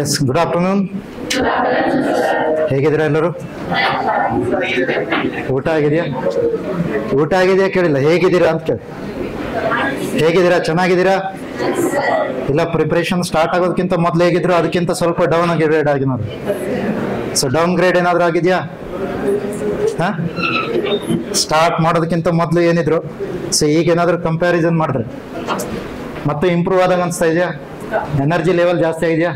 S, good afternoon. ಹೇಗಿದ್ದೀರಾ ಎಲ್ಲರೂ? ಊಟ ಆಗಿದೆಯಾ? ಊಟ ಆಗಿದೆಯಾ ಕೇಳಿಲ್ಲ, ಹೇಗಿದ್ದೀರಾ ಅಂತ ಕೇಳಿ. ಹೇಗಿದ್ದೀರಾ? ಚೆನ್ನಾಗಿದ್ದೀರಾ? ಇಲ್ಲ, ಪ್ರಿಪ್ರೇಷನ್ ಸ್ಟಾರ್ಟ್ ಆಗೋದಕ್ಕಿಂತ ಮೊದಲು ಹೇಗಿದ್ರು ಅದಕ್ಕಿಂತ ಸ್ವಲ್ಪ ಡೌನ್ ಗ್ರೇಡ್ ಆಗಿರೋದು. ಸೊ ಡೌನ್ ಗ್ರೇಡ್ ಏನಾದರೂ ಆಗಿದೆಯಾ? ಹಾಂ, ಸ್ಟಾರ್ಟ್ ಮಾಡೋದಕ್ಕಿಂತ ಮೊದಲು ಏನಿದ್ರು, ಸೊ ಈಗ ಏನಾದರೂ ಕಂಪ್ಯಾರಿಸನ್ ಮಾಡಿದ್ರೆ ಮತ್ತೆ ಇಂಪ್ರೂವ್ ಆದಂಗೆ ಅನಿಸ್ತಾ ಇದೆಯಾ? ಎನರ್ಜಿ ಲೆವೆಲ್ ಜಾಸ್ತಿ ಆಗಿದೆಯಾ?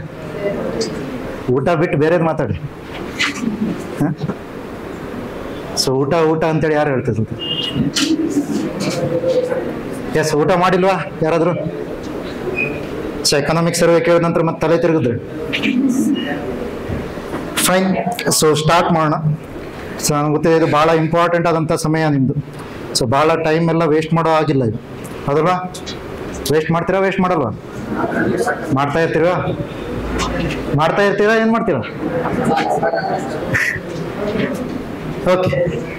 ಊಟ ಬಿಟ್ಟು ಬೇರೆದು ಮಾತಾಡಿ. ಸೊ ಊಟ ಊಟ ಅಂತೇಳಿ ಯಾರು ಹೇಳ್ತಿದ್ರು? ಎಸ್, ಊಟ ಮಾಡಿಲ್ವಾ ಯಾರಾದರೂ? ಸೊ ಎಕನಾಮಿಕ್ ಸರ್ವೆ ಕೇಳಿದ ನಂತರ ಮತ್ತೆ ತಲೆ ತಿರುಗಿದ್ರೆ ಫೈನ್. ಸೊ ಸ್ಟಾರ್ಟ್ ಮಾಡೋಣ. ಸೊ ನನಗೆ ಗೊತ್ತಿದೆ ಇದು ಭಾಳ ಇಂಪಾರ್ಟೆಂಟ್ ಆದಂಥ ಸಮಯ ನಿಮ್ಮದು. ಸೊ ಭಾಳ ಟೈಮ್ ಎಲ್ಲ ವೇಸ್ಟ್ ಮಾಡೋ ಆಗಿಲ್ಲ ಇದು, ಹೌದಲ್ವಾ? ವೇಸ್ಟ್ ಮಾಡ್ತೀರಾ, ವೇಸ್ಟ್ ಮಾಡಲ್ವಾ? ಮಾಡ್ತಾ ಇರ್ತೀರಾ? ಮಾಡ್ತಾ ಇರ್ತೀರಾ, ಏನು ಮಾಡ್ತೀರಾ? Okay,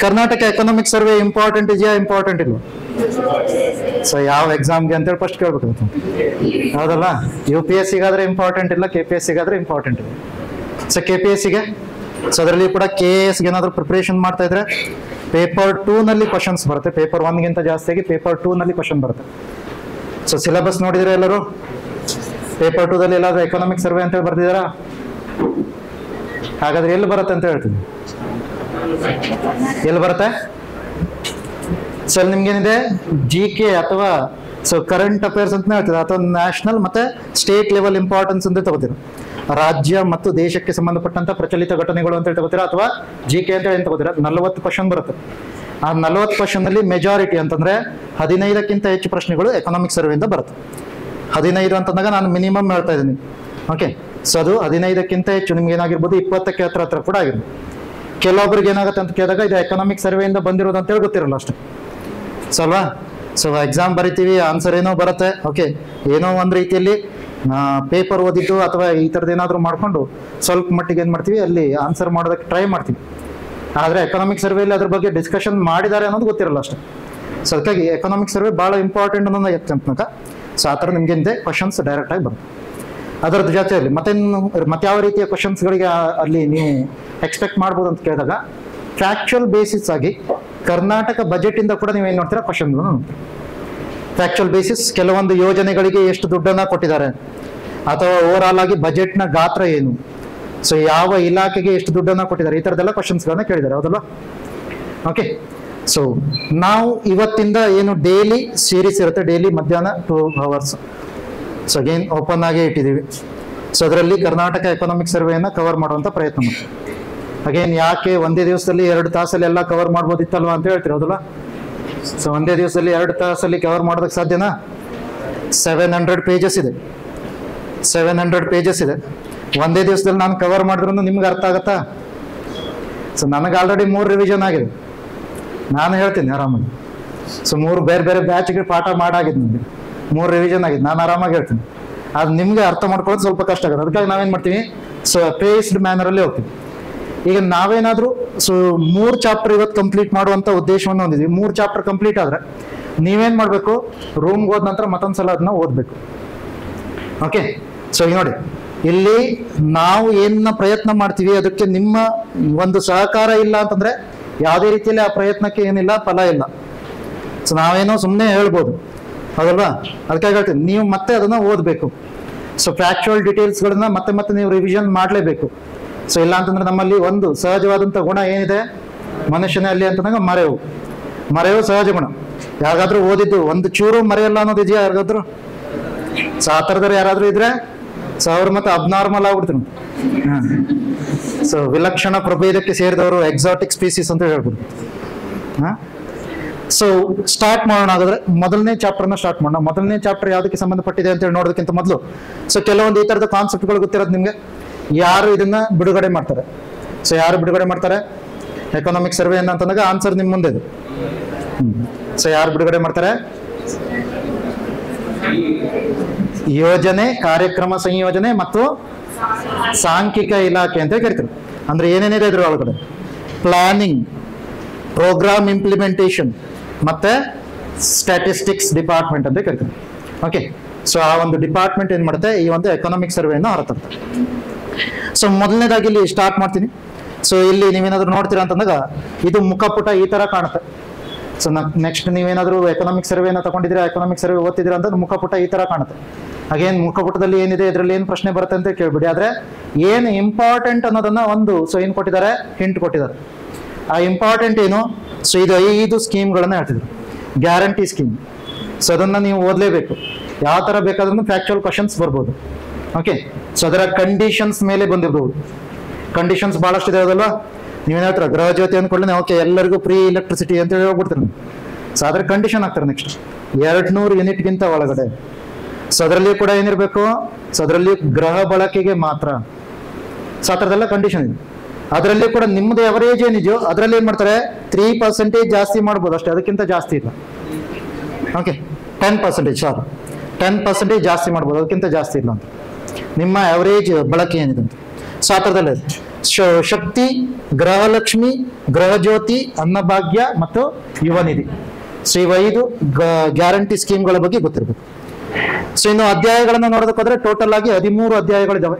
Karnataka economic survey important ಇದೆಯಾ, ಇಂಪಾರ್ಟೆಂಟ್ ಇಲ್ವಾ? ಸೊ ಯಾವ ಎಕ್ಸಾಮ್ಗೆ ಅಂತೇಳಿ ಫಸ್ಟ್ ಕೇಳ್ಬೇಕಾಗುತ್ತೆ, ಹೌದಲ್ಲ? UPSCಗಾದ್ರೆ ಇಂಪಾರ್ಟೆಂಟ್ ಇಲ್ಲ, KPSCಗಾದ್ರೆ ಇಂಪಾರ್ಟೆಂಟ್ ಇಲ್ಲ. ಸೊ KPSCಗೆ, ಸೊ ಅದರಲ್ಲಿ ಕೂಡ KASಗೆ ಏನಾದರೂ ಪ್ರಿಪ್ರೇಷನ್ ಮಾಡ್ತಾ ಇದ್ರೆ ಪೇಪರ್ 2ನಲ್ಲಿ ಕ್ವಶನ್ಸ್ ಬರುತ್ತೆ. ಪೇಪರ್ 1ಗಿಂತ ಜಾಸ್ತಿಯಾಗಿ ಪೇಪರ್ 2ನಲ್ಲಿ ಕ್ವಶನ್ ಬರುತ್ತೆ. ಸೊ ಸಿಲೆಬಸ್ ನೋಡಿದ್ರೆ ಎಲ್ಲರೂ? ಪೇಪರ್ 2ದಲ್ಲಿ ಎಲ್ಲಾದ್ರೂ ಎಕನಾಮಿಕ್ ಸರ್ವೆ ಅಂತೇಳಿ ಬರ್ತಿದಾರಾ? ಹಾಗಾದ್ರೆ ಎಲ್ಲಿ ಬರುತ್ತೆ ಅಂತ ಹೇಳ್ತೀನಿ. ಎಲ್ಲಿ ಬರುತ್ತೆ? ಸೊ ನಿಮ್ಗೇನಿದೆ, GK ಅಥವಾ ಸೊ ಕರೆಂಟ್ ಅಫೇರ್ಸ್ ಅಂತ ಹೇಳ್ತೀರಾ, ಅಥವಾ ನ್ಯಾಷನಲ್ ಮತ್ತೆ ಸ್ಟೇಟ್ ಲೆವೆಲ್ ಇಂಪಾರ್ಟೆನ್ಸ್ ಅಂತ ತಗೋತೀರಾ. ರಾಜ್ಯ ಮತ್ತು ದೇಶಕ್ಕೆ ಸಂಬಂಧಪಟ್ಟಂತ ಪ್ರಚಲಿತ ಘಟನೆಗಳು ಅಂತ ಹೇಳಿ ತಗೋತೀರಾ, ಅಥವಾ GK ಅಂತ ಹೇಳಿ ತಗೋತೀರಾ. 40 ಕ್ವಶನ್ ಬರುತ್ತೆ. ಆ 40 ಕ್ವಶನ್ ನಲ್ಲಿ ಮೆಜಾರಿಟಿ ಅಂತಂದ್ರೆ 15ಕ್ಕಿಂತ ಹೆಚ್ಚು ಪ್ರಶ್ನೆಗಳು ಎಕನಾಮಿಕ್ ಸರ್ವೆಯಿಂದ ಬರುತ್ತೆ. 15 ಅಂತಂದಾಗ ನಾನು ಮಿನಿಮಮ್ ಹೇಳ್ತಾ ಇದ್ದೀನಿ. ಓಕೆ, ಸೊ ಅದು 15ಕ್ಕಿಂತ ಹೆಚ್ಚು. ನಿಮ್ಗೆ ಏನಾಗಿರ್ಬೋದು 20ಕ್ಕೆ ಹತ್ರ ಕೂಡ ಆಗಿರ್ಬೋದು. ಕೆಲವೊಬ್ರಿಗೆ ಏನಾಗುತ್ತೆ ಅಂತ ಕೇಳಿದಾಗ ಇದು ಎಕನಾಮಿಕ್ ಸರ್ವೆಯಿಂದ ಬಂದಿರೋದು ಅಂತೇಳಿ ಗೊತ್ತಿರಲ್ಲ ಅಷ್ಟೇ. ಸೊ ಅಲ್ವಾ? ಸೊ ಎಕ್ಸಾಮ್ ಬರಿತೀವಿ, ಆನ್ಸರ್ ಏನೋ ಬರುತ್ತೆ. ಓಕೆ, ಏನೋ ಒಂದು ರೀತಿಯಲ್ಲಿ ಪೇಪರ್ ಓದಿದ್ದು ಅಥವಾ ಈ ಥರದ್ದು ಏನಾದರೂ ಮಾಡಿಕೊಂಡು ಸ್ವಲ್ಪ ಮಟ್ಟಿಗೆ ಏನು ಮಾಡ್ತೀವಿ, ಅಲ್ಲಿ ಆನ್ಸರ್ ಮಾಡೋದಕ್ಕೆ ಟ್ರೈ ಮಾಡ್ತೀವಿ. ಆದರೆ ಎಕನಾಮಿಕ್ ಸರ್ವೆಯಲ್ಲಿ ಅದ್ರ ಬಗ್ಗೆ ಡಿಸ್ಕಷನ್ ಮಾಡಿದ್ದಾರೆ ಅನ್ನೋದು ಗೊತ್ತಿರಲ್ಲ ಅಷ್ಟೇ. ಸೊ ಅದಕ್ಕಾಗಿ ಎಕನಾಮಿಕ್ ಸರ್ವೆ ಭಾಳ ಇಂಪಾರ್ಟೆಂಟ್ ಅನ್ನೋದು ಎಕ್ಸಾಮ್ನಾಗ. ಸೊ ಆ ಥರ ನಿಮ್ಗೆ ಕ್ವಶನ್ಸ್ ಡೈರೆಕ್ಟಾಗಿ ಬರುತ್ತೆ. ಅದರದ್ದು ಜೊತೆಯಲ್ಲಿ ಮತ್ತೆ ಯಾವ ರೀತಿಯ ಕ್ವಶನ್ಸ್ಗಳಿಗೆ ಅಲ್ಲಿ ನೀವು ಎಕ್ಸ್ಪೆಕ್ಟ್ ಮಾಡ್ಬೋದು ಅಂತ ಕೇಳಿದಾಗ, ಫ್ಯಾಕ್ಚುಯಲ್ ಬೇಸಿಸ್ ಆಗಿ ಕರ್ನಾಟಕ ಬಜೆಟಿಂದ ಕೂಡ ನೀವು ಏನು ನೋಡ್ತೀರಾ, ಕ್ವಶನ್ಗಳು ನೋಡ್ತೀರಾ. ಫ್ಯಾಕ್ಚುಯಲ್ ಬೇಸಿಸ್, ಕೆಲವೊಂದು ಯೋಜನೆಗಳಿಗೆ ಎಷ್ಟು ದುಡ್ಡನ್ನು ಕೊಟ್ಟಿದ್ದಾರೆ, ಅಥವಾ ಓವರ್ ಆಲ್ ಆಗಿ ಬಜೆಟ್ನ ಗಾತ್ರ ಏನು, ಸೊ ಯಾವ ಇಲಾಖೆಗೆ ಎಷ್ಟು ದುಡ್ಡನ್ನು ಕೊಟ್ಟಿದ್ದಾರೆ, ಈ ಥರದ್ದೆಲ್ಲ ಕ್ವಶನ್ಸ್ಗಳನ್ನ ಕೇಳಿದ್ದಾರೆ, ಹೌದಲ್ವಾ? ಓಕೆ, ಸೊ ನಾವು ಇವತ್ತಿಂದ ಏನು ಡೈಲಿ ಸೀರೀಸ್ ಇರುತ್ತೆ, ಡೈಲಿ ಮಧ್ಯಾಹ್ನ 2 hours. ಸೊ ಅಗೇನ್ ಓಪನ್ ಆಗೇ ಇಟ್ಟಿದ್ದೀವಿ. ಸೊ ಅದರಲ್ಲಿ ಕರ್ನಾಟಕ ಎಕನಾಮಿಕ್ ಸರ್ವೆಯನ್ನು ಕವರ್ ಮಾಡುವಂಥ ಪ್ರಯತ್ನ ಮಾಡ್ತೀವಿ. ಅಗೇನ್ ಯಾಕೆ ಒಂದೇ ದಿವಸದಲ್ಲಿ 2 ತಾಸಲ್ಲಿ ಎಲ್ಲ ಕವರ್ ಮಾಡ್ಬೋದಿತ್ತಲ್ವಾ ಅಂತ ಹೇಳ್ತೀವಿ, ಹೌದಲ್ಲ? ಸೊ ಒಂದೇ ದಿವಸದಲ್ಲಿ 2 ತಾಸಲ್ಲಿ ಕವರ್ ಮಾಡೋದಕ್ಕೆ ಸಾಧ್ಯನಾ? 700 ಪೇಜಸ್ ಇದೆ. 700 ಪೇಜಸ್ ಇದೆ. ಒಂದೇ ದಿವಸದಲ್ಲಿ ನಾನು ಕವರ್ ಮಾಡಿದ್ರು ನಿಮ್ಗೆ ಅರ್ಥ ಆಗತ್ತಾ? ಸೊ ನನಗೆ ಆಲ್ರೆಡಿ 3 ರಿವಿಷನ್ ಆಗಿದೆ, ನಾನು ಹೇಳ್ತೀನಿ ಆರಾಮಾಗಿ. ಸೊ 3 ಬೇರೆ ಬೇರೆ ಬ್ಯಾಚ್ಗೆ ಪಾಠ ಮಾಡಾಗಿದೆ, ನನಗೆ 3 ರಿವಿಷನ್ ಆಗಿದೆ, ನಾನು ಆರಾಮಾಗಿ ಹೇಳ್ತೀನಿ. ಅದು ನಿಮ್ಗೆ ಅರ್ಥ ಮಾಡ್ಕೊಳ್ಳೋದು ಸ್ವಲ್ಪ ಕಷ್ಟ ಆಗುತ್ತೆ. ಅದಕ್ಕಾಗಿ ನಾವೇನು ಮಾಡ್ತೀವಿ, ಸೊ ಪೇಸ್ಡ್ ಮ್ಯಾನರಲ್ಲಿ ಹೋಗ್ತೀವಿ. ಈಗ ನಾವೇನಾದರೂ ಸೊ 3 ಚಾಪ್ಟರ್ ಇವತ್ತು ಕಂಪ್ಲೀಟ್ ಮಾಡುವಂಥ ಉದ್ದೇಶವನ್ನು ಹೊಂದಿದ್ವಿ. 3 ಚಾಪ್ಟರ್ ಕಂಪ್ಲೀಟ್ ಆದರೆ ನೀವೇನು ಮಾಡಬೇಕು, ರೂಮ್ಗೆ ಹೋದ ನಂತರ ಮತ್ತೊಂದ್ಸಲ ಅದನ್ನ ಓದಬೇಕು. ಓಕೆ, ಸೊ ಈಗ ನೋಡಿ, ಇಲ್ಲಿ ನಾವು ಏನ ಪ್ರಯತ್ನ ಮಾಡ್ತೀವಿ ಅದಕ್ಕೆ ನಿಮ್ಮ ಒಂದು ಸಹಕಾರ ಇಲ್ಲ ಅಂತಂದ್ರೆ ಯಾವುದೇ ರೀತಿಯಲ್ಲಿ ಆ ಪ್ರಯತ್ನಕ್ಕೆ ಏನಿಲ್ಲ, ಫಲ ಇಲ್ಲ. ಸೊ ನಾವೇನೋ ಸುಮ್ಮನೆ ಹೇಳ್ಬೋದು, ಹೌದಲ್ವಾ? ಅದಕ್ಕಾಗಿ ಹೇಳ್ತೀನಿ, ನೀವು ಮತ್ತೆ ಅದನ್ನ ಓದಬೇಕು. ಸೊ ಫ್ಯಾಕ್ಚುಯಲ್ ಡೀಟೇಲ್ಸ್ಗಳನ್ನ ಮತ್ತೆ ಮತ್ತೆ ನೀವು ರಿವಿಷನ್ ಮಾಡಲೇಬೇಕು. ಸೊ ಇಲ್ಲ ಅಂತಂದ್ರೆ ನಮ್ಮಲ್ಲಿ ಒಂದು ಸಹಜವಾದಂಥ ಗುಣ ಏನಿದೆ ಮನುಷ್ಯನಲ್ಲಿ ಅಂತಂದಾಗ, ಮರೆವು ಸಹಜ ಗುಣ. ಯಾರಾದ್ರೂ ಓದಿದ್ದು ಒಂದು ಚೂರು ಮರೆಯಲ್ಲ ಅನ್ನೋದು ಇದೆಯಾ ಯಾರಿಗಾದ್ರು? ಸೊ ಆ ಥರದವ್ರು ಯಾರಾದ್ರೂ ಇದ್ರೆ ಸೊ ಅವ್ರು ಮತ್ತೆ ಅಬ್ನಾರ್ಮಲ್ ಆಗ್ಬಿಡ್ತಾರೆ. ಸೊ ವಿಲಕ್ಷಣ ಪ್ರಭೇದಕ್ಕೆ ಸೇರಿದವರು, ಎಕ್ಸಾಟಿಕ್ ಸ್ಪೀಸೀಸ್ ಅಂತ ಹೇಳ್ಬೋದು. ಸೊ ಸ್ಟಾರ್ಟ್ ಮಾಡೋಣ. ಹಾಗಾದ್ರೆ ಮೊದಲನೇ ಚಾಪ್ಟರ್ನ ಸ್ಟಾರ್ಟ್ ಮಾಡೋಣ. ಮೊದಲನೇ ಚಾಪ್ಟರ್ ಯಾವುದಕ್ಕೆ ಸಂಬಂಧಪಟ್ಟಿದೆ ಅಂತ ಹೇಳಿ ನೋಡೋದಕ್ಕಿಂತ ಮೊದಲು ಸೊ ಕೆಲವೊಂದು ಈ ಥರದ ಕಾನ್ಸೆಪ್ಟ್ಗಳು ಗೊತ್ತಿರೋದು ನಿಮಗೆ. ಯಾರು ಇದನ್ನ ಬಿಡುಗಡೆ ಮಾಡ್ತಾರೆ? ಸೊ ಯಾರು ಬಿಡುಗಡೆ ಮಾಡ್ತಾರೆ ಎಕನಾಮಿಕ್ ಸರ್ವೆ ಅಂತಂದಾಗ ಆನ್ಸರ್ ನಿಮ್ಮ ಮುಂದೆ ಇದೆ. ಸೊ ಯಾರು ಬಿಡುಗಡೆ ಮಾಡ್ತಾರೆ? ಯೋಜನೆ, ಕಾರ್ಯಕ್ರಮ ಸಂಯೋಜನೆ ಮತ್ತು ಸಾಂಖ್ಯಿಕ ಇಲಾಖೆ ಅಂತ ಕರಿತಾರೆ. ಅಂದ್ರೆ ಏನೇನಿದೆ ಇದ್ರ ಒಳಗಡೆ? ಪ್ಲಾನಿಂಗ್, ಪ್ರೋಗ್ರಾಮ್ ಇಂಪ್ಲಿಮೆಂಟೇಷನ್ ಮತ್ತೆ ಸ್ಟ್ಯಾಟಿಸ್ಟಿಕ್ಸ್ ಡಿಪಾರ್ಟ್ಮೆಂಟ್ ಅಂತ ಕರಿತೀವಿ. ಓಕೆ, ಸೊ ಆ ಒಂದು ಡಿಪಾರ್ಟ್ಮೆಂಟ್ ಏನ್ ಮಾಡುತ್ತೆ, ಈ ಒಂದು ಎಕನಾಮಿಕ್ ಸರ್ವೆಯನ್ನು ಹೊರತರುತ್ತೆ. ಸೊ ಮೊದಲನೇದಾಗಿ ಇಲ್ಲಿ ಸ್ಟಾರ್ಟ್ ಮಾಡ್ತೀನಿ. ಸೊ ಇಲ್ಲಿ ನೀವೇನಾದ್ರು ನೋಡ್ತೀರಾ ಅಂತಂದಾಗ ಇದು ಮುಖಪುಟ ಈ ತರ ಕಾಣುತ್ತೆ. ಸೊ ನೆಕ್ಸ್ಟ್ ನೀವೇನಾದ್ರು ಎಕನಾಮಿಕ್ ಸರ್ವೆನ ತಗೊಂಡಿದ್ರೆ, ಎಕನಾಮಿಕ್ ಸರ್ವೆ ಓದ್ತಿದ್ದೀರಾ ಅಂತಂದ್ರೆ ಮುಖಪುಟ ಈ ತರ ಕಾಣುತ್ತೆ. ಹಾಗೇನು ಮುಖಪುಟದಲ್ಲಿ ಏನಿದೆ, ಇದರಲ್ಲಿ ಏನು ಪ್ರಶ್ನೆ ಬರುತ್ತೆ ಅಂತ ಕೇಳ್ಬಿಡಿ. ಆದ್ರೆ ಏನು ಇಂಪಾರ್ಟೆಂಟ್ ಅನ್ನೋದನ್ನ ಒಂದು ಏನ್ ಕೊಟ್ಟಿದ್ದಾರೆ, ಹಿಂಟ್ ಕೊಟ್ಟಿದ್ದಾರೆ. ಆ ಇಂಪಾರ್ಟೆಂಟ್ ಏನು, ಸೊ ಇದು 5 ಸ್ಕೀಮ್ಗಳನ್ನ ಹೇಳ್ತಿದ್ರು, ಗ್ಯಾರಂಟಿ ಸ್ಕೀಮ್. ಸೊ ಅದನ್ನ ನೀವು ಓದಲೇಬೇಕು. ಯಾವ ತರ ಬೇಕಾದ್ರೂ ಫ್ಯಾಕ್ಚುಯಲ್ ಕ್ವಶನ್ಸ್ ಬರ್ಬೋದು. ಓಕೆ, ಸೊ ಅದರ ಕಂಡೀಷನ್ಸ್ ಮೇಲೆ ಬಂದಿರ್ಬೋದು. ಕಂಡೀಷನ್ಸ್ ಬಹಳಷ್ಟು ಇದೆ ಅದಲ್ವಾ. ನೀವೇನು ಹೇಳ್ತೀರ, ಗೃಹ ಜ್ಯೋತಿ ಅಂದ್ಕೊಳ್ಳಿ, ಓಕೆ ಎಲ್ಲರಿಗೂ ಫ್ರೀ ಎಲೆಕ್ಟ್ರಿಸಿಟಿ ಅಂತ ಹೇಳಿ ಹೋಗ್ಬಿಡ್ತೀರಿ. ಸೊ ಅದ್ರ ಕಂಡೀಷನ್ ಆಗ್ತಾರೆ ನೆಕ್ಸ್ಟ್ 200 ಯೂನಿಟ್ಗಿಂತ ಒಳಗಡೆ. ಸೊ ಅದರಲ್ಲಿ ಕೂಡ ಏನಿರಬೇಕು, ಸೊ ಅದರಲ್ಲಿ ಗೃಹ ಬಳಕೆಗೆ ಮಾತ್ರ. ಸೊ ಆ ಥರದೆಲ್ಲ ಕಂಡೀಷನ್ ಇದೆ. ಅದರಲ್ಲಿ ಕೂಡ ನಿಮ್ಮದು ಅವರೇಜ್ ಏನಿದೆಯೋ ಅದರಲ್ಲಿ ಏನ್ ಮಾಡ್ತಾರೆ, 3% ಜಾಸ್ತಿ ಮಾಡ್ಬೋದು ಅಷ್ಟೇ, ಅದಕ್ಕಿಂತ ಜಾಸ್ತಿ ಇಲ್ಲ. ಓಕೆ, 10% ಸಾಕು, 10% ಜಾಸ್ತಿ ಮಾಡ್ಬೋದು, ಅದಕ್ಕಿಂತ ಜಾಸ್ತಿ ಇಲ್ಲ ಅಂತ ನಿಮ್ಮ ಅವರೇಜ್ ಬಳಕೆ ಏನಿದೆ ಅಂತ. ಸೊ ಆ ಥರದಲ್ಲೇ ಶಕ್ತಿ, ಗೃಹಲಕ್ಷ್ಮಿ, ಗೃಹ ಜ್ಯೋತಿ, ಅನ್ನಭಾಗ್ಯ ಮತ್ತು ಯುವ ನಿಧಿ. ಸೊ ಇವು 5 ಗ್ಯಾರಂಟಿ ಸ್ಕೀಮ್ಗಳ ಬಗ್ಗೆ ಗೊತ್ತಿರಬೇಕು. ಸೊ ಇನ್ನು ಅಧ್ಯಾಯಗಳನ್ನು ನೋಡೋದಕ್ಕೆ ಹೋದ್ರೆ ಟೋಟಲ್ ಆಗಿ 13 ಅಧ್ಯಾಯಗಳಿದಾವೆ.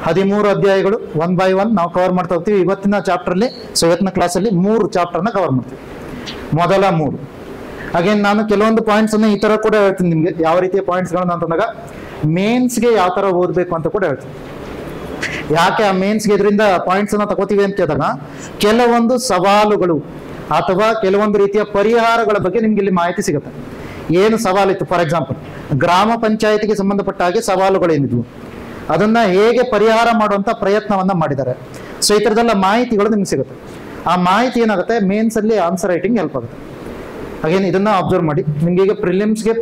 13 ಅಧ್ಯಾಯಗಳು 1 by 1 ನಾವು ಕವರ್ ಮಾಡ್ತಾ ಹೋಗ್ತೀವಿ. ಇವತ್ತಿನ ಚಾಪ್ಟರ್ ಅಲ್ಲಿ, ಸೊ ಇವತ್ತಿನ ಕ್ಲಾಸಲ್ಲಿ 3 ಚಾಪ್ಟರ್ನ ಕವರ್ ಮಾಡ್ತೀವಿ. ಮೊದಲ 3 ಹಾಗೇನು ನಾನು ಕೆಲವೊಂದು ಪಾಯಿಂಟ್ಸ್ ಅನ್ನು ಈ ತರ ಕೂಡ ಹೇಳ್ತೀನಿ ನಿಮ್ಗೆ, ಯಾವ ರೀತಿಯ ಪಾಯಿಂಟ್ಸ್ಗಳನ್ನ ಅಂತಂದಾಗ ಮೇನ್ಸ್ಗೆ ಯಾವ ತರ ಓದ್ಬೇಕು ಅಂತ ಕೂಡ ಹೇಳ್ತೀನಿ. ಯಾಕೆ ಆ ಮೇನ್ಸ್ಗೆ ಇದರಿಂದ ಪಾಯಿಂಟ್ಸ್ ಅನ್ನ ತಗೋತೀವಿ ಅಂತ ಹೇಳಿದಾಗ, ಕೆಲವೊಂದು ಸವಾಲುಗಳು ಅಥವಾ ಕೆಲವೊಂದು ರೀತಿಯ ಪರಿಹಾರಗಳ ಬಗ್ಗೆ ನಿಮ್ಗೆ ಇಲ್ಲಿ ಮಾಹಿತಿ ಸಿಗುತ್ತೆ. ಏನು ಸವಾಲಿತ್ತು, ಫಾರ್ ಎಕ್ಸಾಂಪಲ್ ಗ್ರಾಮ ಪಂಚಾಯತಿಗೆ ಸಂಬಂಧಪಟ್ಟ ಹಾಗೆ ಸವಾಲುಗಳೇನಿದ್ವು, ಅದನ್ನ ಹೇಗೆ ಪರಿಹಾರ ಮಾಡುವಂತ ಪ್ರಯತ್ನವನ್ನ ಮಾಡಿದ್ದಾರೆ. ಸೊ ಈ ತರದೆಲ್ಲ ಮಾಹಿತಿಗಳು ನಿಮ್ಗೆ ಸಿಗುತ್ತೆ. ಆ ಮಾಹಿತಿ ಏನಾಗುತ್ತೆ, ಮೇನ್ಸ್ ಅಲ್ಲಿ ಆನ್ಸರ್ ರೈಟಿಂಗ್ ಹೆಲ್ಪ್ ಆಗುತ್ತೆ. ಹಾಗೇನು ಇದನ್ನ ಅಬ್ಸರ್ವ್ ಮಾಡಿ. ನಿಮ್ಗೆ ಈಗ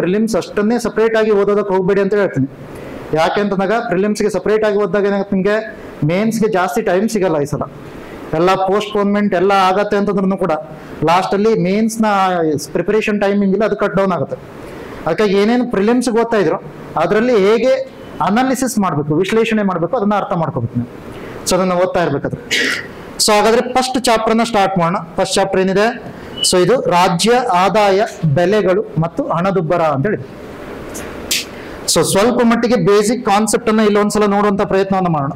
ಪ್ರಿಲಿಮ್ಸ್ ಅಷ್ಟನ್ನೇ ಸಪ್ರೇಟ್ ಆಗಿ ಓದೋದಕ್ಕೆ ಹೋಗ್ಬೇಡಿ ಅಂತ ಹೇಳ್ತೀನಿ. ಯಾಕೆ ಅಂತಂದಾಗ ಪ್ರಿಲಿಮ್ಸ್ಗೆ ಸಪ್ರೇಟ್ ಆಗಿ ಓದಿದಾಗ ಏನಾಗುತ್ತೆ, ನಿಮ್ಗೆ ಮೇನ್ಸ್ಗೆ ಜಾಸ್ತಿ ಟೈಮ್ ಸಿಗಲ್ಲ ಈ ಸಲ. ಎಲ್ಲ ಪೋಸ್ಟ್ಪೋನ್ಮೆಂಟ್ ಎಲ್ಲ ಆಗತ್ತೆ ಅಂತಂದ್ರೂ ಕೂಡ ಲಾಸ್ಟ್ ಅಲ್ಲಿ ಮೇನ್ಸ್ ನ ಪ್ರಿಪರೇಷನ್ ಟೈಮಿಂಗ್ ಇಲ್ಲ, ಅದು ಕಟ್ ಡೌನ್ ಆಗುತ್ತೆ. ಅದಕ್ಕಾಗಿ ಏನೇನು ಪ್ರಿಲಿಮ್ಸ್ಗೆ ಓದ್ತಾ ಇದ್ರು ಅದರಲ್ಲಿ ಹೇಗೆ ಅನಾಲಿಸಿಸ್ ಮಾಡಬೇಕು, ವಿಶ್ಲೇಷಣೆ ಮಾಡಬೇಕು, ಅದನ್ನ ಅರ್ಥ ಮಾಡ್ಕೋಬೇಕು ನೀವು. ಸೊ ಅದನ್ನ ಓದ್ತಾ ಇರ್ಬೇಕಾದ್ರೆ. ಸೊ ಹಾಗಾದ್ರೆ ಫಸ್ಟ್ ಚಾಪ್ಟರ್ನ ಸ್ಟಾರ್ಟ್ ಮಾಡೋಣ. ಫಸ್ಟ್ ಚಾಪ್ಟರ್ ಏನಿದೆ, ಸೊ ಇದು ರಾಜ್ಯ ಆದಾಯ, ಬೆಲೆಗಳು ಮತ್ತು ಹಣದುಬ್ಬರ ಅಂತ ಹೇಳಿ. ಸೊ ಸ್ವಲ್ಪ ಮಟ್ಟಿಗೆ ಬೇಸಿಕ್ ಕಾನ್ಸೆಪ್ಟ್ ಅನ್ನ ಇಲ್ಲಿ ಒಂದ್ಸಲ ನೋಡುವಂತ ಪ್ರಯತ್ನವನ್ನು ಮಾಡೋಣ.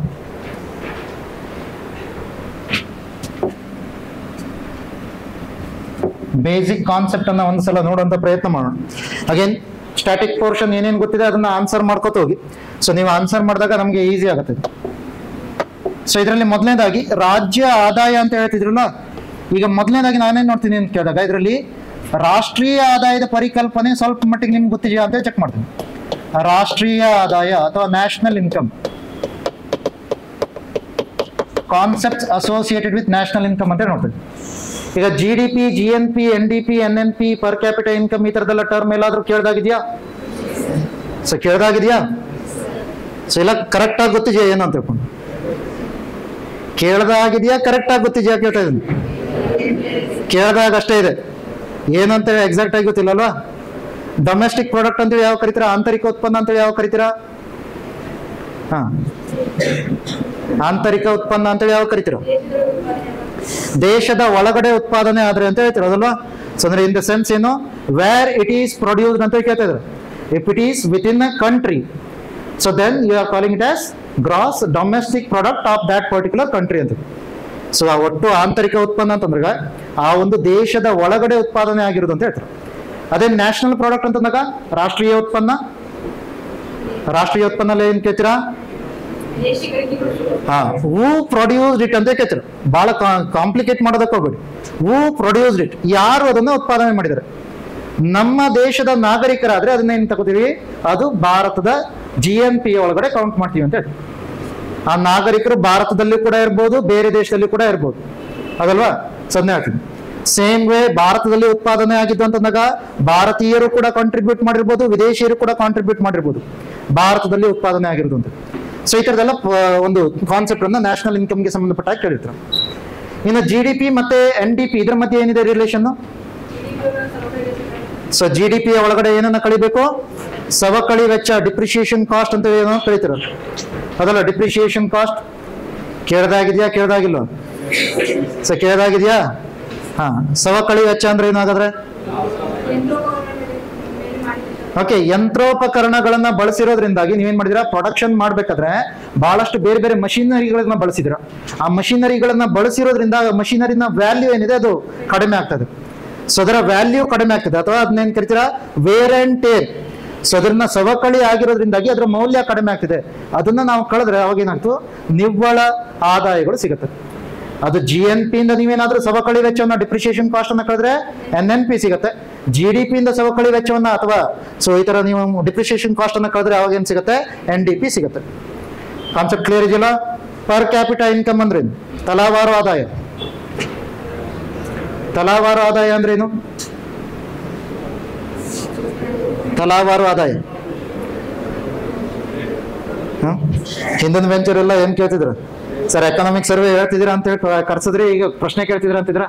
ಬೇಸಿಕ್ ಕಾನ್ಸೆಪ್ಟ್ ಅನ್ನ ಒಂದ್ಸಲ ನೋಡುವಂತ ಪ್ರಯತ್ನ ಮಾಡೋಣ. ಅಗೇನ್ ಸ್ಟ್ಯಾಟಿಕ್ ಪೋರ್ಷನ್ ಏನೇನು ಗೊತ್ತಿದೆ ಅದನ್ನ ಆನ್ಸರ್ ಮಾಡ್ಕೋತ ಹೋಗಿ. ಸೊ ನೀವು ಆನ್ಸರ್ ಮಾಡಿದಾಗ ನಮ್ಗೆ ಈಸಿ ಆಗುತ್ತೆ. ಸೊ ಇದರಲ್ಲಿ ಮೊದಲನೇದಾಗಿ ರಾಜ್ಯ ಆದಾಯ ಅಂತ ಹೇಳ್ತಿದ್ರಲ್ಲ, ಈಗ ಮೊದಲನೇದಾಗಿ ನಾನೇನ್ ನೋಡ್ತೀನಿ ಅಂತ ಕೇಳಿದಾಗ ಇದರಲ್ಲಿ ರಾಷ್ಟ್ರೀಯ ಆದಾಯದ ಪರಿಕಲ್ಪನೆ ಸ್ವಲ್ಪ ಮಟ್ಟಿಗೆ ನಿಮ್ಗೆ ಗೊತ್ತಿದೆಯಾ ಅಂತ ಚೆಕ್ ಮಾಡ್ತೀನಿ. ರಾಷ್ಟ್ರೀಯ ಆದಾಯ ಅಥವಾ national income, concepts associated with national income ಅಂತ ನೋಡ್ತೀನಿ. ಈಗ GDP, GNP, NDP, NNP, per capital income ಈ ತರದೆಲ್ಲ ಟರ್ಮ್ ಎಲ್ಲಾದ್ರೂ ಕೇಳ್ದಾಗಿದ್ಯಾ? ಸೊ ಕೇಳ್ದಾಗಿದ್ಯಾ? ಸೊ ಇಲ್ಲ ಕರೆಕ್ಟ್ ಆಗಿ ಗೊತ್ತಿದೆಯಾ ಏನು ಅಂತ ತಿಳ್ಕೊಂಡು, ಕೇಳ್ದಾಗಿದ್ಯಾ ಕರೆಕ್ಟ್ ಆಗಿ ಗೊತ್ತಿದ್ಯಾ ಕೇಳ್ತಾ ಇದೀನಿ. ಕೇಳ್ದಾಗ ಅಷ್ಟೇ ಇದೆ, ಏನಂತ ಎಕ್ಸಾಕ್ಟ್ ಆಗಿ ಗೊತ್ತಿಲ್ಲಲ್ವಾ. ಡೊಮೆಸ್ಟಿಕ್ ಪ್ರಾಡಕ್ಟ್ ಅಂತೇಳಿ ಯಾವ ಕರಿತೀರಾ, ಆಂತರಿಕ ಉತ್ಪನ್ನ ಅಂತೇಳಿ ಯಾವ ಕರಿತೀರಾ? ಆಂತರಿಕ ಉತ್ಪನ್ನ ಅಂತೇಳಿ ಯಾವ ಕರಿತೀರಾ? ದೇಶದ ಒಳಗಡೆ ಉತ್ಪಾದನೆ ಆದ್ರೆ ಅಂತ ಹೇಳ್ತಿರೋದಲ್ವಾ. ಸೊ ಅಂದ್ರೆ ಇನ್ ದ ಸೆನ್ಸ್ ಏನು, ವೇರ್ ಇಟ್ ಈಸ್ ಪ್ರೊಡ್ಯೂಸ್ಡ್ ಅಂತ ಕೇಳ್ತಾ ಇದ್ದಾರೆ. If it is within a country, so then you are calling it as gross domestic product of that particular country ಅಂತ. ಸೊ ಆ ಒಟ್ಟು ಆಂತರಿಕ ಉತ್ಪನ್ನ ಅಂತಂದಾಗ ಆ ಒಂದು ದೇಶದ ಒಳಗಡೆ ಉತ್ಪಾದನೆ ಆಗಿರೋದು ಅಂತ ಹೇಳ್ತಾರೆ. ಅದೇ ನ್ಯಾಷನಲ್ ಪ್ರಾಡಕ್ಟ್ ಅಂತಂದಾಗ ರಾಷ್ಟ್ರೀಯ ಉತ್ಪನ್ನ. ರಾಷ್ಟ್ರೀಯ ಉತ್ಪನ್ನ ಏನ್ ಕೇಳ್ತೀರಾ? ಹೂ ಪ್ರೊಡ್ಯೂಸ್ಡ್ ಇಟ್ ಅಂತ ಕೇಳ್ತೀರ. ಬಹಳ ಕಾಂಪ್ಲಿಕೇಟ್ ಮಾಡೋದಕ್ಕೆ ಹೋಗ್ಬೇಡಿ. ಹೂ ಪ್ರೊಡ್ಯೂಸ್ಡ್ ಇಟ್, ಯಾರು ಅದನ್ನ ಉತ್ಪಾದನೆ ಮಾಡಿದ್ದಾರೆ. ನಮ್ಮ ದೇಶದ ನಾಗರಿಕರಾದ್ರೆ ಅದನ್ನ ಏನ್ ತಗೋತೀವಿ, ಅದು ಭಾರತದ GNP ಒಳಗಡೆ ಕೌಂಟ್ ಮಾಡ್ತೀವಿ ಅಂತ ಹೇಳಿ. ಆ ನಾಗರಿಕರು ಭಾರತದಲ್ಲಿ ಕೂಡ ಇರ್ಬೋದು, ಬೇರೆ ದೇಶದಲ್ಲಿ ಕೂಡ ಇರ್ಬೋದು, ಅದಲ್ವಾ. ಸದ್ಯ ಹೇಳ್ತೀನಿ. ಸೇಮ್ ವೇ ಭಾರತದಲ್ಲಿ ಉತ್ಪಾದನೆ ಆಗಿದ್ದು ಅಂತಂದಾಗ ಭಾರತೀಯರು ಕೂಡ ಕಾಂಟ್ರಿಬ್ಯೂಟ್ ಮಾಡಿರ್ಬೋದು, ವಿದೇಶಿಯರು ಕೂಡ ಕಾಂಟ್ರಿಬ್ಯೂಟ್ ಮಾಡಿರ್ಬೋದು ಭಾರತದಲ್ಲಿ ಉತ್ಪಾದನೆ ಆಗಿರೋದು ಅಂತ. ಸೊ ಈ ತರದೆಲ್ಲ ಒಂದು ಕಾನ್ಸೆಪ್ಟ್ ಅನ್ನ ನ್ಯಾಷನಲ್ ಇನ್ಕಮ್ಗೆ ಸಂಬಂಧಪಟ್ಟ ಕೇಳಿರ್ತಾರೆ. ಇನ್ನು GDP ಮತ್ತೆ NDP ಇದ್ರ ಮಧ್ಯೆ ಏನಿದೆ ರಿಲೇಷನ್? ಸೊ GDP ಒಳಗಡೆ ಏನನ್ನ ಕಳಿಬೇಕು? ಸವಕಳಿ ವೆಚ್ಚ, ಡಿಪ್ರಿಸಿಯೇಷನ್ ಕಾಸ್ಟ್ ಅಂತ ಏನೋ ಕಳಿತೀರ ಅದಲ್ಲ. ಡಿಪ್ರಿಸಿಯೇಷನ್ ಕಾಸ್ಟ್ ಕೇಳ್ದಾಗಿದ್ಯಾ ಕೇಳ್ದಾಗಿಲ್ಲ? ಸೊ ಕೇಳ್ದಾಗಿದ್ಯಾ? ಹಾ, ಸವಕಳಿ ವೆಚ್ಚ ಅಂದ್ರೆ ಏನಾಗಾದ್ರೆ ಓಕೆ, ಯಂತ್ರೋಪಕರಣಗಳನ್ನ ಬಳಸಿರೋದ್ರಿಂದಾಗಿ ನೀವೇನ್ ಮಾಡಿದಿರಾ, ಪ್ರೊಡಕ್ಷನ್ ಮಾಡ್ಬೇಕಾದ್ರೆ ಬಹಳಷ್ಟು ಬೇರೆ ಬೇರೆ ಮಷಿನರಿಗಳನ್ನ ಬಳಸಿದಿರ. ಆ ಮಷಿನರಿಗಳನ್ನ ಬಳಸಿರೋದ್ರಿಂದ ಮಷಿನರಿನ ವ್ಯಾಲ್ಯೂ ಏನಿದೆ ಅದು ಕಡಿಮೆ ಆಗ್ತದೆ. ಸೊ ಅದರ ವ್ಯಾಲ್ಯೂ ಕಡಿಮೆ ಆಗ್ತದೆ, ಅಥವಾ ಅದನ್ನೇನ್ ಕರಿತೀರಾ ವೇರ್ ಅಂಡ್ ಟೇರ್. ಸೊ ಅದನ್ನ ಸವಕಳಿ ಆಗಿರೋದ್ರಿಂದಾಗಿ ಅದರ ಮೌಲ್ಯ ಕಡಿಮೆ ಆಗ್ತಿದೆ. ಅದನ್ನ ನಾವು ಕಳೆದ್ರೆ ಅವಾಗ ಏನಾಗ್ತು, ನಿವ್ವಳ ಆದಾಯಗಳು ಸಿಗುತ್ತೆ. ಅದು GNP ಇಂದ ನೀವೇನಾದ್ರೂ ಸವಕಳಿ ವೆಚ್ಚವನ್ನ ಡಿಪ್ರಿಸಿಯೇಷನ್ ಕಾಸ್ಟ್ ಅನ್ನ ಕಳೆದ್ರೆ NNP ಸಿಗುತ್ತೆ. GDP ಇಂದ ಸವಕಳಿ ವೆಚ್ಚವನ್ನ ಅಥವಾ ಸೊ ಈ ತರ ನೀವು ಡಿಪ್ರಿಸಿಯೇಷನ್ ಕಾಸ್ಟ್ ಅನ್ನ ಕಳೆದ್ರೆ ಅವಾಗ ಏನ್ ಸಿಗುತ್ತೆ, NDP ಸಿಗುತ್ತೆ. ಕಾನ್ಸೆಪ್ಟ್ ಕ್ಲಿಯರ್ ಇದೆಯಲ್ಲ? ಪರ್ ಕ್ಯಾಪಿಟಾ ಇನ್ಕಮ್ ಅಂದ್ರೆ ಏನು? ತಲಾವಾರು ಆದಾಯ. ತಲಾವಾರು ಆದಾಯ ಅಂದ್ರೆ ಏನು? ತಲಾವಾರು ಆದಾಯ ಹಿಂದಿನ ವೆಂಚರ್ ಎಲ್ಲ ಏನ್ ಕೇಳ್ತಿದ್ರು ಸರ್, ಎಕನಾಮಿಕ್ ಸರ್ವೆ ಹೇಳ್ತಿದ್ದೀರಾ ಅಂತ ಹೇಳಿ ಕರ್ಸಿದ್ರಿ, ಈಗ ಪ್ರಶ್ನೆ ಕೇಳ್ತಿದ್ರ ಅಂತಿದ್ರ.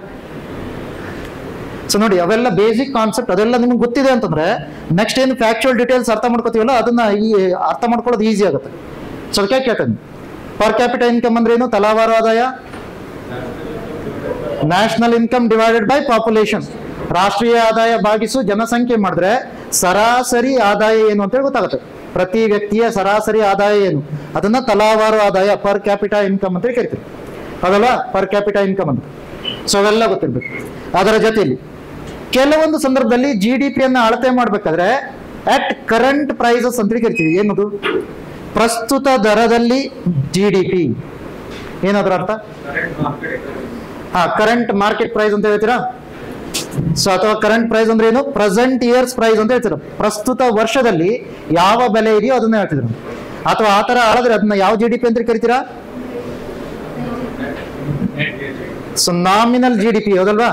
ಸೊ ನೋಡಿ, ಅವೆಲ್ಲ ಬೇಸಿಕ್ ಕಾನ್ಸೆಪ್ಟ್, ಅದೆಲ್ಲ ನಿಮ್ಗೆ ಗೊತ್ತಿದೆ ಅಂತಂದ್ರೆ ನೆಕ್ಸ್ಟ್ ಏನು ಫ್ಯಾಕ್ಚುಯಲ್ ಡೀಟೇಲ್ಸ್ ಅರ್ಥ ಮಾಡ್ಕೋತೀವಲ್ಲ ಅದನ್ನ ಅರ್ಥ ಮಾಡ್ಕೊಳ್ಳೋದು ಈಸಿ ಆಗುತ್ತೆ. ಸೊ ಅದಕ್ಕೆ ಕೇಳ್ತೇನೆ, ಪರ್ ಕ್ಯಾಪಿಟಲ್ ಇನ್ಕಮ್ ಅಂದ್ರೆ ಏನು? ತಲಾವಾರು ಆದಾಯ. National income divided by population, ರಾಷ್ಟ್ರೀಯ ಆದಾಯ ಭಾಗಿಸು ಜನಸಂಖ್ಯೆ ಮಾಡಿದ್ರೆ ಸರಾಸರಿ ಆದಾಯ ಏನು ಅಂತೇಳಿ ಗೊತ್ತಾಗುತ್ತೆ. ಪ್ರತಿ ವ್ಯಕ್ತಿಯ ಸರಾಸರಿ ಆದಾಯ ಏನು, ಅದನ್ನ ತಲಾವಾರು ಆದಾಯ, ಪರ್ ಕ್ಯಾಪಿಟಾ ಇನ್ಕಮ್ ಅಂತ ಕರಿತೀವಿ. ಅದಲ್ಲ ಪರ್ ಕ್ಯಾಪಿಟಾ ಇನ್ಕಮ್ ಅಂತ. ಸೊ ಅವೆಲ್ಲ ಗೊತ್ತಿರ್ಬೇಕು. ಅದರ ಜೊತೆಯಲ್ಲಿ ಕೆಲವೊಂದು ಸಂದರ್ಭದಲ್ಲಿ GDP ಅನ್ನ ಅಳತೆ ಮಾಡ್ಬೇಕಾದ್ರೆ ಅಟ್ ಕರೆಂಟ್ ಪ್ರೈಸಸ್ ಅಂತ ಕರಿತೀವಿ. ಏನದು? ಪ್ರಸ್ತುತ ದರದಲ್ಲಿ GDP. ಏನಾದ್ರ ಅರ್ಥ? ಕರೆಂಟ್ ಮಾರ್ಕೆಟ್ ಪ್ರೈಸ್ ಅಂತ ಹೇಳ್ತೀರಾ. ಸೊ ಅಥವಾ ಕರೆಂಟ್ ಪ್ರೈಸ್ ಅಂದ್ರೆ ಏನು? ಪ್ರೆಸೆಂಟ್ ಇಯರ್ಸ್ ಪ್ರೈಸ್ ಅಂತ ಹೇಳ್ತೀರ. ಪ್ರಸ್ತುತ ವರ್ಷದಲ್ಲಿ ಯಾವ ಬೆಲೆ ಇದೆಯೋ ಅದನ್ನ ಹೇಳ್ತಿದ್ರು. ಅಥವಾ ಆ ತರ ಅಳದ್ರೆ ಅದನ್ನ ಯಾವ GDP ಅಂತ ಕರಿತೀರಾ? ಸೊ ನಾಮಿನಲ್ GDP ಹೌದಲ್ವಾ?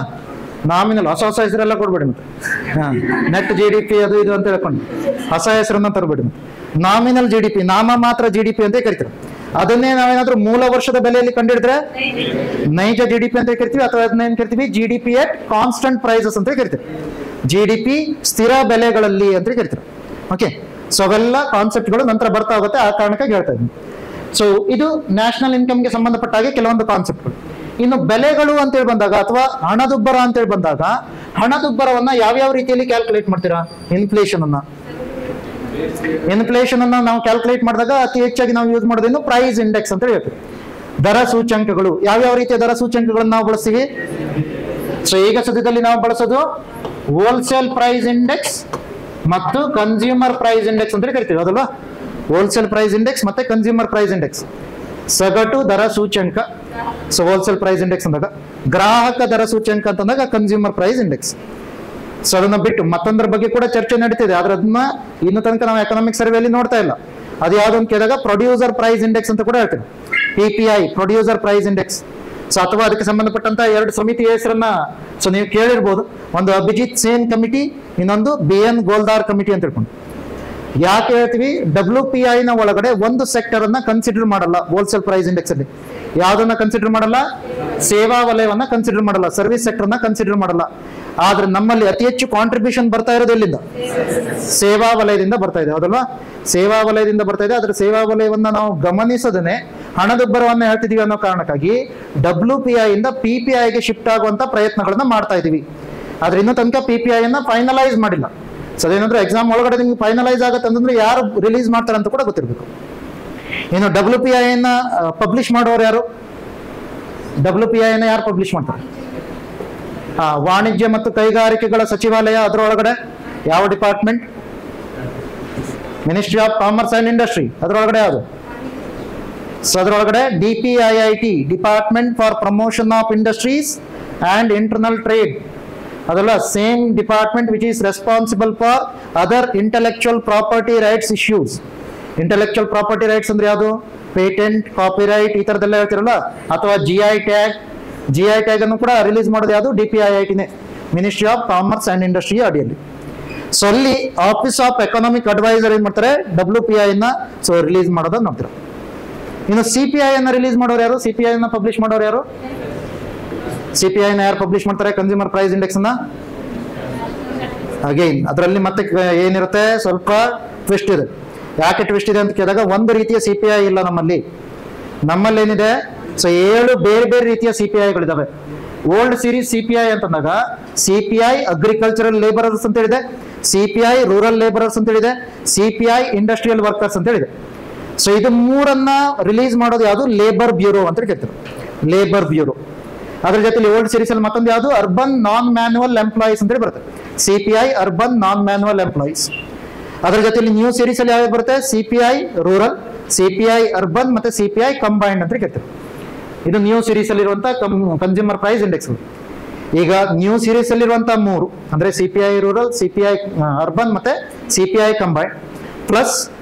ನಾಮಿನಲ್, ಹೊಸ ಹೊಸ ಹೆಸರೆಲ್ಲ ಕೊಡ್ಬೇಡಿ ಮತ್ತೆ. ನೆಟ್ GDP ಅದು ಇದು ಅಂತ ಹೇಳ್ಕೊಂಡು ಹೊಸ ಹೆಸರನ್ನ ತರಬೇಡಿ. ನಾಮಿನಲ್ GDP, ನಾಮ ಮಾತ್ರ GDP ಅಂತ ಕರಿತೀರ. ಅದನ್ನೇ ನಾವೇನಾದ್ರೂ ಮೂಲ ವರ್ಷದ ಬೆಲೆಯಲ್ಲಿ ಕಂಡಿಡಿದ್ರೆ ನೈಜ GDP ಅಂತ ಕರಿತೀವಿ. ಅಥವಾ ಅದನ್ನ ಏನ್ ಕರಿತೀವಿ? GDP at ಕಾನ್ಸ್ಟಂಟ್ ಪ್ರೈಸಸ್ ಅಂತ ಕರಿತೀವಿ. GDP ಸ್ಥಿರ ಬೆಲೆಗಳಲ್ಲಿ ಅಂತ ಕರಿತೀವಿ. ಓಕೆ, ಸೊ ಅವೆಲ್ಲ ಕಾನ್ಸೆಪ್ಟ್ಗಳು ನಂತರ ಬರ್ತಾ ಹೋಗುತ್ತೆ, ಆ ಕಾರಣಕ್ಕಾಗಿ ಹೇಳ್ತಾ ಇದ್ದೀನಿ. ಸೊ ಇದು ನ್ಯಾಷನಲ್ ಇನ್ಕಮ್ಗೆ ಸಂಬಂಧಪಟ್ಟ ಹಾಗೆ ಕೆಲವೊಂದು ಕಾನ್ಸೆಪ್ಟ್ಗಳು. ಇನ್ನು ಬೆಲೆಗಳು ಅಂತೇಳಿ ಬಂದಾಗ ಅಥವಾ ಹಣದುಬ್ಬರ ಅಂತೇಳಿ ಬಂದಾಗ, ಹಣದುಬ್ಬರವನ್ನ ಯಾವ್ಯಾವ ರೀತಿಯಲ್ಲಿ ಕ್ಯಾಲ್ಕುಲೇಟ್ ಮಾಡ್ತೀರಾ? ಇನ್ಫ್ಲೇಷನ್ ಅನ್ನ ನಾವು ಕ್ಯಾಲ್ಕುಲೇಟ್ ಮಾಡಿದಾಗ ಅತಿ ಹೆಚ್ಚಾಗಿ ನಾವು ಯೂಸ್ ಮಾಡೋದೇನು? ಪ್ರೈಸ್ ಇಂಡೆಕ್ಸ್ ಅಂತ ಹೇಳ್ತೀವಿ. ದರ ಸೂಚ್ಯಂಕಗಳು. ಯಾವ್ಯಾವ ರೀತಿಯ ದರ ಸೂಚ್ಯಂಕಗಳನ್ನ ನಾವು ಬಳಸ್ತೀವಿ? ಸೊ ಈಗ ಸದ್ಯದಲ್ಲಿ ನಾವು ಬಳಸೋದು ಹೋಲ್ಸೇಲ್ ಪ್ರೈಸ್ ಇಂಡೆಕ್ಸ್ ಮತ್ತು ಕನ್ಸ್ಯೂಮರ್ ಪ್ರೈಸ್ ಇಂಡೆಕ್ಸ್ ಅಂತ ಕರಿತೀವಿ, ಅದಲ್ವಾ? ಹೋಲ್ಸೇಲ್ ಪ್ರೈಸ್ ಇಂಡೆಕ್ಸ್ ಮತ್ತೆ ಕನ್ಸ್ಯೂಮರ್ ಪ್ರೈಸ್ ಇಂಡೆಕ್ಸ್. ಸಗಟು ದರ ಸೂಚ್ಯಂಕ, ಸೊ ಹೋಲ್ಸೇಲ್ ಪ್ರೈಸ್ ಇಂಡೆಕ್ಸ್ ಅಂದಾಗ. ಗ್ರಾಹಕ ದರ ಸೂಚ್ಯಂಕ ಅಂತಂದಾಗ ಕನ್ಸ್ಯೂಮರ್ ಪ್ರೈಸ್ ಇಂಡೆಕ್ಸ್. ಸೊ ಅದನ್ನ ಬಿಟ್ಟು ಮತ್ತೊಂದರ ಬಗ್ಗೆ ಕೂಡ ಚರ್ಚೆ ನಡೀತಿದೆ, ಆದ್ರೆ ಅದನ್ನ ಇನ್ನು ತನಕ ನಾವು ಎಕನಾಮಿಕ್ ಸರ್ವೆಯಲ್ಲಿ ನೋಡ್ತಾ ಇಲ್ಲ. ಅದು ಯಾವ್ದೊಂದು ಕೇಳಿದಾಗ ಪ್ರೊಡ್ಯೂಸರ್ ಪ್ರೈಸ್ ಇಂಡೆಕ್ಸ್ ಅಂತ ಕೂಡ ಹೇಳ್ತೀವಿ. PPI, producer price index. So ಅಥವಾ ಅದಕ್ಕೆ ಸಂಬಂಧಪಟ್ಟಂತ ಎರಡು ಸಮಿತಿ ಹೆಸರನ್ನ ಸೊ ನೀವು ಕೇಳಿರ್ಬೋದು. ಒಂದು ಅಭಿಜಿತ್ ಸೇನ್ ಕಮಿಟಿ, ಇನ್ನೊಂದು BN ಗೋಲ್ದಾರ್ ಕಮಿಟಿ ಅಂತ ಹೇಳ್ಕೊಂಡು. ಯಾಕೆ ಹೇಳ್ತೀವಿ? WPI ನ ಒಳಗಡೆ ಒಂದು ಸೆಕ್ಟರ್ ಅನ್ನ ಕನ್ಸಿಡರ್ ಮಾಡಲ್ಲ. ಹೋಲ್ಸೇಲ್ ಪ್ರೈಸ್ ಇಂಡೆಕ್ಸ್ ಅಲ್ಲಿ ಯಾವ್ದನ್ನ ಕನ್ಸಿಡರ್ ಮಾಡಲ್ಲ? ಸೇವಾ ವಲಯವನ್ನ ಕನ್ಸಿಡರ್ ಮಾಡಲ್ಲ, ಸರ್ವಿಸ್ ಸೆಕ್ಟರ್ ನ ಕನ್ಸಿಡರ್ ಮಾಡಲ್ಲ. ಆದ್ರೆ ನಮ್ಮಲ್ಲಿ ಅತಿ ಹೆಚ್ಚು ಕಾಂಟ್ರಿಬ್ಯೂಷನ್ ಬರ್ತಾ ಇರೋದು ಎಲ್ಲಿಂದ? ಸೇವಾ ವಲಯದಿಂದ ಬರ್ತಾ ಇದೆ, ಹೌದಲ್ವಾ? ಸೇವಾ ವಲಯದಿಂದ ಬರ್ತಾ ಇದೆ. ಆದ್ರೆ ಸೇವಾ ವಲಯವನ್ನ ನಾವು ಗಮನಿಸದೇನೆ ಹಣದುಬ್ಬರವನ್ನ ಹೇಳ್ತಿದೀವಿ ಅನ್ನೋ ಕಾರಣಕ್ಕಾಗಿ WPI ಇಂದ PPI ಗೆ ಶಿಫ್ಟ್ ಆಗುವಂತ ಪ್ರಯತ್ನಗಳನ್ನ ಮಾಡ್ತಾ ಇದೀವಿ. ಆದ್ರೆ ಇನ್ನೂ ತನಕ PPI ಅನ್ನ ಫೈನಲೈಸ್ ಮಾಡಿಲ್ಲ. ಸೊ ಅದೇನಂದ್ರೆ ಎಕ್ಸಾಮ್ ಒಳಗಡೆ ನಿಮ್ಗೆ ಫೈನಲೈಸ್ ಆಗತ್ತೆ ಅಂತಂದ್ರೆ ಯಾರು ರಿಲೀಸ್ ಮಾಡ್ತಾರೆ ಅಂತ ಕೂಡ ಗೊತ್ತಿರ್ಬೇಕು. ಇನ್ನು WPI ಅನ್ನ ಪಬ್ಲಿಷ್ ಮಾಡೋರು ಯಾರು? WPI ಅನ್ನ ಯಾರು ಪಬ್ಲಿಷ್ ಮಾಡ್ತಾರೆ? ವಾಣಿಜ್ಯ ಮತ್ತು ಕೈಗಾರಿಕೆಗಳ ಸಚಿವಾಲಯ. ಅದರೊಳಗಡೆ ಯಾವ department? Ministry of commerce and industry. ಅದರೊಳಗಡೆ ಯಾವುದು? ಸೊ ಅದರೊಳಗಡೆ DPIIT, department for promotion of industries and internal trade. ಅದಲ್ಲ, same department which is responsible for other intellectual property rights issues. Intellectual property rights ಅಂದ್ರೆ ಯಾವುದು? ಪೇಟೆಂಟ್, ಕಾಪಿರೈಟ್, ಈ ತರದೆಲ್ಲ ಹೇಳ್ತಿರಲ್ಲ. ಅಥವಾ GI tag ಅನ್ನು ಕೂಡ ರಿಲೀಸ್ ಮಾಡೋದು ಯಾವುದು? DPIIT ನೇ, ministry of commerce and industry ಅಡಿಯಲ್ಲಿ. ಸೊ ಅಲ್ಲಿ ಆಫೀಸ್ ಆಫ್ ಎಕನಾಮಿಕ್ ಅಡ್ವೈಸರ್ ಏನ್ ಮಾಡ್ತಾರೆ? WPI ನ ಸೊ ರಿಲೀಸ್ ಮಾಡೋದನ್ನ ನೋಡ್ತಾರೆ. ಇನ್ನು CPI ಅನ್ನ ರಿಲೀಸ್ ಮಾಡೋರು ಯಾರು? CPI ಅನ್ನ ಪಬ್ಲಿಷ್ ಮಾಡೋರು ಯಾರು? CPI ನ ಯಾರು ಪಬ್ಲಿಷ್ ಮಾಡ್ತಾರೆ? ಕನ್ಸ್ಯೂಮರ್ ಪ್ರೈಸ್ ಇಂಡೆಕ್ಸ್ ಅನ್ನ. ಅಗೈನ್ ಅದರಲ್ಲಿ ಮತ್ತೆ ಏನಿರುತ್ತೆ? ಸ್ವಲ್ಪ ಟ್ವಿಸ್ಟ್ ಇದೆ. ಯಾಕೆ ಟ್ವಿಸ್ಟ್ ಇದೆ ಅಂತ ಕೇಳಿದಾಗ, ಒಂದು ರೀತಿಯ CPI ಇಲ್ಲ ನಮ್ಮಲ್ಲಿ. ಏನಿದೆ? ಸೊ 7 ಬೇರೆ ಬೇರೆ ರೀತಿಯ CPIಗಳಿದಾವೆ. ಓಲ್ಡ್ ಸೀರೀಸ್ CPI ಅಂತಂದಾಗ CPI ಅಗ್ರಿಕಲ್ಚರಲ್ ಲೇಬರರ್ಸ್ ಅಂತ ಹೇಳಿದೆ, CPI ರೂರಲ್ ಲೇಬರರ್ಸ್ ಅಂತ ಹೇಳಿದೆ, CPI ಇಂಡಸ್ಟ್ರಿಯಲ್ ವರ್ಕರ್ಸ್ ಅಂತ ಹೇಳಿದೆ. ಸೊ ಇದು ಮೂರನ್ನ ರಿಲೀಸ್ ಮಾಡೋದು ಯಾವುದು? ಲೇಬರ್ ಬ್ಯೂರೋ ಅಂತ ಹೇಳ್ತಾರೆ, ಲೇಬರ್ ಬ್ಯೂರೋ. ಅದ್ರ ಜೊತೆಲಿ ಓಲ್ಡ್ ಸೀರೀಸ್ ಅಲ್ಲಿ ಮತ್ತೊಂದು ಯಾವುದು? ಅರ್ಬನ್ ನಾನ್ ಮ್ಯಾನ್ಯುವಲ್ ಎಂಪ್ಲಾಯೀಸ್ ಅಂತ ಹೇಳಿ ಬರುತ್ತೆ, CPI ಅರ್ಬನ್ ನಾನ್ ಮ್ಯಾನ್ಯುವಲ್ ಎಂಪ್ಲಾಯೀಸ್. ಅದ್ರ ಜೊತೆಲಿ ನ್ಯೂ ಸೀರೀಸ್ ಅಲ್ಲಿ ಯಾವ್ದು ಬರುತ್ತೆ? CPI ರೂರಲ್, CPI ಅರ್ಬನ್ ಮತ್ತೆ CPI ಕಂಬೈನ್ಡ್ ಅಂತ ಹೇಳ್ತಾರೆ. ಇದು ನ್ಯೂ ಸೀರೀಸ್ ಅಲ್ಲಿ ಇರುವಂತಹ ಕನ್ಸ್ಯೂಮರ್ ಪ್ರೈಸ್ ಇಂಡೆಕ್ಸ್. ಈಗ ನ್ಯೂ ಸೀರೀಸ್ ಅಲ್ಲಿರುವಂತಹ ಮೂರು ಅಂದ್ರೆ CPI ರೂರಲ್, CPI ಅರ್ಬನ್ ಮತ್ತೆ CPI combined, plus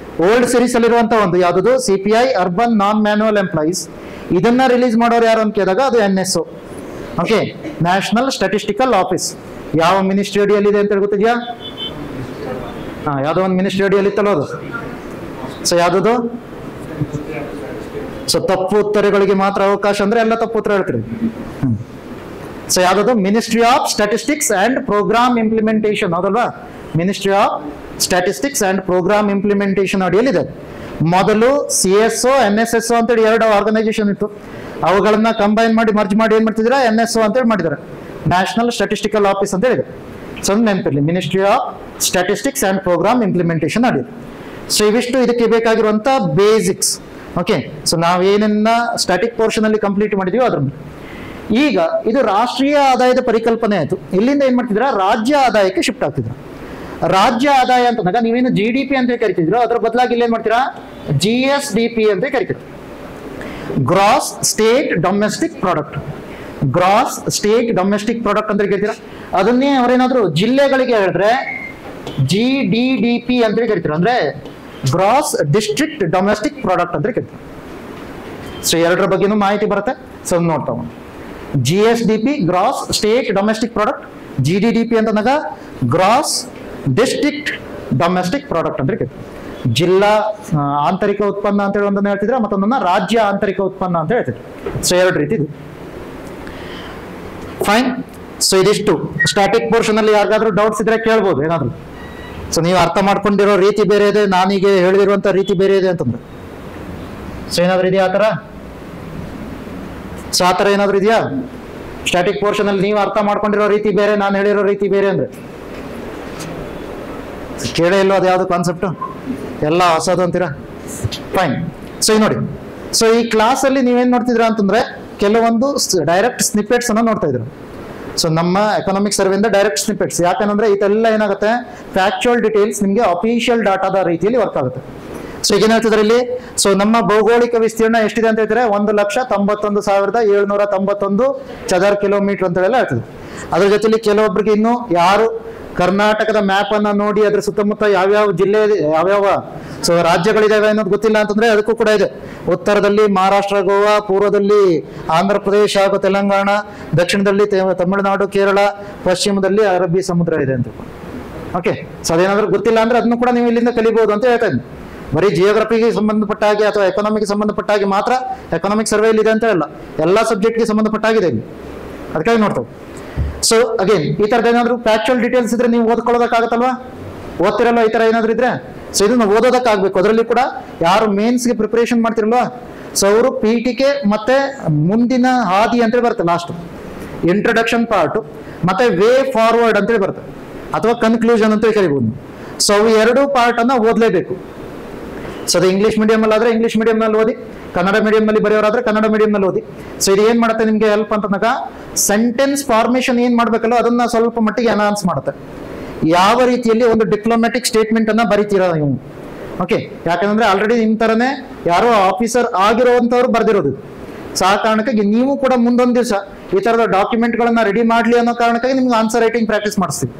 old series ಅಲ್ಲಿರುವಂತಹ ಒಂದು ಯಾವುದು? CPI ಅರ್ಬನ್ ನಾನ್ ಮ್ಯಾನ್ಯುವಲ್ ಎಂಪ್ಲಾಯೀಸ್. ಇದನ್ನ ರಿಲೀಸ್ ಮಾಡೋರು ಯಾರು ಅಂತ ಕೇಳಿದಾಗ ಅದು NSO, okay, national statistical office. ಯಾವ ಮಿನಿಸ್ಟ್ರಿ ಅಡಿಯಲ್ಲಿ ಇದೆ ಅಂತ ಹೇಳಿ ಗೊತ್ತಿದ್ಯಾ? ಯಾವ್ದೋ ಒಂದು ಮಿನಿಸ್ಟ್ರಿ ಅಡಿಯಲ್ಲಿ ಇತ್ತಲ್ಲ ಅದು. ಸೊ ಯಾವ್ದು? ಸೊ ತಪ್ಪು ಉತ್ತರಗಳಿಗೆ ಮಾತ್ರ ಅವಕಾಶ ಅಂದ್ರೆ ಎಲ್ಲ ತಪ್ಪು ಉತ್ತರ ಹೇಳ್ತೀರಿ. ಸೊ ಯಾವ್ದು? Ministry of statistics and programme implementation, ಹೌದಲ್ವಾ? Ministry of statistics and programme implementation ಅಡಿಯಲ್ಲಿದೆ. ಮೊದಲು CSO NSSO ಅಂತೇಳಿ ಎರಡು ಆರ್ಗನೈಸೇಷನ್ ಇತ್ತು, ಅವುಗಳನ್ನ ಕಂಬೈನ್ ಮಾಡಿ ಮರ್ಜ್ ಮಾಡಿ ಏನ್ ಮಾಡ್ತಿದ್ರೆ NSO ಅಂತೇಳಿ ಮಾಡಿದ್ದಾರೆ, ನ್ಯಾಷನಲ್ ಸ್ಟಾಟಿಸ್ಟಿಕಲ್ ಆಫೀಸ್ ಅಂತ ಹೇಳಿದೆ. ಸೊ ನೆನಪಿರ್ಲಿ, ministry of statistics and programme implementation ಅಡಿ. ಸೊ ಇವಿಷ್ಟು ಇದಕ್ಕೆ ಬೇಕಾಗಿರುವಂತ ಬೇಸಿಕ್ಸ್. ಓಕೆ, ಸೊ ನಾವೇನನ್ನ ಸ್ಟಾಟಿಕ್ ಪೋರ್ಷನ್ ಅಲ್ಲಿ ಕಂಪ್ಲೀಟ್ ಮಾಡಿದೀವಿ ಅದ್ರ. ಈಗ ಇದು ರಾಷ್ಟ್ರೀಯ ಆದಾಯದ ಪರಿಕಲ್ಪನೆ ಆಯ್ತು. ಇಲ್ಲಿಂದ ಏನ್ ಮಾಡ್ತಿದ್ರ? ರಾಜ್ಯ ಆದಾಯಕ್ಕೆ ಶಿಫ್ಟ್ ಆಗ್ತಿದ್ರ. ರಾಜ್ಯ ಆದಾಯ ಅಂತಂದಾಗ ನೀವೇನು GDP ಅಂತ ಕರಿತಿದ್ರು, ಅದ್ರ ಬದಲಾಗಿ ಇಲ್ಲಿ ಏನ್ ಮಾಡ್ತೀರಾ? GSDP ಅಂತ ಕರಿತೀರ, gross state domestic product. Gross state domestic product ಅಂತ ಕರಿತೀರ. ಅದನ್ನೇ ಅವ್ರೇನಾದ್ರು ಜಿಲ್ಲೆಗಳಿಗೆ ಹೇಳಿದ್ರೆ GDDP ಅಂತ ಕರಿತೀರ, ಅಂದ್ರೆ ಗ್ರಾಸ್ ಡಿಸ್ಟ್ರಿಕ್ಟ್ ಡೊಮೆಸ್ಟಿಕ್ ಪ್ರಾಡಕ್ಟ್ ಅಂತ ಕರಿತೀರ. ಸೊ ಎರಡರ ಬಗ್ಗೆನೂ ಮಾಹಿತಿ ಬರುತ್ತೆ. ಸೊ ನೋಡ್ತಾವ, GSDP gross state domestic product, GDDP ಅಂತಂದಾಗ ಗ್ರಾಸ್ ಡಿಸ್ಟ್ರಿಕ್ಟ್ ಡೊಮೆಸ್ಟಿಕ್ ಪ್ರಾಡಕ್ಟ್ ಅಂದ್ರೆ ಜಿಲ್ಲಾ ಆಂತರಿಕ ಉತ್ಪನ್ನ ಅಂತ ಹೇಳಿ ಒಂದನ್ನ ಹೇಳ್ತಿದ್ರೆ, ಮತ್ತೊಂದನ್ನ ರಾಜ್ಯ ಆಂತರಿಕ ಉತ್ಪನ್ನ ಅಂತ ಹೇಳ್ತಿದ್ರು. ಸೊ ಎರಡು ರೀತಿ ಇದು. ಫೈನ್. ಸೊ ಇದಿಷ್ಟು ಸ್ಟಾಟಿಕ್ ಪೋರ್ಷನ್ ಅಲ್ಲಿ ಯಾರಿಗಾದ್ರೂ ಡೌಟ್ಸ್ ಇದ್ರೆ ಕೇಳ್ಬೋದು ಏನಾದ್ರು. ಸೊ ನೀವು ಅರ್ಥ ಮಾಡ್ಕೊಂಡಿರೋ ರೀತಿ ಬೇರೆ ಇದೆ, ನಾನೀಗ ಹೇಳಿರುವಂತ ರೀತಿ ಬೇರೆ ಇದೆ ಅಂತಂದ್ರೆ. ಸೊ ಏನಾದ್ರು ಇದೆಯಾ ಆತರ? ಸೊ ಆತರ ಏನಾದ್ರು ಇದೆಯಾ? ಸ್ಟಾಟಿಕ್ ಪೋರ್ಷನ್ ಅಲ್ಲಿ ನೀವು ಅರ್ಥ ಮಾಡ್ಕೊಂಡಿರೋ ರೀತಿ ಬೇರೆ, ನಾನು ಹೇಳಿರೋ ರೀತಿ ಬೇರೆ ಅಂದ್ರೆ ಕೇಳೇ ಇಲ್ಲೋ ಅದು ಯಾವ್ದು ಕಾನ್ಸೆಪ್ಟ್? ಎಲ್ಲ ಹೊಸದು ಅಂತೀರಾ? ಫೈನ್. ಸೊ ಈಗ ನೋಡಿ, ಸೊ ಈ ಕ್ಲಾಸ್ ಅಲ್ಲಿ ನೀವೇನ್ ನೋಡ್ತಿದ್ರ ಅಂತಂದ್ರೆ ಕೆಲವೊಂದು ಡೈರೆಕ್ಟ್ ಸ್ನಿಪೆಟ್ಸ್ ಅನ್ನ ನೋಡ್ತಾ ಇದ್ರು. ಸೊ ನಮ್ಮ ಎಕನಾಮಿಕ್ ಸರ್ವೆಯಿಂದ ಡೈರೆಕ್ಟ್ ಸ್ನಿಪೆಟ್ಸ್. ಯಾಕಂದ್ರೆ ಇದೆಲ್ಲ ಏನಾಗುತ್ತೆ? ಫ್ಯಾಕ್ಚುಯಲ್ ಡೀಟೇಲ್ಸ್ ನಿಮಗೆ ಅಫಿಷಿಯಲ್ ಡಾಟಾದ ರೀತಿಯಲ್ಲಿ ವರ್ಕ್ ಆಗುತ್ತೆ. ಸೊ ಈಗ ಏನ್ ಹೇಳ್ತಿದ್ರೆ ಇಲ್ಲಿ? ಸೊ ನಮ್ಮ ಭೌಗೋಳಿಕ ವಿಸ್ತೀರ್ಣ ಎಷ್ಟಿದೆ ಅಂತ ಹೇಳ್ತಾರೆ? 1,91,791 ಚದರ ಕಿಲೋಮೀಟರ್ ಅಂತ ಹೇಳಿ ಹೇಳ್ತದೆ. ಅದ್ರ ಜೊತೆಲಿ ಕೆಲವೊಬ್ಬರಿಗೆ ಇನ್ನು ಯಾರು ಕರ್ನಾಟಕದ ಮ್ಯಾಪ್ ಅನ್ನ ನೋಡಿ ಅದ್ರ ಸುತ್ತಮುತ್ತ ಯಾವ್ಯಾವ ಜಿಲ್ಲೆ ಯಾವ್ಯಾವ ಸೊ ರಾಜ್ಯಗಳಿದಾವೆ ಅನ್ನೋದು ಗೊತ್ತಿಲ್ಲ ಅಂತಂದ್ರೆ ಅದಕ್ಕೂ ಕೂಡ ಇದೆ. ಉತ್ತರದಲ್ಲಿ ಮಹಾರಾಷ್ಟ್ರ, ಗೋವಾ, ಪೂರ್ವದಲ್ಲಿ ಆಂಧ್ರ ಪ್ರದೇಶ ಹಾಗೂ ತೆಲಂಗಾಣ, ದಕ್ಷಿಣದಲ್ಲಿ ತಮಿಳುನಾಡು, ಕೇರಳ, ಪಶ್ಚಿಮದಲ್ಲಿ ಅರಬ್ಬಿ ಸಮುದ್ರ ಇದೆ ಅಂತ. ಓಕೆ, ಸೊ ಅದೇನಾದ್ರೂ ಗೊತ್ತಿಲ್ಲ ಅಂದ್ರೆ ಅದನ್ನು ಕೂಡ ನೀವು ಇಲ್ಲಿಂದ ಕಲಿಬಹುದು ಅಂತ ಹೇಳ್ತಾ ಇದ್ದೀನಿ. ಬರೀ ಜಿಯೋಗ್ರಫಿಗೆ ಸಂಬಂಧಪಟ್ಟ ಹಾಗೆ ಅಥವಾ ಎಕನಾಮಿಕ್ ಸಂಬಂಧಪಟ್ಟ ಹಾಗೆ ಮಾತ್ರ ಎಕನಾಮಿಕ್ ಸರ್ವೆ ಇಲ್ಲಿ ಇದೆ ಅಂತ ಹೇಳಲ್ಲ, ಎಲ್ಲಾ ಸಬ್ಜೆಕ್ಟ್ಗೆ ಸಂಬಂಧಪಟ್ಟಾಗಿದೆ ಇಲ್ಲಿ, ಅದಕ್ಕಾಗಿ ನೋಡ್ತೇವೆ. ಸೊ ಅಗೇನ್ ಈ ತರದ ಏನಾದ್ರು ಫ್ಯಾಕ್ಚುಯಲ್ ಡೀಟೇಲ್ಸ್ ಇದ್ರೆ ನೀವು ಓದ್ಕೊಳ್ಳೋದಕ್ಕಾಗತ್ತಲ್ವಾ? ಓದ್ತಿರಲ್ಲ ಈ ತರ ಏನಾದ್ರು ಇದ್ರೆ? ಸೊ ಇದನ್ನ ಓದೋದಕ್ಕಾಗಬೇಕು. ಅದರಲ್ಲಿ ಕೂಡ ಯಾರು ಮೇನ್ಸ್ಗೆ ಪ್ರಿಪರೇಷನ್ ಮಾಡ್ತಿರಲ್ವಾ, ಸೊ ಅವರು PTK ಮತ್ತೆ ಮುಂದಿನ ಹಾದಿ ಅಂತೇಳಿ ಬರುತ್ತೆ, ಲಾಸ್ಟ್ ಇಂಟ್ರೊಡಕ್ಷನ್ ಪಾರ್ಟ್ ಮತ್ತೆ ವೇ ಫಾರ್ವರ್ಡ್ ಅಂತೇಳಿ ಬರುತ್ತೆ, ಅಥವಾ ಕನ್ಕ್ಲೂಷನ್ ಅಂತೇಳಿ ಕರಿಬಹುದು. ಸೊ ಅವು ಎರಡು ಪಾರ್ಟ್ ಅನ್ನ ಓದಲೇಬೇಕು. ಸೊ ಅದು ಇಂಗ್ಲಿಷ್ ಮೀಡಿಯಂ ಅಲ್ಲಿ ಆದ್ರೆ ಇಂಗ್ಲಿಷ್ ಮೀಡಿಯಂ ನಲ್ಲಿ ಓದಿ, ಕನ್ನಡ ಮೀಡಿಯಂ ನಲ್ಲಿ ಬರೆಯೋರಾದ್ರೆ ಕನ್ನಡ ಮೀಡಿಯಂ ನಲ್ಲಿ ಓದಿ. ಸೊ ಇದು ಏನ್ ಮಾಡುತ್ತೆ ನಿಮ್ಗೆ ಹೆಲ್ಪ್ ಅಂತಂದಾಗ ಸೆಂಟೆನ್ಸ್ ಫಾರ್ಮೇಶನ್ ಏನ್ ಮಾಡ್ಬೇಕಲ್ಲ ಅದನ್ನ ಸ್ವಲ್ಪ ಮಟ್ಟಿಗೆ ಅನೌನ್ಸ್ ಮಾಡುತ್ತೆ. ಯಾವ ರೀತಿಯಲ್ಲಿ ಒಂದು ಡಿಪ್ಲೊಮ್ಯಾಟಿಕ್ ಸ್ಟೇಟ್ಮೆಂಟ್ ಅನ್ನ ಬರೀತೀರಾ ನೀವು. ಓಕೆ, ಯಾಕಂದ್ರೆ ಆಲ್ರೆಡಿ ನಿಮ್ ತರನೇ ಯಾರೋ ಆಫೀಸರ್ ಆಗಿರುವಂತವ್ರು ಬರ್ದಿರೋದು. ಸೊ ಆ ಕಾರಣಕ್ಕಾಗಿ ನೀವು ಕೂಡ ಮುಂದೊಂದು ದಿವಸ ಈ ತರದ ಡಾಕ್ಯುಮೆಂಟ್ ಗಳನ್ನ ರೆಡಿ ಮಾಡ್ಲಿ ಅನ್ನೋ ಕಾರಣಕ್ಕಾಗಿ ನಿಮ್ಗೆ ಆನ್ಸರ್ ರೈಟಿಂಗ್ ಪ್ರಾಕ್ಟೀಸ್ ಮಾಡಿಸ್ತೀವಿ.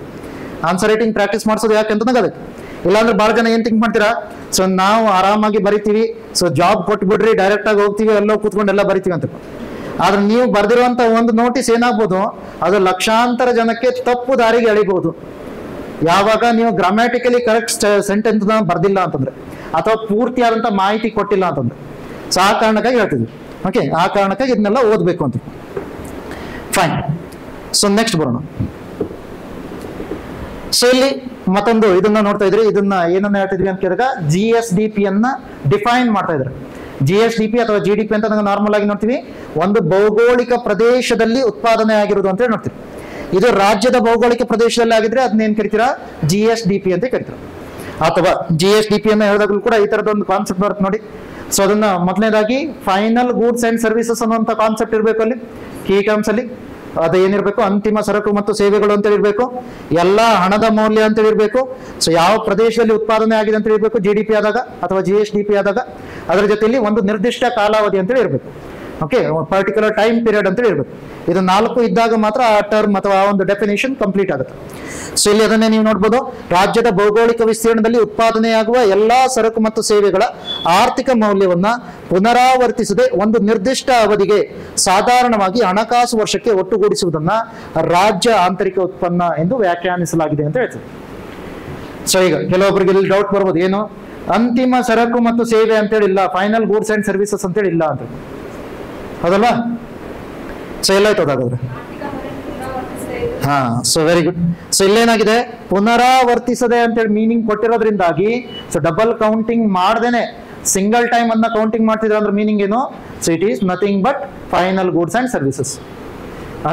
ಆನ್ಸರ್ ರೈಟಿಂಗ್ ಪ್ರಾಕ್ಟೀಸ್ ಮಾಡಿಸೋದು ಯಾಕಂತಂದಾಗ ಅದಕ್ಕೆ. ಇಲ್ಲಾಂದ್ರೆ ಬಹಳ ಜನ ಏನ್ ಥಿಂಕ್ ಮಾಡ್ತೀರಾ, ಸೊ ನಾವು ಆರಾಮಾಗಿ ಬರಿತೀವಿ, ಸೊ ಜಾಬ್ ಕೊಟ್ಬಿಡ್ರಿ ಡೈರೆಕ್ಟ್ ಆಗಿ ಹೋಗ್ತೀವಿ, ಎಲ್ಲೋ ಕೂತ್ಕೊಂಡು ಎಲ್ಲ ಬರಿತೀವಿ ಅಂತ. ಆದ್ರೆ ನೀವು ಬರ್ದಿರುವಂತ ಒಂದು ನೋಟಿಸ್ ಏನಾಗ್ಬೋದು, ಅದು ಲಕ್ಷಾಂತರ ಜನಕ್ಕೆ ತಪ್ಪು ದಾರಿಗೆ ಎಳಿಬಹುದು. ಯಾವಾಗ ನೀವು ಗ್ರಾಮ್ಯಾಟಿಕಲಿ ಕರೆಕ್ಟ್ ಸೆಂಟೆನ್ಸ್ ಬರ್ದಿಲ್ಲ ಅಂತಂದ್ರೆ, ಅಥವಾ ಪೂರ್ತಿಯಾದಂತ ಮಾಹಿತಿ ಕೊಟ್ಟಿಲ್ಲ ಅಂತಂದ್ರೆ. ಸೊ ಆ ಕಾರಣಕ್ಕಾಗಿ ಹೇಳ್ತಿದ್ವಿ. ಓಕೆ, ಆ ಕಾರಣಕ್ಕಾಗಿ ಇದನ್ನೆಲ್ಲ ಓದ್ಬೇಕು ಅಂತ. ಫೈನ್. ಸೊ ನೆಕ್ಸ್ಟ್ ಬರೋಣ. ಸೊ ಇಲ್ಲಿ ಮತ್ತೊಂದು ಇದನ್ನ ನೋಡ್ತಾ ಇದ್ರಿ. ಇದನ್ನ ಏನನ್ನ ಹೇಳ್ತಿದ್ವಿ ಅಂತ ಕೇಳಿದಾಗ GSDP ಅನ್ನ ಡಿಫೈನ್ ಮಾಡ್ತಾ ಇದ್ರು. GSDP ಅಥವಾ GDP ಅಂತ ನಾವು ನಾರ್ಮಲ್ ಆಗಿ ನೋಡ್ತೀವಿ, ಒಂದು ಭೌಗೋಳಿಕ ಪ್ರದೇಶದಲ್ಲಿ ಉತ್ಪಾದನೆ ಆಗಿರೋದು ಅಂತ ಹೇಳಿ ನೋಡ್ತೀವಿ. ಇದು ರಾಜ್ಯದ ಭೌಗೋಳಿಕ ಪ್ರದೇಶದಲ್ಲಿ ಆಗಿದ್ರೆ ಅದನ್ನೇನ್ ಕರಿತೀರಾ, GSDP ಅಂತ ಕರಿತೀರಾ. ಅಥವಾ GSDP ಅನ್ನ ಹೇಳಿದಾಗಲೂ ಕೂಡ ಈ ತರದ ಒಂದು ಕಾನ್ಸೆಪ್ಟ್ ಬರುತ್ತೆ ನೋಡಿ. ಸೊ ಅದನ್ನ ಮೊದಲನೇದಾಗಿ ಫೈನಲ್ ಗೂಡ್ಸ್ ಅಂಡ್ ಸರ್ವಿಸಸ್ ಅನ್ನುವಂಥ ಕಾನ್ಸೆಪ್ಟ್ ಇರಬೇಕು ಅಲ್ಲಿ ಕೀ ಟರ್ಮ್ಸ್ ಅಲ್ಲಿ. ಅದು ಏನಿರ್ಬೇಕು, ಅಂತಿಮ ಸರಕು ಮತ್ತು ಸೇವೆಗಳು ಅಂತ ಇರಬೇಕು, ಎಲ್ಲ ಹಣದ ಮೌಲ್ಯ ಅಂತ ಇರಬೇಕು. ಸೊ ಯಾವ ಪ್ರದೇಶದಲ್ಲಿ ಉತ್ಪಾದನೆ ಆಗಿದೆ ಅಂತ ಇರಬೇಕು GDP ಆದಾಗ ಅಥವಾ GSDP ಆದಾಗ. ಅದರ ಜೊತೆಯಲ್ಲಿ ಒಂದು ನಿರ್ದಿಷ್ಟ ಕಾಲಾವಧಿ ಅಂತೇಳಿ ಇರಬೇಕು. ಓಕೆ, ಪರ್ಟಿಕ್ಯುಲರ್ ಟೈಮ್ ಪೀರಿಯಡ್ ಅಂತ ಇರಬೇಕು. ಇದು 4 ಇದ್ದಾಗ ಮಾತ್ರ ಆ ಟರ್ಮ್ ಅಥವಾ ಆ ಒಂದು ಡೆಫಿನೇಷನ್ ಕಂಪ್ಲೀಟ್ ಆಗುತ್ತೆ. ಸೊ ಇಲ್ಲಿ ಅದನ್ನೇ ನೀವು ನೋಡ್ಬೋದು, ರಾಜ್ಯದ ಭೌಗೋಳಿಕ ವಿಸ್ತೀರ್ಣದಲ್ಲಿ ಉತ್ಪಾದನೆಯಾಗುವ ಎಲ್ಲಾ ಸರಕು ಮತ್ತು ಸೇವೆಗಳ ಆರ್ಥಿಕ ಮೌಲ್ಯವನ್ನ ಪುನರಾವರ್ತಿಸದೆ ಒಂದು ನಿರ್ದಿಷ್ಟ ಅವಧಿಗೆ ಸಾಧಾರಣವಾಗಿ ಹಣಕಾಸು ವರ್ಷಕ್ಕೆ ಒಟ್ಟುಗೂಡಿಸುವುದನ್ನ ರಾಜ್ಯ ಆಂತರಿಕ ಉತ್ಪನ್ನ ಎಂದು ವ್ಯಾಖ್ಯಾನಿಸಲಾಗಿದೆ ಅಂತ ಹೇಳ್ತೀವಿ. ಸೊ ಈಗ ಕೆಲವೊಬ್ಬರಿಗೆ ಇಲ್ಲಿ ಡೌಟ್ ಬರ್ಬೋದು, ಏನು ಅಂತಿಮ ಸರಕು ಮತ್ತು ಸೇವೆ ಅಂತೇಳಿ ಇಲ್ಲ, ಫೈನಲ್ ಗೂಡ್ಸ್ ಅಂಡ್ ಸರ್ವಿಸಸ್ ಅಂತೇಳಿ ಇಲ್ಲ ಅಂತ, ಹೌದಲ್ವಾ? ಸೊ ಎಲ್ಲಾಯ್ತು ಅದಾಗಾದ್ರೆ? ಹಾ, ಸೊ ವೆರಿ ಗುಡ್. ಸೊ ಇಲ್ಲೇನಾಗಿದೆ, ಪುನರಾವರ್ತಿಸದೆ ಅಂತೇಳಿ ಮೀನಿಂಗ್ ಕೊಟ್ಟಿರೋದ್ರಿಂದಾಗಿ ಸೊ ಡಬಲ್ ಕೌಂಟಿಂಗ್ ಮಾಡ್ದೇನೆ ಸಿಂಗಲ್ ಟೈಮ್ ಅನ್ನ ಕೌಂಟಿಂಗ್ ಮಾಡ್ತಿದ್ರೆ ಅಂದ್ರೆ ಮೀನಿಂಗ್ ಏನು? So it is nothing but final goods and services.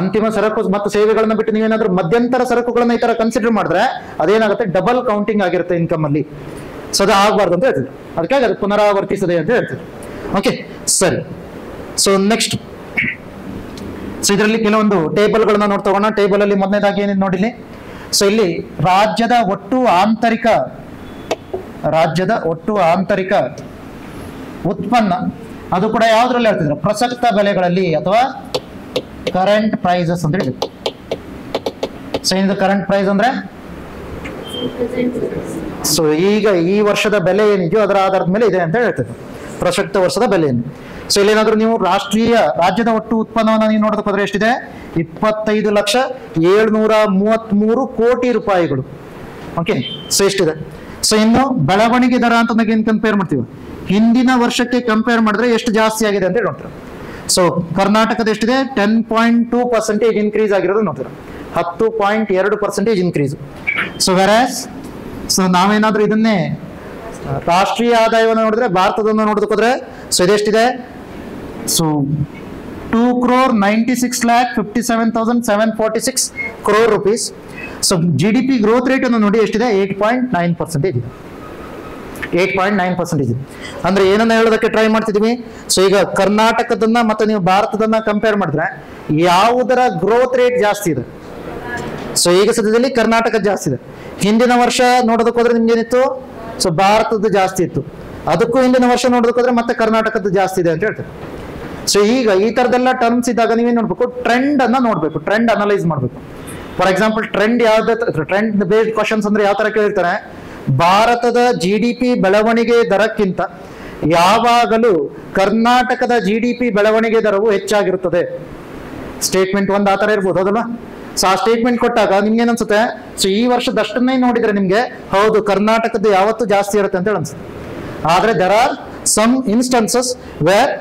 ಅಂತಿಮ ಸರಕು ಮತ್ತು ಸೇವೆಗಳನ್ನ ಬಿಟ್ಟು ನೀವೇನಾದ್ರೂ ಮಧ್ಯಂತರ ಸರಕುಗಳನ್ನ ಈ ತರ ಕನ್ಸಿಡರ್ ಮಾಡಿದ್ರೆ ಅದೇನಾಗುತ್ತೆ, ಡಬಲ್ ಕೌಂಟಿಂಗ್ ಆಗಿರುತ್ತೆ ಇನ್ಕಮ್ ಅಲ್ಲಿ. ಸೊ ಅದು ಆಗ್ಬಾರ್ದು ಅಂತ ಹೇಳ್ತಿದ್ರು, ಅದಕ್ಕಾಗಿ ಅದು ಪುನರಾವರ್ತಿಸದೆ ಅಂತ ಹೇಳ್ತಿದ್ರು. ಓಕೆ, ಸರಿ. ಸೊ ನೆಕ್ಸ್ಟ್, ಸೊ ಇದರಲ್ಲಿ ಕೆಲವೊಂದು ಟೇಬಲ್ಗಳನ್ನ ನೋಡ್ತೋಗೋಣ. ಟೇಬಲ್ ಅಲ್ಲಿ ಮೊದಲನೇದಾಗಿ ಏನೇನು ನೋಡಿಲಿ. ಸೊ ಇಲ್ಲಿ ರಾಜ್ಯದ ಒಟ್ಟು ಆಂತರಿಕ ಉತ್ಪನ್ನ, ಅದು ಕೂಡ ಯಾವ್ದ್ರಲ್ಲಿ ಹೇಳ್ತಿದ್ರು, ಪ್ರಸಕ್ತ ಬೆಲೆಗಳಲ್ಲಿ ಅಥವಾ ಕರೆಂಟ್ ಪ್ರೈಸಸ್ ಅಂತ ಹೇಳಿ. ಸೊ ಇದು ಕರೆಂಟ್ ಪ್ರೈಸ್ ಅಂದ್ರೆ ಸೊ ಈಗ ಈ ವರ್ಷದ ಬೆಲೆ ಏನಿದೆಯೋ ಅದರ ಆಧಾರದ ಮೇಲೆ ಇದೆ ಅಂತ ಹೇಳ್ತಿದ್ರು, ಪ್ರಸಕ್ತ ವರ್ಷದ ಬೆಲೆ ಏನು. ಸೊ ಇಲ್ಲೇನಾದ್ರೂ ನೀವು ರಾಜ್ಯದ ಒಟ್ಟು ಉತ್ಪನ್ನವನ್ನು ನೀವು ನೋಡೋದಕ್ಕೆ ಹೋದ್ರೆ ಎಷ್ಟಿದೆ, 25,733 ಕೋಟಿ ರೂಪಾಯಿಗಳು. ಓಕೆ, ಸೊ ಎಷ್ಟಿದೆ. ಸೊ ಇನ್ನು ಬೆಳವಣಿಗೆ ದರ ಅಂತ ಏನ್ ಕಂಪೇರ್ ಮಾಡ್ತೀವಿ, ಹಿಂದಿನ ವರ್ಷಕ್ಕೆ ಕಂಪೇರ್ ಮಾಡಿದ್ರೆ ಎಷ್ಟು ಜಾಸ್ತಿ ಆಗಿದೆ ಅಂತ ನೋಡ್ತೀರ. ಸೊ ಕರ್ನಾಟಕದ ಎಷ್ಟಿದೆ, 10.2% ಇನ್ಕ್ರೀಸ್ ಆಗಿರೋದು ನೋಡ್ತೀರ, 10.2% ಇನ್ಕ್ರೀಸ್. ಸೊ ವೆರಾಸ್ ಸೊ ನಾವೇನಾದ್ರೂ ಇದನ್ನೇ ರಾಷ್ಟ್ರೀಯ ಆದಾಯವನ್ನು ನೋಡಿದ್ರೆ, ಭಾರತದನ್ನು ನೋಡೋದಕ್ಕೆ ಹೋದ್ರೆ ಸೊ ಇದೆಷ್ಟಿದೆ, so 2,96,57,746 crore rupees. So GDP growth rate ಅನ್ನು ನೋಡಿ ಎಷ್ಟಿದೆ, 8.9% ಇದೆ. 8.9% ಇದೆ. ಅಂದ್ರೆ ಏನನ್ನ ಹೇಳೋದಕ್ಕೆ ಟ್ರೈ ಮಾಡ್ತಿದೀವಿ, ಸೊ ಈಗ ಕರ್ನಾಟಕದನ್ನ ಮತ್ತೆ ನೀವು ಭಾರತದನ್ನ ಕಂಪೇರ್ ಮಾಡಿದ್ರೆ ಯಾವುದರ ಗ್ರೋತ್ ರೇಟ್ ಜಾಸ್ತಿ ಇದೆ? ಸೊ ಈಗ ಸದ್ಯದಲ್ಲಿ ಕರ್ನಾಟಕ ಜಾಸ್ತಿ ಇದೆ. ಹಿಂದಿನ ವರ್ಷ ನೋಡೋದಕ್ಕೆ ಹೋದ್ರೆ ನಿಮ್ಗೆ ಏನಿತ್ತು, ಸೊ ಭಾರತದ್ದು ಜಾಸ್ತಿ ಇತ್ತು. ಅದಕ್ಕೂ ಹಿಂದಿನ ವರ್ಷ ನೋಡೋದಕ್ಕೆ ಹೋದ್ರೆ ಮತ್ತೆ ಕರ್ನಾಟಕದ್ದು ಜಾಸ್ತಿ ಇದೆ ಅಂತ ಹೇಳ್ತಾರೆ. ಸೊ ಈಗ ಈ ತರದೆಲ್ಲ ಟರ್ಮ್ಸ್ ಇದ್ದಾಗ ನೀವೇನ್ ನೋಡ್ಬೇಕು, ಟ್ರೆಂಡ್ ಅನ್ನ ನೋಡ್ಬೇಕು, ಟ್ರೆಂಡ್ ಅನಲೈಸ್ ಮಾಡ್ಬೇಕು. For example trend trend based questions ಅಂದ್ರೆ ಯಾವ ತರ ಕೇಳಿರ್ತಾರೆ, ಭಾರತದ GDP ಬೆಳವಣಿಗೆ ದರಕ್ಕಿಂತ ಯಾವಾಗಲೂ ಕರ್ನಾಟಕದ GDP ಬೆಳವಣಿಗೆ ದರವು ಹೆಚ್ಚಾಗಿರುತ್ತದೆ. ಸ್ಟೇಟ್ಮೆಂಟ್ ಒಂದು ಆ ತರ ಇರ್ಬೋದು, ಹೌದಲ್ಲ? ಸೊ ಆ ಸ್ಟೇಟ್ಮೆಂಟ್ ಕೊಟ್ಟಾಗ ನಿಮ್ಗೆ ಏನ್ ಅನ್ಸುತ್ತೆ, ಸೊ ಈ ವರ್ಷದಷ್ಟನ್ನೇ ನೋಡಿದ್ರೆ ನಿಮ್ಗೆ ಹೌದು ಕರ್ನಾಟಕದ್ದು ಯಾವತ್ತೂ ಜಾಸ್ತಿ ಇರುತ್ತೆ ಅಂತ ಹೇಳಿ ಅನ್ಸುತ್ತೆ. ಆದ್ರೆ there are some instances where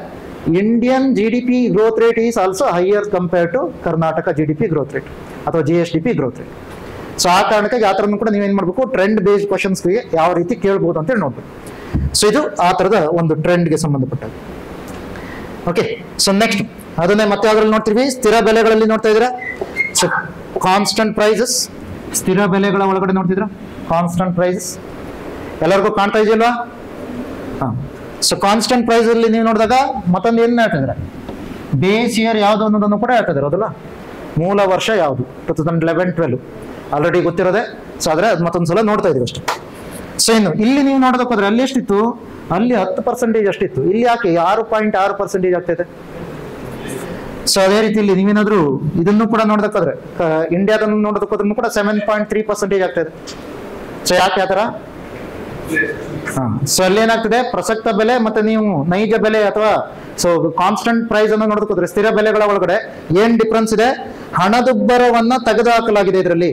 Indian GDP growth rate is also higher compare to Karnataka GDP growth rate ಅಥವಾ GSDP ಗ್ರೋತ್ ರೇಟ್. ಸೊ ಆ ಕಾರಣಕ್ಕಾಗಿ ಆ ಥರನೂ ಕೂಡ ನೀವೇನ್ ಮಾಡ್ಬೇಕು, ಟ್ರೆಂಡ್ ಬೇಸ್ಡ್ ಕ್ವಶನ್ಸ್ಗೆ ಯಾವ ರೀತಿ ಕೇಳ್ಬೋದು ಅಂತ ಹೇಳಿ ನೋಡ್ಬೇಕು. ಸೊ ಇದು ಆ ಥರದ ಒಂದು ಟ್ರೆಂಡ್ಗೆ ಸಂಬಂಧಪಟ್ಟ. ಓಕೆ, ಸೊ ನೆಕ್ಸ್ಟ್ ಅದನ್ನೇ ಮತ್ತೆ ಯಾವ್ದ್ರಲ್ಲಿ ನೋಡ್ತೀವಿ, ಸ್ಥಿರ ಬೆಲೆಗಳಲ್ಲಿ ನೋಡ್ತಾ ಇದ್ದೀರಾ. ಸೊ ಕಾನ್ಸ್ಟಂಟ್ ಪ್ರೈಸಸ್, ಸ್ಥಿರ ಬೆಲೆಗಳ ಒಳಗಡೆ ನೋಡ್ತಿದ್ರ ಕಾನ್ಸ್ಟಂಟ್ ಪ್ರೈಸಸ್ ಎಲ್ಲರಿಗೂ ಕಾಣ್ತಾ ಇದೆಯಲ್ವಾ? ಹಾ, ಸೊ ಕಾನ್ಸ್ಟಂಟ್ ಪ್ರೈಸ್ ಅಲ್ಲಿ ನೀವು ನೋಡಿದಾಗ ಮತ್ತೊಂದು ಏನ್ ಹೇಳ್ತಿದ್ರೆ, ಬೇಸ್ ಇಯರ್ ಯಾವ್ದು ಅನ್ನೋದನ್ನು ಕೂಡ ಹೇಳ್ತಿದ್ದಾರೆ, ಹೌದಲ್ಲ? ಮೂಲ ವರ್ಷ ಯಾವುದು, 2011-12 ಆಲ್ರೆಡಿ ಗೊತ್ತಿರೋದೆ. ಸೊ ಆದ್ರೆ ಅದು ಮತ್ತೊಂದ್ಸಲ ನೋಡ್ತಾ ಇದೀವಿ ಅಷ್ಟೇ. ಸೊ ಇನ್ನು ಇಲ್ಲಿ ನೀವು ನೋಡೋದಕ್ಕೆ ಹೋದ್ರೆ ಅಲ್ಲಿ ಎಷ್ಟಿತ್ತು, ಅಲ್ಲಿ 10% ಅಷ್ಟಿತ್ತು, ಇಲ್ಲಿ ಯಾಕೆ 6.6% ಆಗ್ತೈತೆ. ಸೊ ಅದೇ ರೀತಿ ಇಲ್ಲಿ ನೀವೇನಾದ್ರೂ ಇದನ್ನು ಕೂಡ ನೋಡೋದಕ್ಕಾದ್ರೆ ಇಂಡಿಯಾದನ್ನು ನೋಡೋದಕ್ಕೋದ್ರೂ ಕೂಡ 7.3% ಆಗ್ತಾ ಇದೆ. ಸೊ ಯಾಕೆ ಆತರ? ಸೊ ಅಲ್ಲೇನಾಗ್ತದೆ, ಪ್ರಸಕ್ತ ಬೆಲೆ ಮತ್ತೆ ನೀವು ನೈಜ ಬೆಲೆ ಅಥವಾ ಸೊ ಕಾನ್ಸ್ಟಂಟ್ ಪ್ರೈಸ್ ಅನ್ನು ನೋಡೋದಕ್ಕೋದ್ರೆ ಸ್ಥಿರ ಬೆಲೆಗಳ ಒಳಗಡೆ ಏನ್ ಡಿಫ್ರೆನ್ಸ್ ಇದೆ, ಹಣದುಬ್ಬರವನ್ನ ತೆಗೆದುಹಾಕಲಾಗಿದೆ. ಇದರಲ್ಲಿ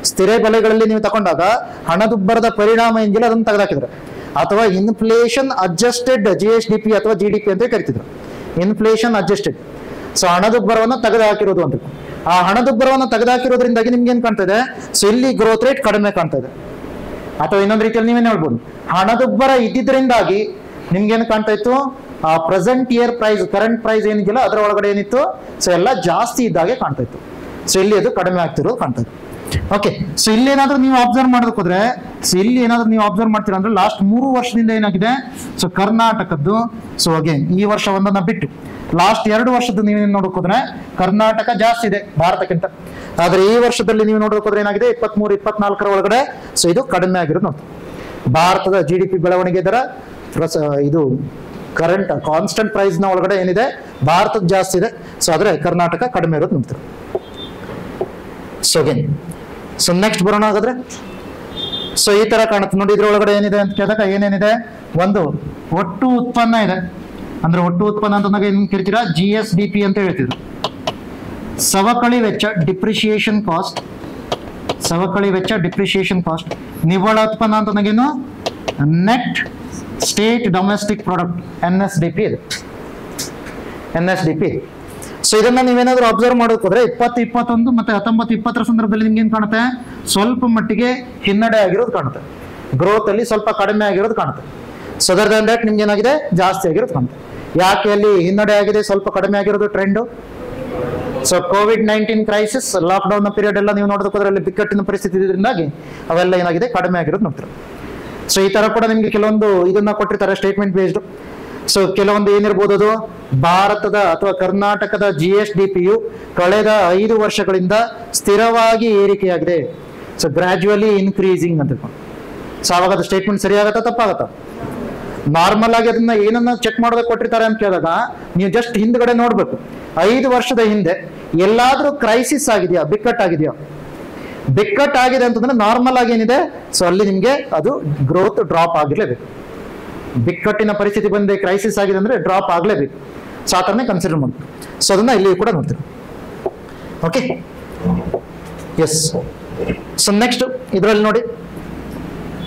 ಸ್ಥಿರ ಬೆಲೆಗಳಲ್ಲಿ ನೀವು ತಗೊಂಡಾಗ ಹಣದುಬ್ಬರದ ಪರಿಣಾಮ ಏನಿಲ್ಲ ಅದನ್ನು ತೆಗೆದುಹಾಕಿದ್ರೆ, ಅಥವಾ ಇನ್ಫ್ಲೇಷನ್ ಅಡ್ಜಸ್ಟೆಡ್ GSDP ಅಥವಾ GDP ಅಂತ ಕರಿತಿದ್ರು, ಇನ್ಫ್ಲೇಷನ್ ಅಡ್ಜಸ್ಟೆಡ್. ಸೊ ಹಣದುಬ್ಬರವನ್ನ ತೆಗೆದುಹಾಕಿರೋದು ಅಂತ. ಆ ಹಣದುಬ್ಬರವನ್ನ ತೆಗೆದುಹಾಕಿರೋದ್ರಿಂದಾಗಿ ನಿಮ್ಗೆ ಏನ್ ಕಾಣ್ತಾ ಇದೆ, ಸೊ ಇಲ್ಲಿ ಗ್ರೋತ್ ರೇಟ್ ಕಡಿಮೆ ಕಾಣ್ತಾ ಇದೆ. ಅಥವಾ ಇನ್ನೊಂದು ರೀತಿಯಲ್ಲಿ ನೀವೇನ್ ಹೇಳ್ಬೋದು, ಹಣದುಬ್ಬರ ಇದ್ದಿದ್ರಿಂದಾಗಿ ನಿಮ್ಗೇನು ಕಾಣ್ತಾ ಇತ್ತು, ಆ present year price, current price ಏನಿದೆಯಲ್ಲ ಅದರ ಒಳಗಡೆ ಏನಿತ್ತು, ಸೊ ಎಲ್ಲ ಜಾಸ್ತಿ ಇದ್ದಾಗೆ ಕಾಣ್ತಾ ಇತ್ತು. ಸೊ ಇಲ್ಲಿ ಅದು ಕಡಿಮೆ ಆಗ್ತಿರೋದು ಕಾಣ್ತಾ ಇತ್ತು. ಓಕೆ, ಸೊ ಇಲ್ಲಿ ಏನಾದ್ರೂ ನೀವು ಅಬ್ಸರ್ವ್ ಮಾಡೋದಕ್ಕೆ ಹೋದ್ರೆ, ಸೊ ಇಲ್ಲಿ ಏನಾದ್ರೂ ನೀವು ಅಬ್ಸರ್ವ್ ಮಾಡ್ತೀರಾ ಅಂದ್ರೆ ಲಾಸ್ಟ್ 3 ವರ್ಷದಿಂದ ಏನಾಗಿದೆ, ಸೊ ಕರ್ನಾಟಕದ್ದು, ಸೊ ಅಗೇನ್ ಈ ವರ್ಷ ಒಂದನ್ನ ಬಿಟ್ಟು ಲಾಸ್ಟ್ 2 ವರ್ಷದ್ದು ನೀವೇನು ನೋಡಕ್ ಹೋದ್ರೆ ಕರ್ನಾಟಕ ಜಾಸ್ತಿ ಇದೆ ಭಾರತಕ್ಕಿಂತ. ಆದ್ರೆ ಈ ವರ್ಷದಲ್ಲಿ ನೀವು ನೋಡಕ್ ಹೋದ್ರೆ ಏನಾಗಿದೆ, 23-24 ಒಳಗಡೆ ಸೊ ಇದು ಕಡಿಮೆ ಆಗಿರೋದು ನೋಡಿ. ಭಾರತದ GDP ಬೆಳವಣಿಗೆ ದರ ಇದು ಕರೆಂಟ್ ಕಾನ್ಸ್ಟೆಂಟ್ ಪ್ರೈಸ್ ನ ಒಳಗಡೆ ಏನಿದೆ ಭಾರತದ ಜಾಸ್ತಿ ಇದೆ, ಸೊ ಆದ್ರೆ ಕರ್ನಾಟಕ ಕಡಿಮೆ ಇರೋದು ನೋಡ್ತೀವಿ. ಸೊ ಅಗೇನ್ ಸೊ ನೆಕ್ಸ್ಟ್ ಬರೋಣ ಹಾಗಾದ್ರೆ. ಸೊ ಈ ತರ ಕಾಣುತ್ತೆ ನೋಡಿ. ಇದ್ರೊಳಗಡೆ ಏನಿದೆ ಅಂತ ಕೇಳಿದಾಗ ಏನೇನಿದೆ, ಒಂದು ಒಟ್ಟು ಉತ್ಪನ್ನ ಇದೆ. ಅಂದ್ರೆ ಒಟ್ಟು ಉತ್ಪನ್ನ ಅಂತಂದಾಗ ಏನ್ ಕೇಳ್ತೀರಾ, GSDP ಅಂತ ಹೇಳ್ತಿದ್ರು. ಸವಕಳಿ ವೆಚ್ಚ ಡಿಪ್ರಿಸಿಯೇಷನ್ ಕಾಸ್ಟ್, ಸವಕಳಿ ವೆಚ್ಚ ಡಿಪ್ರಿಸಿಯೇಷನ್ ಕಾಸ್ಟ್. ನಿವ್ವಳ ಉತ್ಪನ್ನ ಅಂತಂದಾಗೇನು, net state domestic product NSDP ಇದೆ, NSDP. ಸೊ ಇದನ್ನ ನೀವೇನಾದ್ರೂ ಅಬ್ಸರ್ವ್ ಮಾಡೋಕೆ ಹೋದ್ರೆ 2021 ಮತ್ತೆ 19-20 ಸಂದರ್ಭದಲ್ಲಿ ನಿಮ್ಗೆ ಏನ್ ಕಾಣುತ್ತೆ, ಸ್ವಲ್ಪ ಮಟ್ಟಿಗೆ ಹಿನ್ನಡೆ ಆಗಿರೋದು ಕಾಣುತ್ತೆ, ಗ್ರೋತ್ ಅಲ್ಲಿ ಸ್ವಲ್ಪ ಕಡಿಮೆ ಆಗಿರೋದು ಕಾಣುತ್ತೆ. ಸೊ ಅದರ್ ದನ್ ದಟ್ ನಿಮ್ಗೆ ಏನಾಗಿದೆ, ಜಾಸ್ತಿ ಆಗಿರೋದು ಕಾಣುತ್ತೆ. ಯಾಕೆ ಅಲ್ಲಿ ಹಿನ್ನಡೆ ಆಗಿದೆ, ಸ್ವಲ್ಪ ಕಡಿಮೆ ಆಗಿರೋದು trend? So COVID-19 crisis, lockdown period ಎಲ್ಲ ನೀವು ನೋಡೋದಕ್ಕೆ ಹೋದ್ರೆ ಅಲ್ಲಿ ಬಿಕ್ಕಟ್ಟಿನ ಪರಿಸ್ಥಿತಿ ಇದರಿಂದಾಗಿ ಅವೆಲ್ಲ ಏನಾಗಿದೆ, ಕಡಿಮೆ ಆಗಿರೋದು ನೋಡ್ತಾರೆ. ಸೊ ಈ ತರ ಕೂಡ ನಿಮ್ಗೆ ಕೆಲವೊಂದು ಇದನ್ನ ಕೊಟ್ಟಿರ್ತಾರೆ ಸ್ಟೇಟ್ಮೆಂಟ್ ಬೇಸ್ಡ್. ಸೊ ಕೆಲವೊಂದು ಏನಿರ್ಬೋದು, ಅದು ಭಾರತದ ಅಥವಾ ಕರ್ನಾಟಕದ GSDPಯು ಕಳೆದ 5 ವರ್ಷಗಳಿಂದ ಸ್ಥಿರವಾಗಿ ಏರಿಕೆಯಾಗಿದೆ. ಸೊ ಗ್ರಾಜುವಲಿ ಇನ್ಕ್ರೀಸಿಂಗ್ ಅಂತ. ಸೊ ಅವಾಗ ಅದು ಸ್ಟೇಟ್ಮೆಂಟ್ ಸರಿಯಾಗತ್ತಾ ತಪ್ಪಾಗತ್ತಾ? ನಾರ್ಮಲ್ ಆಗಿ ಅದನ್ನ ಏನನ್ನ ಚೆಕ್ ಮಾಡೋದಕ್ಕೆ ಕೊಟ್ಟಿರ್ತಾರೆ ಅಂತ ಕೇಳಿದಾಗ ನೀವು ಜಸ್ಟ್ ಹಿಂದ್ಗಡೆ ನೋಡ್ಬೇಕು, 5 ವರ್ಷದ ಹಿಂದೆ ಎಲ್ಲಾದ್ರೂ ಕ್ರೈಸಿಸ್ ಆಗಿದೆಯಾ, ಬಿಕ್ಕಟ್ಟಾಗಿದೆಯಾ? ಬಿಕ್ಕಟ್ಟಾಗಿದೆ ಅಂತಂದ್ರೆ ನಾರ್ಮಲ್ ಆಗಿ ಏನಿದೆ, ಸೊ ಅಲ್ಲಿ ನಿಮ್ಗೆ ಅದು ಗ್ರೋತ್ ಡ್ರಾಪ್ ಆಗಿರ್ಲೇಬೇಕು. ಬಿಕ್ಕಟ್ಟಿನ ಪರಿಸ್ಥಿತಿ ಬಂದೆ, ಕ್ರೈಸಿಸ್ ಆಗಿದೆ ಅಂದ್ರೆ ಡ್ರಾಪ್ ಆಗ್ಲೇಬೇಕು. ಸೊ ಆ ಥರನೇ ಕನ್ಸಿಡರ್ ಮಾಡ್ಬೇಕು. ಸೊ ಅದನ್ನ ಇಲ್ಲಿ ಕೂಡ ನೋಡ್ತೀವಿ. Okay, S. ಸೊ ನೆಕ್ಸ್ಟ್ ಇದರಲ್ಲಿ ನೋಡಿ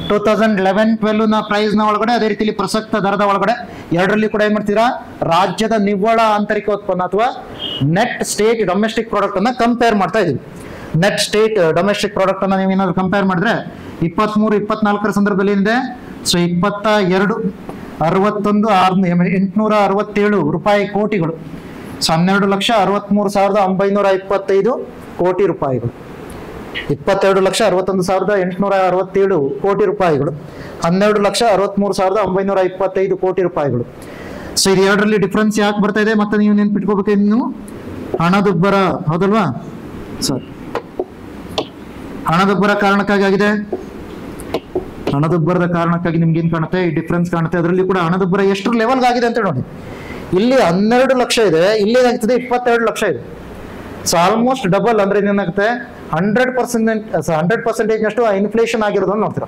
2011-12 ನ ಪ್ರೈಸ್ ನ ಒಳಗಡೆ, ಅದೇ ರೀತಿಯಲ್ಲಿ ಪ್ರಸಕ್ತ ದರದ ಒಳಗಡೆ ಎರಡರಲ್ಲಿ ಕೂಡ ಏನ್ ಮಾಡ್ತೀರಾ, ರಾಜ್ಯದ ನಿವ್ವಳ ಆಂತರಿಕ ಉತ್ಪನ್ನ ಅಥವಾ ನೆಟ್ ಸ್ಟೇಟ್ ಡೊಮೆಸ್ಟಿಕ್ ಪ್ರಾಡಕ್ಟ್ ಅನ್ನ ಕಂಪೇರ್ ಮಾಡ್ತಾ ಇದೀವಿ. ನೆಟ್ ಸ್ಟೇಟ್ ಡೊಮೆಸ್ಟಿಕ್ ಪ್ರಾಡಕ್ಟ್ ಅನ್ನ ನೀವು ಏನಾದ್ರು ಕಂಪೇರ್ ಮಾಡಿದ್ರೆ 23-24 ಸಂದರ್ಭದಲ್ಲಿ ಏನಿದೆ, ಸೊ 22,61,867 ರೂಪಾಯಿ ಕೋಟಿಗಳು. ಸೊ 12,63,925 ಕೋಟಿ ರೂಪಾಯಿಗಳು. 22,61,867 ಕೋಟಿ ರೂಪಾಯಿಗಳು, 12,63,925 ಕೋಟಿ ರೂಪಾಯಿಗಳು. ಸೊ ಇದು ಎರಡರಲ್ಲಿ ಡಿಫ್ರೆನ್ಸ್ ಯಾಕೆ ಬರ್ತಾ ಇದೆ ಮತ್ತೆ ನೀವು ನೆನ್ಪಿಟ್ಕೋಬೇಕು, ನೀವು ಹಣದುಬ್ಬರ, ಹೌದಲ್ವಾ? ಸರಿ, ಹಣದುಬ್ಬರ ಕಾರಣಕ್ಕಾಗಿ ಆಗಿದೆ. ಹಣದುಬ್ಬರದ ಕಾರಣಕ್ಕಾಗಿ ನಿಮ್ಗೆ ಏನ್ ಕಾಣುತ್ತೆ, ಈ ಡಿಫ್ರೆನ್ಸ್ ಕಾಣುತ್ತೆ. ಅದರಲ್ಲಿ ಕೂಡ ಹಣದುಬ್ಬರ ಎಷ್ಟು ಲೆವೆಲ್ಗೆ ಆಗಿದೆ ಅಂತ ನೋಡಿ. ಇಲ್ಲಿ 12 ಲಕ್ಷ ಇದೆ, ಇಲ್ಲಿ ಏನಾಗ್ತದೆ 22 ಲಕ್ಷ ಇದೆ. So almost double. ಅಂದ್ರೆ ಏನಾಗುತ್ತೆ, 100% ಅಷ್ಟು ಇನ್ಫ್ಲೇಷನ್ ಆಗಿರೋದನ್ನು ನೋಡ್ತೀರಾ.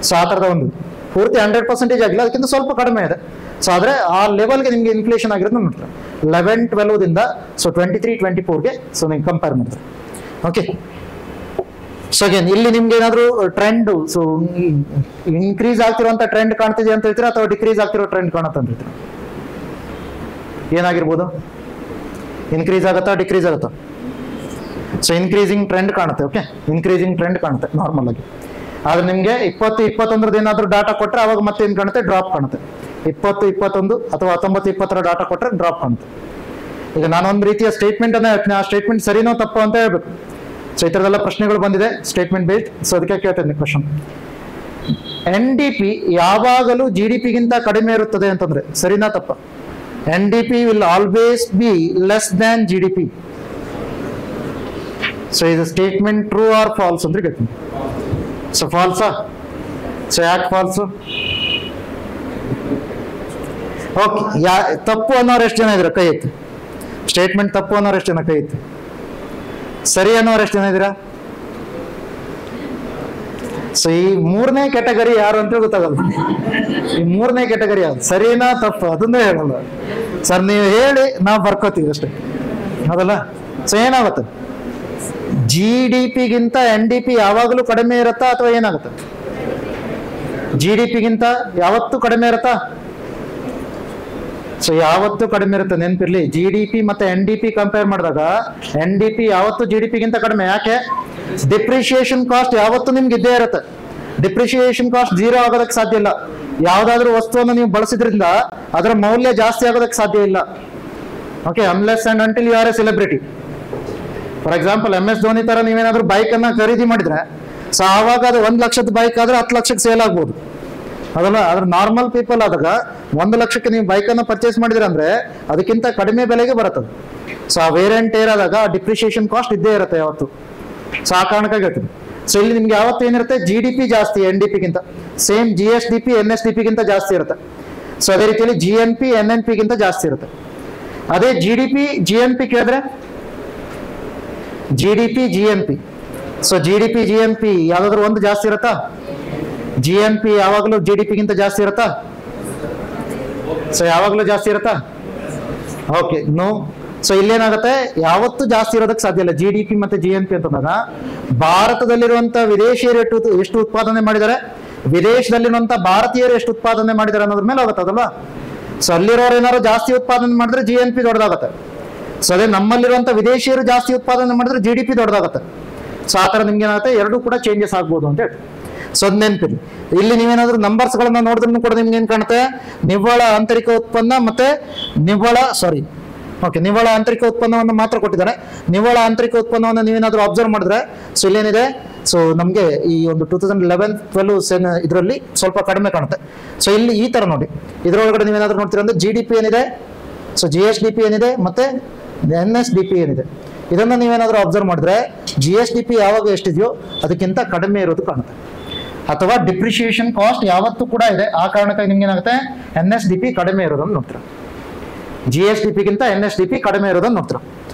ಸೊ ಆ ತರದ ಒಂದು ಪೂರ್ತಿ 100% ಆಗಿಲ್ಲ, ಅದಕ್ಕಿಂತ ಸ್ವಲ್ಪ ಕಡಿಮೆ ಇದೆ. ಸೊ ಆದ್ರೆ ಆ ಲೆವೆಲ್ಗೆ ನಿಮ್ಗೆ ಇನ್ಫ್ಲೇಷನ್ ಆಗಿರೋದನ್ನ ನೋಡ್ತೀರಾ 11-12 ದಿಂದ. ಸೊ 23-24ಗೆ ಸೊ ನೀವು ಕಂಪೇರ್ ಮಾಡ್ತೀರಾ. ಓಕೆ, ಸೊ ಅಗೇನ್ ಇಲ್ಲಿ ನಿಮ್ಗೆ ಏನಾದ್ರು ಟ್ರೆಂಡ್, ಸೊ ಇನ್ಕ್ರೀಸ್ ಆಗ್ತಿರುವಂತ ಟ್ರೆಂಡ್ ಕಾಣ್ತಿದೆ ಅಂತ ಹೇಳ್ತೀರಾ ಅಥವಾ ಡಿಕ್ರೀಸ್ ಆಗ್ತಿರೋ ಟ್ರೆಂಡ್ ಕಾಣುತ್ತೆ ಅಂತ ಹೇಳ್ತೀರಾ? ಏನಾಗಿರ್ಬೋದು, ಇನ್ಕ್ರೀಸ್ ಆಗುತ್ತಾ ಡಿಕ್ರೀಸ್ ಆಗುತ್ತಾ? ಸೊ ಇನ್ಕ್ರೀಸಿಂಗ್ ಟ್ರೆಂಡ್ ಕಾಣುತ್ತೆ. ಓಕೆ, ಇನ್ಕ್ರೀಸಿಂಗ್ ಟ್ರೆಂಡ್ ಕಾಣುತ್ತೆ ನಾರ್ಮಲ್ ಆಗಿ. ಆದ್ರೆ ನಿಮ್ಗೆ 20-21 ಏನಾದ್ರು ಡಾಟಾ ಕೊಟ್ರೆ ಅವಾಗ ಮತ್ತೆ ಏನ್ ಕಾಣುತ್ತೆ, ಡ್ರಾಪ್ ಕಾಣುತ್ತೆ. 20-21 ಅಥವಾ 19-20 ಡಾಟಾ ಕೊಟ್ರೆ ಡ್ರಾಪ್ ಕಾಣುತ್ತೆ. ಈಗ ನಾನೊಂದು ರೀತಿಯ ಸ್ಟೇಟ್ಮೆಂಟ್ ಅನ್ನ ಹೇಳ್ತೀನಿ, ಆ ಸ್ಟೇಟ್ಮೆಂಟ್ ಸರಿನೋ ತಪ್ಪು ಅಂತ ಹೇಳ್ಬೇಕು. ಸೊ ಈ ತರದೆಲ್ಲ ಪ್ರಶ್ನೆಗಳು ಬಂದಿದೆ ಸ್ಟೇಟ್ಮೆಂಟ್ ಬೇಸ್ಡ್. ಸೊ ಅದಕ್ಕೆ ಕೇಳ್ತೇನೆ ಕ್ವಶನ್, NDP ಯಾವಾಗಲೂ GDP-ಗಿಂತ ಕಡಿಮೆ ಇರುತ್ತದೆ ಅಂತಂದ್ರೆ ಸರಿನಾ ತಪ್ಪ? NDP will always be less than GDP. So ಇದು ಸ್ಟೇಟ್ಮೆಂಟ್ ಟ್ರೂ ಆರ್ ಫಾಲ್ಸ್ ಅಂತ ಕೇಳ್ತೀನಿ. ಸೊ ಫಾಲ್ಸಾ? ಸೊ ಯಾಕೆ ಫಾಲ್ಸು? ಓಕೆ, ತಪ್ಪು ಅನ್ನೋರು ಎಷ್ಟು ಜನ ಇದ್ದೀರಾ ಕೈ ಎತ್ತಿ? ಸ್ಟೇಟ್ಮೆಂಟ್ ತಪ್ಪು ಅನ್ನೋರು ಎಷ್ಟು ಜನ ಕೈ ಎತ್ತಿ? ಸರಿ ಅನ್ನೋರು ಎಷ್ಟು ಜನ ಇದ್ದೀರಾ? ಸೊ ಈ 3ನೇ ಕ್ಯಾಟಗರಿ ಯಾರು ಅಂತ ಗೊತ್ತಾಗಲ್ಲ. ಈ 3ನೇ ಕ್ಯಾಟಗರಿ ಯಾರು, ಸರಿನಾ ತಪ್ಪು ಅದನ್ನೇ ಹೇಳಲ್ಲ ಸರ್. ನೀವು ಹೇಳಿ ನಾವು ಬರ್ಕೋತೀವಿ ಅಷ್ಟೇ, ಹೌದಲ್ಲ? ಸೊ ಏನಾಗುತ್ತೆ, GDP-ಗಿಂತ NDP ಯಾವಾಗಲೂ ಕಡಿಮೆ ಇರುತ್ತಾ ಅಥವಾ ಏನಾಗುತ್ತೆ? GDP-ಗಿಂತ ಯಾವತ್ತೂ ಕಡಿಮೆ ಇರುತ್ತಾ? ಸೊ ಯಾವತ್ತೂ ಕಡಿಮೆ ಇರುತ್ತೆ, ನೆನಪಿರ್ಲಿ. GDP ಮತ್ತೆ NDP ಕಂಪೇರ್ ಮಾಡಿದಾಗ NDP ಯಾವತ್ತು GDP-ಗಿಂತ ಕಡಿಮೆ. ಯಾಕೆ? ಡಿಪ್ರಿಸಿಯೇಷನ್ ಕಾಸ್ಟ್ ಯಾವತ್ತು ನಿಮ್ಗೆ ಇದ್ದೇ ಇರುತ್ತೆ. ಡಿಪ್ರಿಸಿಯೇಷನ್ ಕಾಸ್ಟ್ 0 ಆಗೋದಕ್ಕೆ ಸಾಧ್ಯ ಇಲ್ಲ. ಯಾವ್ದಾದ್ರು ವಸ್ತುವನ್ನು ನೀವು ಬಳಸಿದ್ರಿಂದ ಅದರ ಮೌಲ್ಯ ಜಾಸ್ತಿ ಆಗೋದಕ್ಕೆ ಸಾಧ್ಯ ಇಲ್ಲ. Okay, unless and until you are a celebrity. For example MS Dhoni ತರ ನೀವೇನಾದ್ರೂ ಬೈಕ್ ಅನ್ನ ಖರೀದಿ ಮಾಡಿದ್ರೆ ಸೊ ಆವಾಗ ಅದು 1 ಲಕ್ಷದ ಬೈಕ್ ಆದ್ರೆ 10 ಲಕ್ಷಕ್ಕೆ ಸೇಲ್ ಆಗ್ಬೋದು, ಅದಲ್ಲ. ಅದ್ರ ನಾರ್ಮಲ್ ಪೀಪಲ್ ಆದಾಗ 1 ಲಕ್ಷಕ್ಕೆ ನೀವು ಬೈಕ್ ಅನ್ನ ಪರ್ಚೇಸ್ ಮಾಡಿದ್ರೆ ಅಂದ್ರೆ ಅದಕ್ಕಿಂತ ಕಡಿಮೆ ಬೆಲೆಗೆ ಬರುತ್ತದೆ. ಸೊ ಆ ವೇರ್ ಅಂಡ್ ಟೇರ್ ಆದಾಗ ಡಿಪ್ರಿಸಿಯೇಷನ್ ಕಾಸ್ಟ್ ಇದ್ದೇ ಇರುತ್ತೆ ಯಾವತ್ತು. ಸೊ ಆ ಕಾರಣಕ್ಕಾಗಿ ಹೇಳ್ತೀನಿ. ಸೊ ಇಲ್ಲಿ ನಿಮ್ಗೆ ಯಾವತ್ತು ಏನಿರುತ್ತೆ, GDP ಜಾಸ್ತಿ NDP ಗಿಂತ, ಸೇಮ್ GSDP NSDP ಗಿಂತ ಜಾಸ್ತಿ ಇರುತ್ತೆ. ಸೊ ಅದೇ ರೀತಿಯಲ್ಲಿ GNP NNP ಗಿಂತ ಜಾಸ್ತಿ ಇರುತ್ತೆ. ಅದೇ GDP GNP ಕೇಳಿದ್ರೆ GDP GNP, so GDP GNP ಯಾವ್ದಾದ್ರು ಒಂದು ಜಾಸ್ತಿ ಇರುತ್ತಾ? GNP ಯಾವಾಗಲೂ GDP ಗಿಂತ ಜಾಸ್ತಿ ಇರುತ್ತಾ? ಸೊ ಯಾವಾಗಲೂ ಜಾಸ್ತಿ ಇರುತ್ತಾ? Okay, no. ಸೊ ಇಲ್ಲೇನಾಗುತ್ತೆ, ಯಾವತ್ತೂ ಜಾಸ್ತಿ ಇರೋದಕ್ಕೆ ಸಾಧ್ಯ ಇಲ್ಲ. GDP ಮತ್ತೆ GNP ಅಂತಂದಾಗ ಭಾರತದಲ್ಲಿರುವಂತ ವಿದೇಶಿಯರು ಎಷ್ಟು ಉತ್ಪಾದನೆ ಮಾಡಿದ್ದಾರೆ, ವಿದೇಶದಲ್ಲಿರುವಂತ ಭಾರತೀಯರು ಎಷ್ಟು ಉತ್ಪಾದನೆ ಮಾಡಿದ್ದಾರೆ ಅನ್ನೋದ್ರ ಮೇಲೆ ಆಗುತ್ತೆ ಅದಲ್ವಾ. ಸೊ ಅಲ್ಲಿರೋರು ಏನಾದ್ರು ಜಾಸ್ತಿ ಉತ್ಪಾದನೆ ಮಾಡಿದ್ರೆ GNP ದೊಡ್ಡದಾಗುತ್ತೆ. ಸೊ ಅದೇ ನಮ್ಮಲ್ಲಿರುವಂತ ವಿದೇಶಿಯರು ಜಾಸ್ತಿ ಉತ್ಪಾದನೆ ಮಾಡಿದ್ರೆ GDP ದೊಡ್ಡದಾಗುತ್ತೆ. ಸೊ ಆ ತರ ನಿಮ್ಗೆ ಏನಾಗುತ್ತೆ, ಎರಡೂ ಕೂಡ ಚೇಂಜಸ್ ಆಗ್ಬೋದು ಅಂತ ಹೇಳಿ. ಸೊ ಅದ್ ನೆನ್ಪಿರಿ. ಇಲ್ಲಿ ನೀವೇನಾದ್ರೂ ನಂಬರ್ಸ್ ಗಳನ್ನ ನೋಡಿದ್ರು ಕೂಡ ನಿಮ್ಗೆ ಏನ್ ಕಾಣುತ್ತೆ, ನಿವ್ವಳ ಆಂತರಿಕ ಉತ್ಪನ್ನ ಮತ್ತೆ ನಿವ್ವಳ ಆಂತರಿಕ ಉತ್ಪನ್ನವನ್ನು ಮಾತ್ರ ಕೊಟ್ಟಿದ್ದಾರೆ. ನಿವ್ವಳ ಆಂತರಿಕ ಉತ್ಪನ್ನವನ್ನು ನೀವೇನಾದ್ರೂ ಅಬ್ಸರ್ವ್ ಮಾಡಿದ್ರೆ ಸೊ ಇಲ್ಲೇನಿದೆ, ಸೊ ನಮ್ಗೆ ಈ ಒಂದು 2011-12 ಇದರಲ್ಲಿ ಸ್ವಲ್ಪ ಕಡಿಮೆ ಕಾಣುತ್ತೆ. ಸೊ ಇಲ್ಲಿ ಈ ತರ ನೋಡಿ, ಇದ್ರೊಳಗಡೆ ನೀವೇನಾದ್ರೂ ನೋಡ್ತೀರಾ ಅಂದ್ರೆ GDP ಏನಿದೆ, ಸೊ GSDP ಏನಿದೆ ಮತ್ತೆ NSDP ಏನಿದೆ, ಇದನ್ನ ನೀವೇನಾದ್ರೂ ಅಬ್ಸರ್ವ್ ಮಾಡಿದ್ರೆ GSDP ಯಾವಾಗ ಎಷ್ಟಿದೆಯೋ ಅದಕ್ಕಿಂತ ಕಡಿಮೆ ಇರೋದು ಕಾಣುತ್ತೆ. ಅಥವಾ ಡಿಪ್ರಿಸಿಯೇಷನ್ ಕಾಸ್ಟ್ ಯಾವತ್ತೂ ಕೂಡ ಇದೆ, ಆ ಕಾರಣಕ್ಕಾಗಿ ನಿಮ್ಗೆ ಏನಾಗುತ್ತೆ, NSDP ಕಡಿಮೆ ಇರೋದನ್ನು ನೋಡ್ತೀರಾ, GSDP ಗಿಂತ NSDP ಕಡಿಮೆ ಇರೋದನ್ನು ನೋಡ್ತೀರಾ.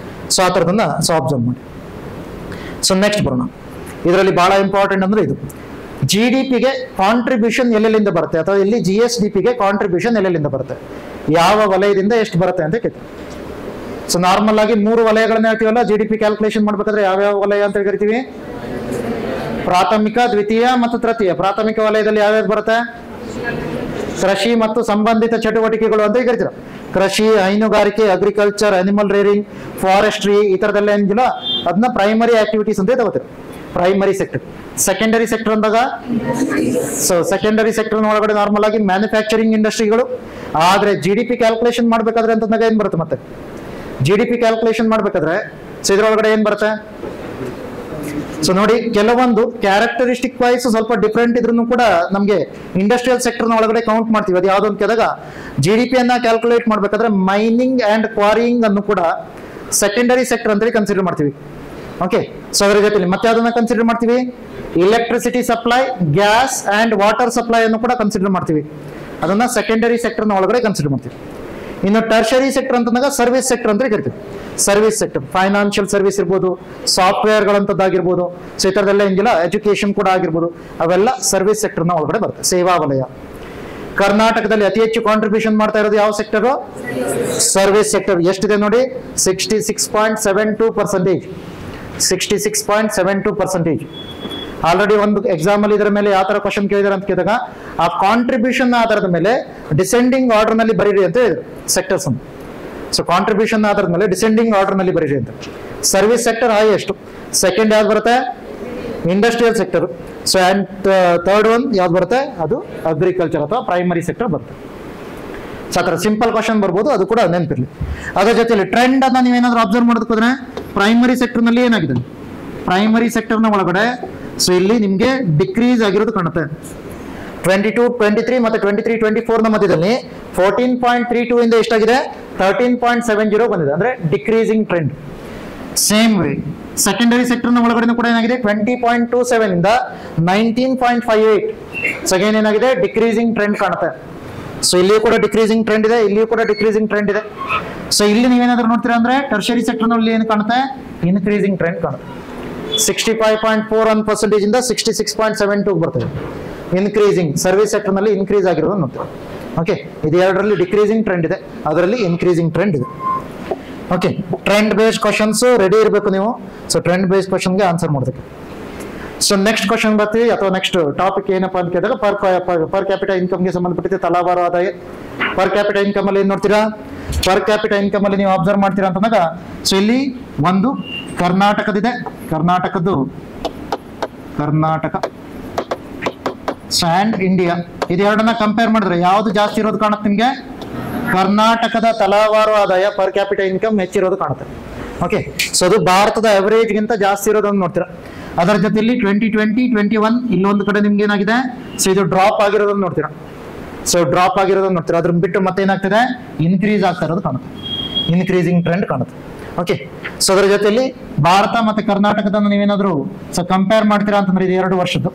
ಸೊ ಆ ಥರದನ್ನ ಸೊ ಅಬ್ಸರ್ವ್ ಮಾಡಿ. ಸೊ ನೆಕ್ಸ್ಟ್ ಬರೋಣ. ಇದರಲ್ಲಿ ಬಹಳ ಇಂಪಾರ್ಟೆಂಟ್ ಅಂದ್ರೆ ಇದು GDPಗೆ ಕಾಂಟ್ರಿಬ್ಯೂಷನ್ ಎಲ್ಲೆಲ್ಲಿಂದ ಬರುತ್ತೆ, ಅಥವಾ ಇಲ್ಲಿ GSDPಗೆ ಕಾಂಟ್ರಿಬ್ಯೂಷನ್ ಎಲ್ಲೆಲ್ಲಿಂದ ಬರುತ್ತೆ, ಯಾವ ವಲಯದಿಂದ ಎಷ್ಟು ಬರುತ್ತೆ ಅಂತ ಕೇಳ್ತೀವಿ. ಸೊ ನಾರ್ಮಲ್ ಆಗಿ 3 ವಲಯಗಳನ್ನ ಹೇಳ್ತೀವಲ್ಲ GDP ಕ್ಯಾಲ್ಕುಲೇಷನ್ ಮಾಡ್ಬೇಕಾದ್ರೆ ಯಾವ್ಯಾವ ವಲಯ ಅಂತ ಕರಿತೀವಿ, ಪ್ರಾಥಮಿಕ, ದ್ವಿತೀಯ ಮತ್ತು ತೃತೀಯ. ಪ್ರಾಥಮಿಕ ವಲಯದಲ್ಲಿ ಯಾವ್ಯಾವ್ದು ಬರುತ್ತೆ, ಕೃಷಿ ಮತ್ತು ಸಂಬಂಧಿತ ಚಟುವಟಿಕೆಗಳು ಅಂತ ಕರಿತೀರ. ಕೃಷಿ, ಹೈನುಗಾರಿಕೆ, ಅಗ್ರಿಕಲ್ಚರ್, ಅನಿಮಲ್ ರೇರಿಂಗ್, ಫಾರೆಸ್ಟ್ರಿ, ಈ ತರದೆಲ್ಲ ಏನಿಲ್ಲ ಅದನ್ನ ಪ್ರೈಮರಿ ಆಕ್ಟಿವಿಟೀಸ್ ಅಂತ ತಗೋತೀರ, ಪ್ರೈಮರಿ ಸೆಕ್ಟರ್. ಸೆಕೆಂಡರಿ ಸೆಕ್ಟರ್ ಅಂದಾಗ ಸೊ ಸೆಕೆಂಡರಿ ಸೆಕ್ಟರ್ ಒಳಗಡೆ ನಾರ್ಮಲ್ ಆಗಿ ಮ್ಯಾನುಫ್ಯಾಕ್ಚರಿಂಗ್ ಇಂಡಸ್ಟ್ರಿಗಳು. ಆದ್ರೆ GDP ಕ್ಯಾಲ್ಕುಲೇಷನ್ ಮಾಡ್ಬೇಕಾದ್ರೆ ಅಂತಂದಾಗ ಏನ್ ಬರುತ್ತೆ, ಮತ್ತೆ GDP ಕ್ಯಾಲ್ಕುಲೇಷನ್ ಮಾಡ್ಬೇಕಾದ್ರೆ ಸೊ ಇದ್ರೊಳಗಡೆ ಏನ್ ಬರುತ್ತೆ, ಸೊ ನೋಡಿ ಕೆಲವೊಂದು ಕ್ಯಾರೆಕ್ಟರಿಸ್ಟಿಕ್ ವೈಸ್ ಸ್ವಲ್ಪ ಡಿಫ್ರೆಂಟ್ ಇದ್ರೂ ಕೂಡ ನಮಗೆ ಇಂಡಸ್ಟ್ರಿಯಲ್ ಸೆಕ್ಟರ್ ಒಳಗಡೆ ಕೌಂಟ್ ಮಾಡ್ತೀವಿ. ಅದು ಯಾವ್ದು ಅಂತ ಕೇಳಿದಾಗ GDP ಅನ್ನ ಕ್ಯಾಲ್ಕುಲೇಟ್ ಮಾಡ್ಬೇಕಾದ್ರೆ ಮೈನಿಂಗ್ ಅಂಡ್ ಕ್ವಾರಿಯಿಂಗ್ ಅನ್ನು ಕೂಡ ಸೆಕೆಂಡರಿ ಸೆಕ್ಟರ್ ಅಂತೇಳಿ ಕನ್ಸಿಡರ್ ಮಾಡ್ತೀವಿ. ಓಕೆ, ಸೊ ಅದರ ಜೊತೆಲಿ ಮತ್ತೆ ಅದನ್ನ ಕನ್ಸಿಡರ್ ಮಾಡ್ತೀವಿ, electricity supply, gas and water supply ಅನ್ನು ಕೂಡ ಕನ್ಸಿಡರ್ ಮಾಡ್ತೀವಿ. ಅದನ್ನ ಸೆಕೆಂಡರಿ ಸೆಕ್ಟರ್ ಒಳಗಡೆ ಕನ್ಸಿಡರ್ ಮಾಡ್ತೀವಿ. ಇನ್ನು ಟರ್ಷರಿ ಸೆಕ್ಟರ್ ಅಂತಂದಾಗ ಸರ್ವಿಸ್ ಸೆಕ್ಟರ್ ಅಂತ ಕರಿತೀವಿ. ಸರ್ವಿಸ್ ಸೆಕ್ಟರ್ ಫೈನಾನ್ಷಿಯಲ್ ಸರ್ವಿಸ್ ಇರ್ಬೋದು, ಸಾಫ್ಟ್ವೇರ್ಗಳಂತದ್ದಾಗಿರ್ಬೋದು, ಸೊ ಈ ಥರದೆಲ್ಲ ಏನಿಲ್ಲ, ಎಜುಕೇಶನ್ ಕೂಡ ಆಗಿರ್ಬೋದು, ಅವೆಲ್ಲ ಸರ್ವಿಸ್ ಸೆಕ್ಟರ್ನ ಒಳಗಡೆ ಬರುತ್ತೆ. ಸೇವಾ ವಲಯ. ಕರ್ನಾಟಕದಲ್ಲಿ ಅತಿ ಹೆಚ್ಚು ಕಾಂಟ್ರಿಬ್ಯೂಷನ್ ಮಾಡ್ತಾ ಇರೋದು ಯಾವ ಸೆಕ್ಟರ್, ಸರ್ವಿಸ್ ಸೆಕ್ಟರ್. ಎಷ್ಟಿದೆ ನೋಡಿ, 66.72%. 66.72%. ಆಲ್ರೆಡಿ ಒಂದು ಎಕ್ಸಾಮ್ ಅಲ್ಲಿ ಇದರ ಮೇಲೆ ಯಾವ ತರ ಕ್ವಶನ್ ಕೇಳಿದಾರೆ ಅಂತ ಕೇಳಿದಾಗ ಆ ಕಾಂಟ್ರಿಬ್ಯೂಷನ್ ಆಧಾರದ ಮೇಲೆ ಡಿಸೆಂಡಿಂಗ್ ಆರ್ಡರ್ ನಲ್ಲಿ ಬರೀರಿ ಅಂತ ಹೇಳಿದ್ರು ಸೆಕ್ಟರ್ಸ್ ಅನ್ನು. ಸೊ ಕಾಂಟ್ರಿಬ್ಯೂಷನ್ ಆಧಾರದ ಮೇಲೆ ಡಿಸೆಂಡಿಂಗ್ ಆರ್ಡರ್ ನಲ್ಲಿ ಬರೀರಿ ಅಂತ. ಸರ್ವಿಸ್ ಸೆಕ್ಟರ್ ಹೈಯೆಸ್ಟ್, ಸೆಕೆಂಡ್ ಯಾವ್ದು ಬರುತ್ತೆ, industrial sector. So and third one ಯಾವ್ದು ಬರುತ್ತೆ, ಅದು ಅಗ್ರಿಕಲ್ಚರ್ ಅಥವಾ ಪ್ರೈಮರಿ ಸೆಕ್ಟರ್ ಬರುತ್ತೆ. ಸೊ ಆ ಥರ ಸಿಂಪಲ್ ಕ್ವಶನ್ ಬರ್ಬೋದು, ಅದು ಕೂಡ ನೆನಪಿರ್ಲಿ. ಅದರ ಜೊತೆಲಿ ಟ್ರೆಂಡ್ ಅನ್ನ ನೀವೇನಾದ್ರೂ ಅಬ್ಸರ್ವ್ ಮಾಡೋದಕ್ಕೆ ಹೋದ್ರೆ ಪ್ರೈಮರಿ ಸೆಕ್ಟರ್ ನಲ್ಲಿ ಏನಾಗಿದೆ, ಪ್ರೈಮರಿ ಸೆಕ್ಟರ್ನ ಒಳಗಡೆ ಸೊ ಇಲ್ಲಿ ನಿಮಗೆ ಡಿಕ್ರೀಸ್ ಆಗಿರೋದು ಕಾಣುತ್ತೆ. 22-23 ಮತ್ತೆ 23-24 ಮಧ್ಯದಲ್ಲಿ 14.32 ಇಂದ ಎಷ್ಟಾಗಿದೆ, 13.70 ಬಂದಿದೆ, ಅಂದ್ರೆ decreasing trend. Same way secondary ಸೆಕ್ಟರ್ನ ಒಳಗಡೆ ಕೂಡ ಏನಾಗಿದೆ, 20.27 ಇಂದ 19.58. ಸೆಕೆಂಡ್ ಏನಾಗಿದೆ, ಡಿಕ್ರೀಸಿಂಗ್ ಟ್ರೆಂಡ್ ಕಾಣುತ್ತೆ. ಸೊ ಇಲ್ಲಿಯೂ ಕೂಡ ಡಿಕ್ರೀಸಿಂಗ್ ಟ್ರೆಂಡ್ ಇದೆ, ಇಲ್ಲಿಯೂ ಕೂಡ ಡಿಕ್ರೀಸಿಂಗ್ ಟ್ರೆಂಡ್ ಇದೆ. ಸೊ ಇಲ್ಲಿ ನೀವೇನಾದ್ರೂ ನೋಡ್ತೀರಾ ಅಂದ್ರೆ ಟರ್ಷರಿ ಸೆಕ್ಟರ್ನಲ್ಲಿ ಏನು ಕಾಣುತ್ತೆ, ಇನ್ಕ್ರೀಸಿಂಗ್ ಟ್ರೆಂಡ್ ಕಾಣುತ್ತೆ. 65.41% ಇಂದ 66.72 ಬರ್ತದೆ, ಇನ್ಕ್ರೀಸಿಂಗ್. ಸರ್ವಿಸ್ ಸೆಕ್ಟರ್ ನಲ್ಲಿ ಇನ್ಕ್ರೀಸ್ ಆಗಿರೋದು ನೋಡ್ತೀವಿ. ಓಕೆ, ಇದು ಎರಡರಲ್ಲಿ ಡಿಕ್ರೀಸಿಂಗ್ ಟ್ರೆಂಡ್ ಇದೆ, ಅದರಲ್ಲಿ ಇನ್ಕ್ರೀಸಿಂಗ್ ಟ್ರೆಂಡ್ ಇದೆ. Okay, trend based questions ready ಇರಬೇಕು ನೀವು. ಸೊ ಟ್ರೆಂಡ್ ಬೇಸ್ಡ್ ಕ್ವಶನ್ಗೆ ಆನ್ಸರ್ ಮಾಡೋದಕ್ಕೆ. ಸೊ ನೆಕ್ಸ್ಟ್ ಕ್ವಶನ್ ಬರ್ತೀವಿ, ಅಥವಾ ನೆಕ್ಸ್ಟ್ ಟಾಪಿಕ್ ಏನಪ್ಪಾ ಅಂತ ಕೇಳಿದಾಗ ಪರ್ ಕ್ಯಾಪಿಟಲ್ ಇನ್ಕಮ್ಗೆ ಸಂಬಂಧಪಟ್ಟಿದೆ ತಲಾವಾರು ಆದಾಯ. ಪರ್ ಕ್ಯಾಪಿಟಲ್ ಇನ್ಕಮ್ ಅಲ್ಲಿ ಏನ್ ನೋಡ್ತೀರಾ, ಪರ್ ಕ್ಯಾಪಿಟಲ್ ಇನ್ಕಮ್ ಅಲ್ಲಿ ನೀವು ಅಬ್ಸರ್ವ್ ಮಾಡ್ತೀರಾ ಅಂತಂದಾಗ ಸೊ ಇಲ್ಲಿ ಒಂದು ಕರ್ನಾಟಕದಿದೆ, ಕರ್ನಾಟಕ ಅಂಡ್ ಇಂಡಿಯಾ. ಇದೆರಡನ್ನ ಕಂಪೇರ್ ಮಾಡಿದ್ರೆ ಯಾವ್ದು ಜಾಸ್ತಿ ಇರೋದು ಕಾಣುತ್ತೆ ನಿಮ್ಗೆ? ಕರ್ನಾಟಕದ ತಲಾವಾರು ಆದಾಯ ಪರ್ ಕ್ಯಾಪಿಟಲ್ ಇನ್ಕಮ್ ಹೆಚ್ಚಿರೋದು ಕಾಣುತ್ತೆ. ಓಕೆ, ಸೊ ಅದು ಭಾರತದ ಅವರೇಜ್ ಗಿಂತ ಜಾಸ್ತಿ ಇರೋದನ್ನು ನೋಡ್ತೀರಾ. ಅದರ ಜೊತೆಯಲ್ಲಿ 2020, 21 ಇಲ್ಲೊಂದು ಕಡೆ ನಿಮ್ಗೆ ಏನಾಗಿದೆ, ಸೊ ಇದು ಡ್ರಾಪ್ ಆಗಿರೋದನ್ನು ನೋಡ್ತೀರಾ. ಸೊ ಡ್ರಾಪ್ ಆಗಿರೋದನ್ನು ನೋಡ್ತೀರಾ. ಅದ್ರ ಬಿಟ್ಟು ಮತ್ತೆ ಏನಾಗ್ತದೆ, ಇನ್ಕ್ರೀಸ್ ಆಗ್ತಾ ಇರೋದು ಕಾಣುತ್ತೆ, ಇನ್ಕ್ರೀಸಿಂಗ್ ಟ್ರೆಂಡ್ ಕಾಣುತ್ತೆ. ಓಕೆ, ಸೊ ಅದರ ಜೊತೆಯಲ್ಲಿ ಭಾರತ ಮತ್ತೆ ಕರ್ನಾಟಕದನ್ನು ನೀವೇನಾದ್ರು ಸೊ ಕಂಪೇರ್ ಮಾಡ್ತೀರಾ ಅಂತಂದ್ರೆ ಇದು 2 ವರ್ಷದ್ದು.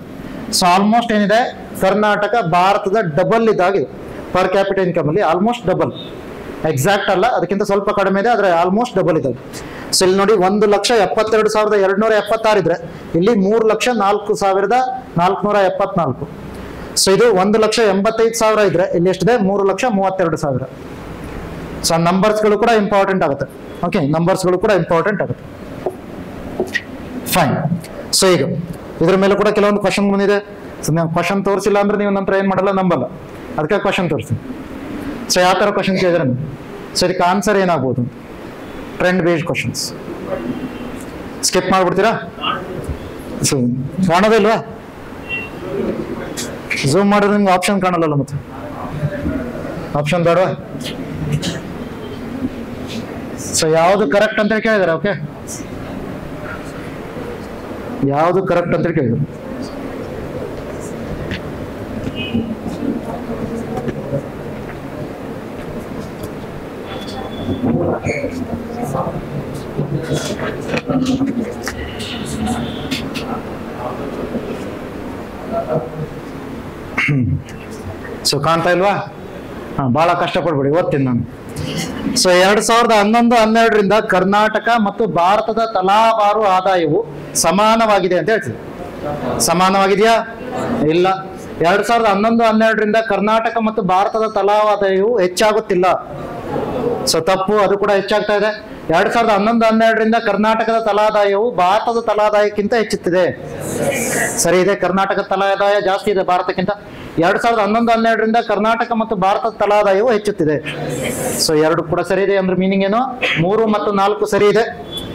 ಸೊ ಆಲ್ಮೋಸ್ಟ್ ಏನಿದೆ, ಕರ್ನಾಟಕ ಭಾರತದ ಡಬಲ್ ಇದಾಗಿದೆ ಪರ್ ಕ್ಯಾಪಿಟಲ್ ಇನ್ಕಮ್ ಅಲ್ಲಿ, ಆಲ್ಮೋಸ್ಟ್ ಡಬಲ್. ಎಕ್ಸಾಕ್ಟ್ ಅಲ್ಲ, ಅದಕ್ಕಿಂತ ಸ್ವಲ್ಪ ಕಡಿಮೆ ಇದೆ, ಆದ್ರೆ ಆಲ್ಮೋಸ್ಟ್ ಡಬಲ್ ಇದೆ. ಸೊ ಇಲ್ಲಿ ನೋಡಿ 1,72,276 ಇದ್ರೆ ಇಲ್ಲಿ 3,04,474. ಸೊ ಇದು 1,85,000 ಇದ್ರೆ ಇಲ್ಲಿ ಎಷ್ಟಿದೆ, 3,32,000. ಸೊ ನಂಬರ್ಸ್ಗಳು ಕೂಡ ಇಂಪಾರ್ಟೆಂಟ್ ಆಗುತ್ತೆ. ಓಕೆ, ನಂಬರ್ಸ್ಗಳು ಕೂಡ ಇಂಪಾರ್ಟೆಂಟ್ ಆಗುತ್ತೆ. ಫೈನ್. ಸೊ ಈಗ ಇದ್ರ ಮೇಲೆ ಕೂಡ ಕೆಲವೊಂದು ಕ್ವಶನ್ ಬಂದಿದೆ. ಸೊ ನಾವು ಕ್ವಶನ್ ತೋರಿಸಿಲ್ಲ ಅಂದ್ರೆ ನೀವು ನಂತರ ಏನ್ ಮಾಡಲ್ಲ, ನಂಬಲ್ಲ. ಅದಕ್ಕೆ ಕ್ವಶನ್ ತೋರಿಸಿ. ಸೊ ಯಾವ ತರ ಕ್ವಶನ್ ಕೇಳಿದ್ರೆ, ಸೊ ಇದಕ್ಕೆ ಆನ್ಸರ್ ಏನಾಗ್ಬೋದು? Trend based questions. ಸ್ಕಿಪ್ ಮಾಡ್ಬಿಡ್ತೀರಾ? ಸೊ ಕಾಣೋದೇ ಇಲ್ವಾ? ಝೂಮ್ ಮಾಡಿದ್ರೆ ನಿಮ್ಗೆ ಆಪ್ಷನ್ ಕಾಣಲ್ಲ, ಮತ್ತೆ ಆಪ್ಷನ್ ಬೇಡವಾ? ಸೊ ಯಾವುದು ಕರೆಕ್ಟ್ ಅಂತ ಕೇಳಿದಾರೆ. ಓಕೆ, ಯಾವುದು ಕರೆಕ್ಟ್ ಅಂತ ಕೇಳಿದ್ರು. ಸೊ ಕಾಣ್ತಾ ಇಲ್ವಾ? ಬಹಳ ಕಷ್ಟಪಡ್ಬೇಡಿ, ಓದ್ತೀನಿ ನಾನು. ಸೊ 2011-12ರಿಂದ ಕರ್ನಾಟಕ ಮತ್ತು ಭಾರತದ ತಲಾವಾರು ಆದಾಯವು ಸಮಾನವಾಗಿದೆ ಅಂತ ಹೇಳ್ತೀವಿ. ಸಮಾನವಾಗಿದೆಯಾ? ಇಲ್ಲ. 2011-12ರಿಂದ ಕರ್ನಾಟಕ ಮತ್ತು ಭಾರತದ ತಲಾವಾದಾಯವು ಹೆಚ್ಚಾಗುತ್ತಿಲ್ಲ. ಸೊ ತಪ್ಪು, ಅದು ಕೂಡ ಹೆಚ್ಚಾಗ್ತಾ ಇದೆ. 2011-12ರಿಂದ ಕರ್ನಾಟಕದ ತಲಾದಾಯವು ಭಾರತದ ತಲಾದಾಯಕ್ಕಿಂತ ಹೆಚ್ಚುತ್ತಿದೆ. ಸರಿ ಇದೆ, ಕರ್ನಾಟಕದ ತಲಾದಾಯ ಜಾಸ್ತಿ ಇದೆ ಭಾರತಕ್ಕಿಂತ. 2011-12ರಿಂದ ಕರ್ನಾಟಕ ಮತ್ತು ಭಾರತದ ತಲಾದಾಯವು ಹೆಚ್ಚುತ್ತಿದೆ. ಸೊ 2 ಕೂಡ ಸರಿ ಇದೆ. ಅಂದ್ರೆ ಮೀನಿಂಗ್ ಏನು? 3 ಮತ್ತು 4 ಸರಿ ಇದೆ.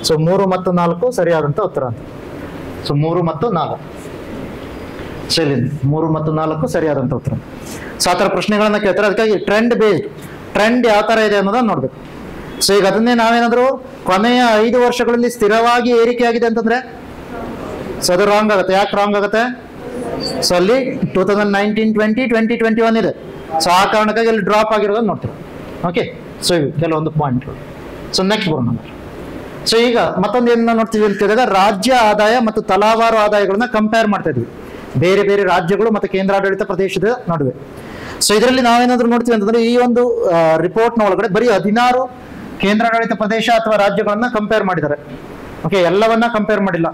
ಸೊ 3 ಮತ್ತು 4 ಸರಿಯಾದಂತ ಉತ್ತರ ಅಂತ. ಸೊ 3 ಮತ್ತು 4 ಸರಿ, 3 ಮತ್ತು 4 ಸರಿಯಾದಂತ ಉತ್ತರ. ಸೊ ಆ ಥರ ಪ್ರಶ್ನೆಗಳನ್ನ ಕೇಳ್ತಾರೆ. ಅದಕ್ಕಾಗಿ ಟ್ರೆಂಡ್ ಬೇಸ್ಡ್, ಟ್ರೆಂಡ್ ಯಾವ ತರ ಇದೆ ಅನ್ನೋದನ್ನ ನೋಡ್ಬೇಕು. ಸೊ ಈಗ ಅದನ್ನೇ ನಾವೇನಾದ್ರು ಕೊನೆಯ 5 ವರ್ಷಗಳಲ್ಲಿ ಸ್ಥಿರವಾಗಿ ಏರಿಕೆ ಆಗಿದೆ ಅಂತಂದ್ರೆ ಸೊ ಅದು ರಾಂಗ್ ಆಗುತ್ತೆ. ಯಾಕೆ ರಾಂಗ್ ಆಗುತ್ತೆ? ಸೊ ಅಲ್ಲಿ 2019, 2020, 2021 ಇದೆ. ಸೊ ಆ ಕಾರಣಕ್ಕಾಗಿ ಅಲ್ಲಿ ಡ್ರಾಪ್ ಆಗಿರೋದನ್ನ ನೋಡ್ತೀವಿ. ಓಕೆ, ಸೊ ಇವು ಕೆಲವೊಂದು ಪಾಯಿಂಟ್ಗಳು. ಸೊ ನೆಕ್ಸ್ಟ್ ಬರೋಣ. ಸೊ ಈಗ ಮತ್ತೊಂದು ಏನ ನೋಡ್ತೀವಿ ಅಂತ ಹೇಳಿದಾಗ, ರಾಜ್ಯ ಆದಾಯ ಮತ್ತು ತಲಾವಾರು ಆದಾಯಗಳನ್ನ ಕಂಪೇರ್ ಮಾಡ್ತಾ ಇದ್ವಿ ಬೇರೆ ಬೇರೆ ರಾಜ್ಯಗಳು ಮತ್ತು ಕೇಂದ್ರಾಡಳಿತ ಪ್ರದೇಶದ ನಡುವೆ. ಸೊ ಇದರಲ್ಲಿ ನಾವೇನಾದ್ರೂ ನೋಡ್ತೀವಿ ಅಂತಂದ್ರೆ, ಈ ಒಂದು ರಿಪೋರ್ಟ್ನ ಒಳಗಡೆ ಬರೀ 16 ಕೇಂದ್ರಾಡಳಿತ ಪ್ರದೇಶ ಅಥವಾ ರಾಜ್ಯಗಳನ್ನ ಕಂಪೇರ್ ಮಾಡಿದ್ದಾರೆ. ಓಕೆ, ಎಲ್ಲವನ್ನ ಕಂಪೇರ್ ಮಾಡಿಲ್ಲ.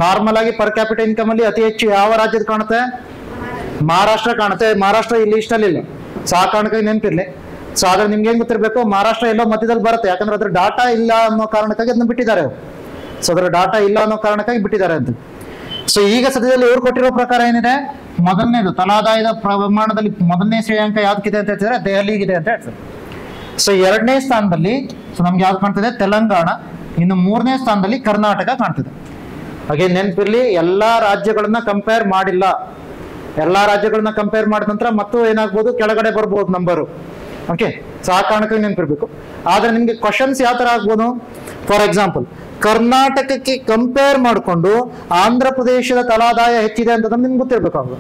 ನಾರ್ಮಲ್ ಆಗಿ ಪರ್ ಕ್ಯಾಪಿಟಲ್ ಇನ್ಕಮ್ ಅಲ್ಲಿ ಅತಿ ಹೆಚ್ಚು ಯಾವ ರಾಜ್ಯದ ಕಾಣುತ್ತೆ? ಮಹಾರಾಷ್ಟ್ರ ಕಾಣುತ್ತೆ. ಮಹಾರಾಷ್ಟ್ರ ಇಲ್ಲಿ ಲಿಸ್ಟಲ್ಲಿ ಇಲ್ಲ. ಸೊ ಆ ಕಾರಣಕ್ಕಾಗಿ ನೆನಪಿರ್ಲಿ. ಸೊ ಆದ್ರೆ ನಿಮ್ಗೆ ಏನ್ ಗೊತ್ತಿರ್ಬೇಕು, ಮಹಾರಾಷ್ಟ್ರ ಎಲ್ಲೋ ಮಧ್ಯದಲ್ಲಿ ಬರುತ್ತೆ. ಯಾಕಂದ್ರೆ ಅದ್ರ ಡಾಟಾ ಇಲ್ಲ ಅನ್ನೋ ಕಾರಣಕ್ಕಾಗಿ ಅದನ್ನ ಬಿಟ್ಟಿದ್ದಾರೆ. ಸೊ ಅದರ ಡಾಟಾ ಇಲ್ಲ ಅನ್ನೋ ಕಾರಣಕ್ಕಾಗಿ ಬಿಟ್ಟಿದ್ದಾರೆ ಅಂತ. ಸೊ ಈಗ ಸದ್ಯದಲ್ಲಿ ಇವ್ರು ಕೊಟ್ಟಿರೋ ಪ್ರಕಾರ ಏನಿದೆ, ಮೊದಲನೇದು ತಲಾದಾಯದ ಪ್ರಮಾಣದಲ್ಲಿ ಮೊದಲನೇ ಶ್ರೇಯಾಂಕ ಯಾವ್ದಕ್ಕಿದೆ ಅಂತ ಹೇಳ್ತಿದ್ರೆ ದೆಹಲಿಗಿದೆ ಅಂತ ಹೇಳ್ತಾರೆ. ಸೊ 2ನೇ ಸ್ಥಾನದಲ್ಲಿ ಸೊ ನಮ್ಗೆ ಯಾವ್ದು ಕಾಣ್ತಿದೆ? ತೆಲಂಗಾಣ. ಇನ್ನು 3ನೇ ಸ್ಥಾನದಲ್ಲಿ ಕರ್ನಾಟಕ ಕಾಣ್ತಿದೆ. ಹಾಗೆ ನೆನಪಿರ್ಲಿ, ಎಲ್ಲಾ ರಾಜ್ಯಗಳನ್ನ ಕಂಪೇರ್ ಮಾಡಿಲ್ಲ. ಎಲ್ಲಾ ರಾಜ್ಯಗಳನ್ನ ಕಂಪೇರ್ ಮಾಡಿದ ನಂತರ ಮತ್ತು ಏನಾಗ್ಬೋದು, ಕೆಳಗಡೆ ಬರ್ಬೋದು ನಂಬರು. ಓಕೆ, ಸೊ ಆ ಕಾರಣಕ್ಕಾಗಿ ನೆನಪಿರ್ಬೇಕು. ಆದ್ರೆ ನಿಮ್ಗೆ ಕ್ವಶನ್ಸ್ ಯಾವ ತರ ಆಗ್ಬೋದು? ಫಾರ್ ಎಕ್ಸಾಂಪಲ್, ಕರ್ನಾಟಕಕ್ಕೆ ಕಂಪೇರ್ ಮಾಡಿಕೊಂಡು ಆಂಧ್ರ ಪ್ರದೇಶದ ತಲಾದಾಯ ಹೆಚ್ಚಿದೆ ಅಂತ ನಿಮ್ಗೆ ಗೊತ್ತಿರ್ಬೇಕಾಗ.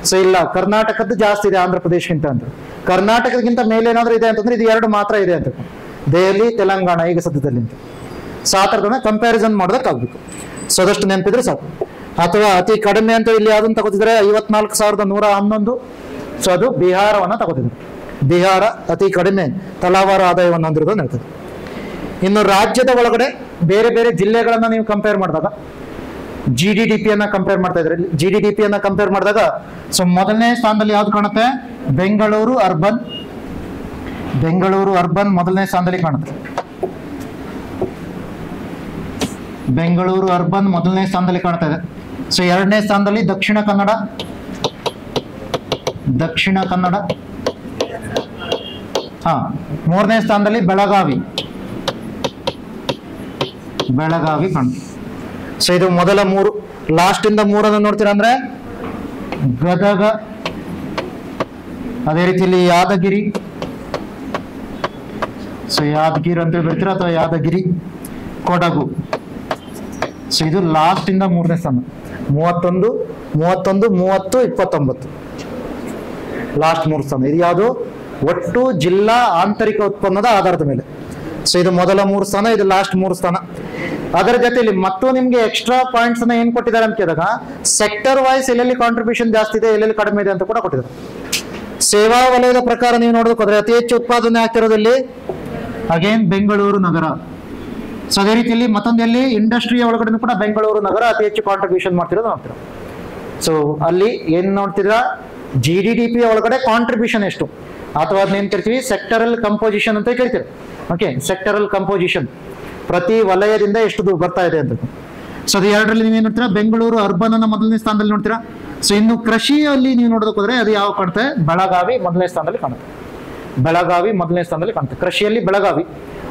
ಸೊ ಇಲ್ಲ, ಕರ್ನಾಟಕದ್ದು ಜಾಸ್ತಿ ಇದೆ ಆಂಧ್ರ ಪ್ರದೇಶಕ್ಕಿಂತ ಅಂತ. ಕರ್ನಾಟಕಕ್ಕಿಂತ ಮೇಲೆ ಏನಾದ್ರೂ ಇದೆ ಅಂತಂದ್ರೆ ಇದು 2 ಮಾತ್ರ ಇದೆ ಅಂತ, ದೆಹಲಿ, ತೆಲಂಗಾಣ ಈಗ ಸದ್ಯದಲ್ಲಿ ಅಂತ. ಸೊ ಆ ಥರದನ್ನ ಕಂಪ್ಯಾರಿಸನ್ ಮಾಡೋದಕ್ಕಾಗ್ಬೇಕು. ಸೊ ಅದಷ್ಟು ನೆನಪಿದ್ರೆ ಸಾಕು. ಅಥವಾ ಅತಿ ಕಡಿಮೆ ಅಂತ ಇಲ್ಲಿ ಯಾವ್ದನ್ನ ತಗೋತಿದ್ರೆ 54,111. ಸೊ ಅದು ಬಿಹಾರವನ್ನ ತಗೋತಿದ್ರು. ಬಿಹಾರ ಅತಿ ಕಡಿಮೆ ತಲಾವಾರು ಆದಾಯವನ್ನು ಹೊಂದಿರೋದು ಹೇಳ್ತದೆ. ಇನ್ನು ರಾಜ್ಯದ ಒಳಗಡೆ ಬೇರೆ ಬೇರೆ ಜಿಲ್ಲೆಗಳನ್ನ ನೀವು ಕಂಪೇರ್ ಮಾಡಿದಾಗ GDP ಕಂಪೇರ್ ಮಾಡ್ತಾ ಇದ್ರೆ, GDP ಕಂಪೇರ್ ಮಾಡಿದಾಗ ಸೊ ಮೊದಲನೇ ಸ್ಥಾನದಲ್ಲಿ ಯಾವ್ದು ಕಾಣುತ್ತೆ? ಬೆಂಗಳೂರು ಅರ್ಬನ್. ಬೆಂಗಳೂರು ಅರ್ಬನ್ ಮೊದಲನೇ ಸ್ಥಾನದಲ್ಲಿ ಕಾಣುತ್ತೆ. ಬೆಂಗಳೂರು ಅರ್ಬನ್ ಮೊದಲನೇ ಸ್ಥಾನದಲ್ಲಿ ಕಾಣ್ತಾ ಇದೆ. ಸೊ 2ನೇ ಸ್ಥಾನದಲ್ಲಿ ದಕ್ಷಿಣ ಕನ್ನಡ. ದಕ್ಷಿಣ ಕನ್ನಡ. 3ನೇ ಸ್ಥಾನದಲ್ಲಿ ಬೆಳಗಾವಿ. ಬೆಳಗಾವಿ ಕಾಣುತ್ತೆ. ಸೊ ಇದು ಮೊದಲ 3. ಲಾಸ್ಟ್ ಇಂದ 3 ನೋಡ್ತೀರಾ ಅಂದ್ರೆ ಗದಗ, ಅದೇ ರೀತಿಯಲ್ಲಿ ಯಾದಗಿರಿ, ಸೊ ಯಾದಗಿರಿ ಅಂತ ಬರ್ತೀರಾ ಅಥವಾ ಯಾದಗಿರಿ, ಕೊಡಗು. ಸೊ ಇದು ಲಾಸ್ಟ್ ಇಂದ 3ನೇ ಸ್ಥಾನ, 31, 30, 29 ಲಾಸ್ಟ್ 3 ಸ್ಥಾನ. ಇದು ಯಾವುದು? ಒಟ್ಟು ಜಿಲ್ಲಾ ಆಂತರಿಕ ಉತ್ಪನ್ನದ ಆಧಾರದ ಮೇಲೆ. ಸೊ ಇದು ಮೊದಲ 3 ಸ್ಥಾನ, ಇದು ಲಾಸ್ಟ್ 3 ಸ್ಥಾನ. ಅದರ ಜೊತೆಯಲ್ಲಿ ಮತ್ತು ನಿಮ್ಗೆ ಎಕ್ಸ್ಟ್ರಾ ಪಾಯಿಂಟ್ಸ್ ಅನ್ನ ಏನ್ ಕೊಟ್ಟಿದ್ದಾರೆ ಅಂತ ಕೇಳಿದಾಗ ಸೆಕ್ಟರ್ ವೈಸ್ ಎಲ್ಲೆಲ್ಲಿ ಕಾಂಟ್ರಿಬ್ಯೂಷನ್ ಜಾಸ್ತಿ ಇದೆ, ಎಲ್ಲೆಲ್ಲಿ ಕಡಿಮೆ ಇದೆ ಅಂತ ಕೂಡ ಕೊಟ್ಟಿದ್ದಾರೆ. ಸೇವಾ ವಲಯದ ಪ್ರಕಾರ ನೀವು ನೋಡೋದಕ್ಕೋದ್ರೆ ಅತಿ ಹೆಚ್ಚು ಉತ್ಪಾದನೆ ಆಗ್ತಿರೋದಲ್ಲಿ ಅಗೇನ್ ಬೆಂಗಳೂರು ನಗರ. ಸೊ ಅದೇ ರೀತಿಯಲ್ಲಿ ಮತ್ತೊಂದು ಎಲ್ಲಿ ಇಂಡಸ್ಟ್ರಿಯ ಒಳಗಡೆ ಕೂಡ ಬೆಂಗಳೂರು ನಗರ ಅತಿ ಹೆಚ್ಚು ಕಾಂಟ್ರಿಬ್ಯೂಷನ್ ಮಾಡ್ತಿರೋದು ನೋಡ್ತೀರ. ಸೊ ಅಲ್ಲಿ ಏನ್ ನೋಡ್ತಿದ್ರ, GDP ಒಳಗಡೆ ಕಾಂಟ್ರಿಬ್ಯೂಷನ್ ಎಷ್ಟು, ಅಥವಾ ಅದನ್ನೇನ್ ಕರಿತೀವಿ ಸೆಕ್ಟರಲ್ ಕಂಪೋಸಿಷನ್ ಅಂತ ಕರಿತೀವಿ. ಓಕೆ, ಸೆಕ್ಟರಲ್ ಕಂಪೋಸಿಷನ್ ಪ್ರತಿ ವಲಯದಿಂದ ಎಷ್ಟು ಬರ್ತಾ ಇದೆ ಅಂತ. ಸೊ ಅದು ಎರಡರಲ್ಲಿ ನೀವೇನ್ ನೋಡ್ತೀರಾ, ಬೆಂಗಳೂರು ಅರ್ಬನ್ ಅನ್ನ ಮೊದಲನೇ ಸ್ಥಾನದಲ್ಲಿ ನೋಡ್ತೀರಾ. ಸೊ ಇನ್ನು ಕೃಷಿಯಲ್ಲಿ ನೀವು ನೋಡೋದಕ್ಕೆ ಹೋದ್ರೆ ಅದು ಯಾವ ಕಾಣುತ್ತೆ, ಬೆಳಗಾವಿ ಮೊದಲನೇ ಸ್ಥಾನದಲ್ಲಿ ಕಾಣುತ್ತೆ. ಬೆಳಗಾವಿ ಮೊದಲನೇ ಸ್ಥಾನದಲ್ಲಿ ಕಾಣುತ್ತೆ ಕೃಷಿಯಲ್ಲಿ, ಬೆಳಗಾವಿ.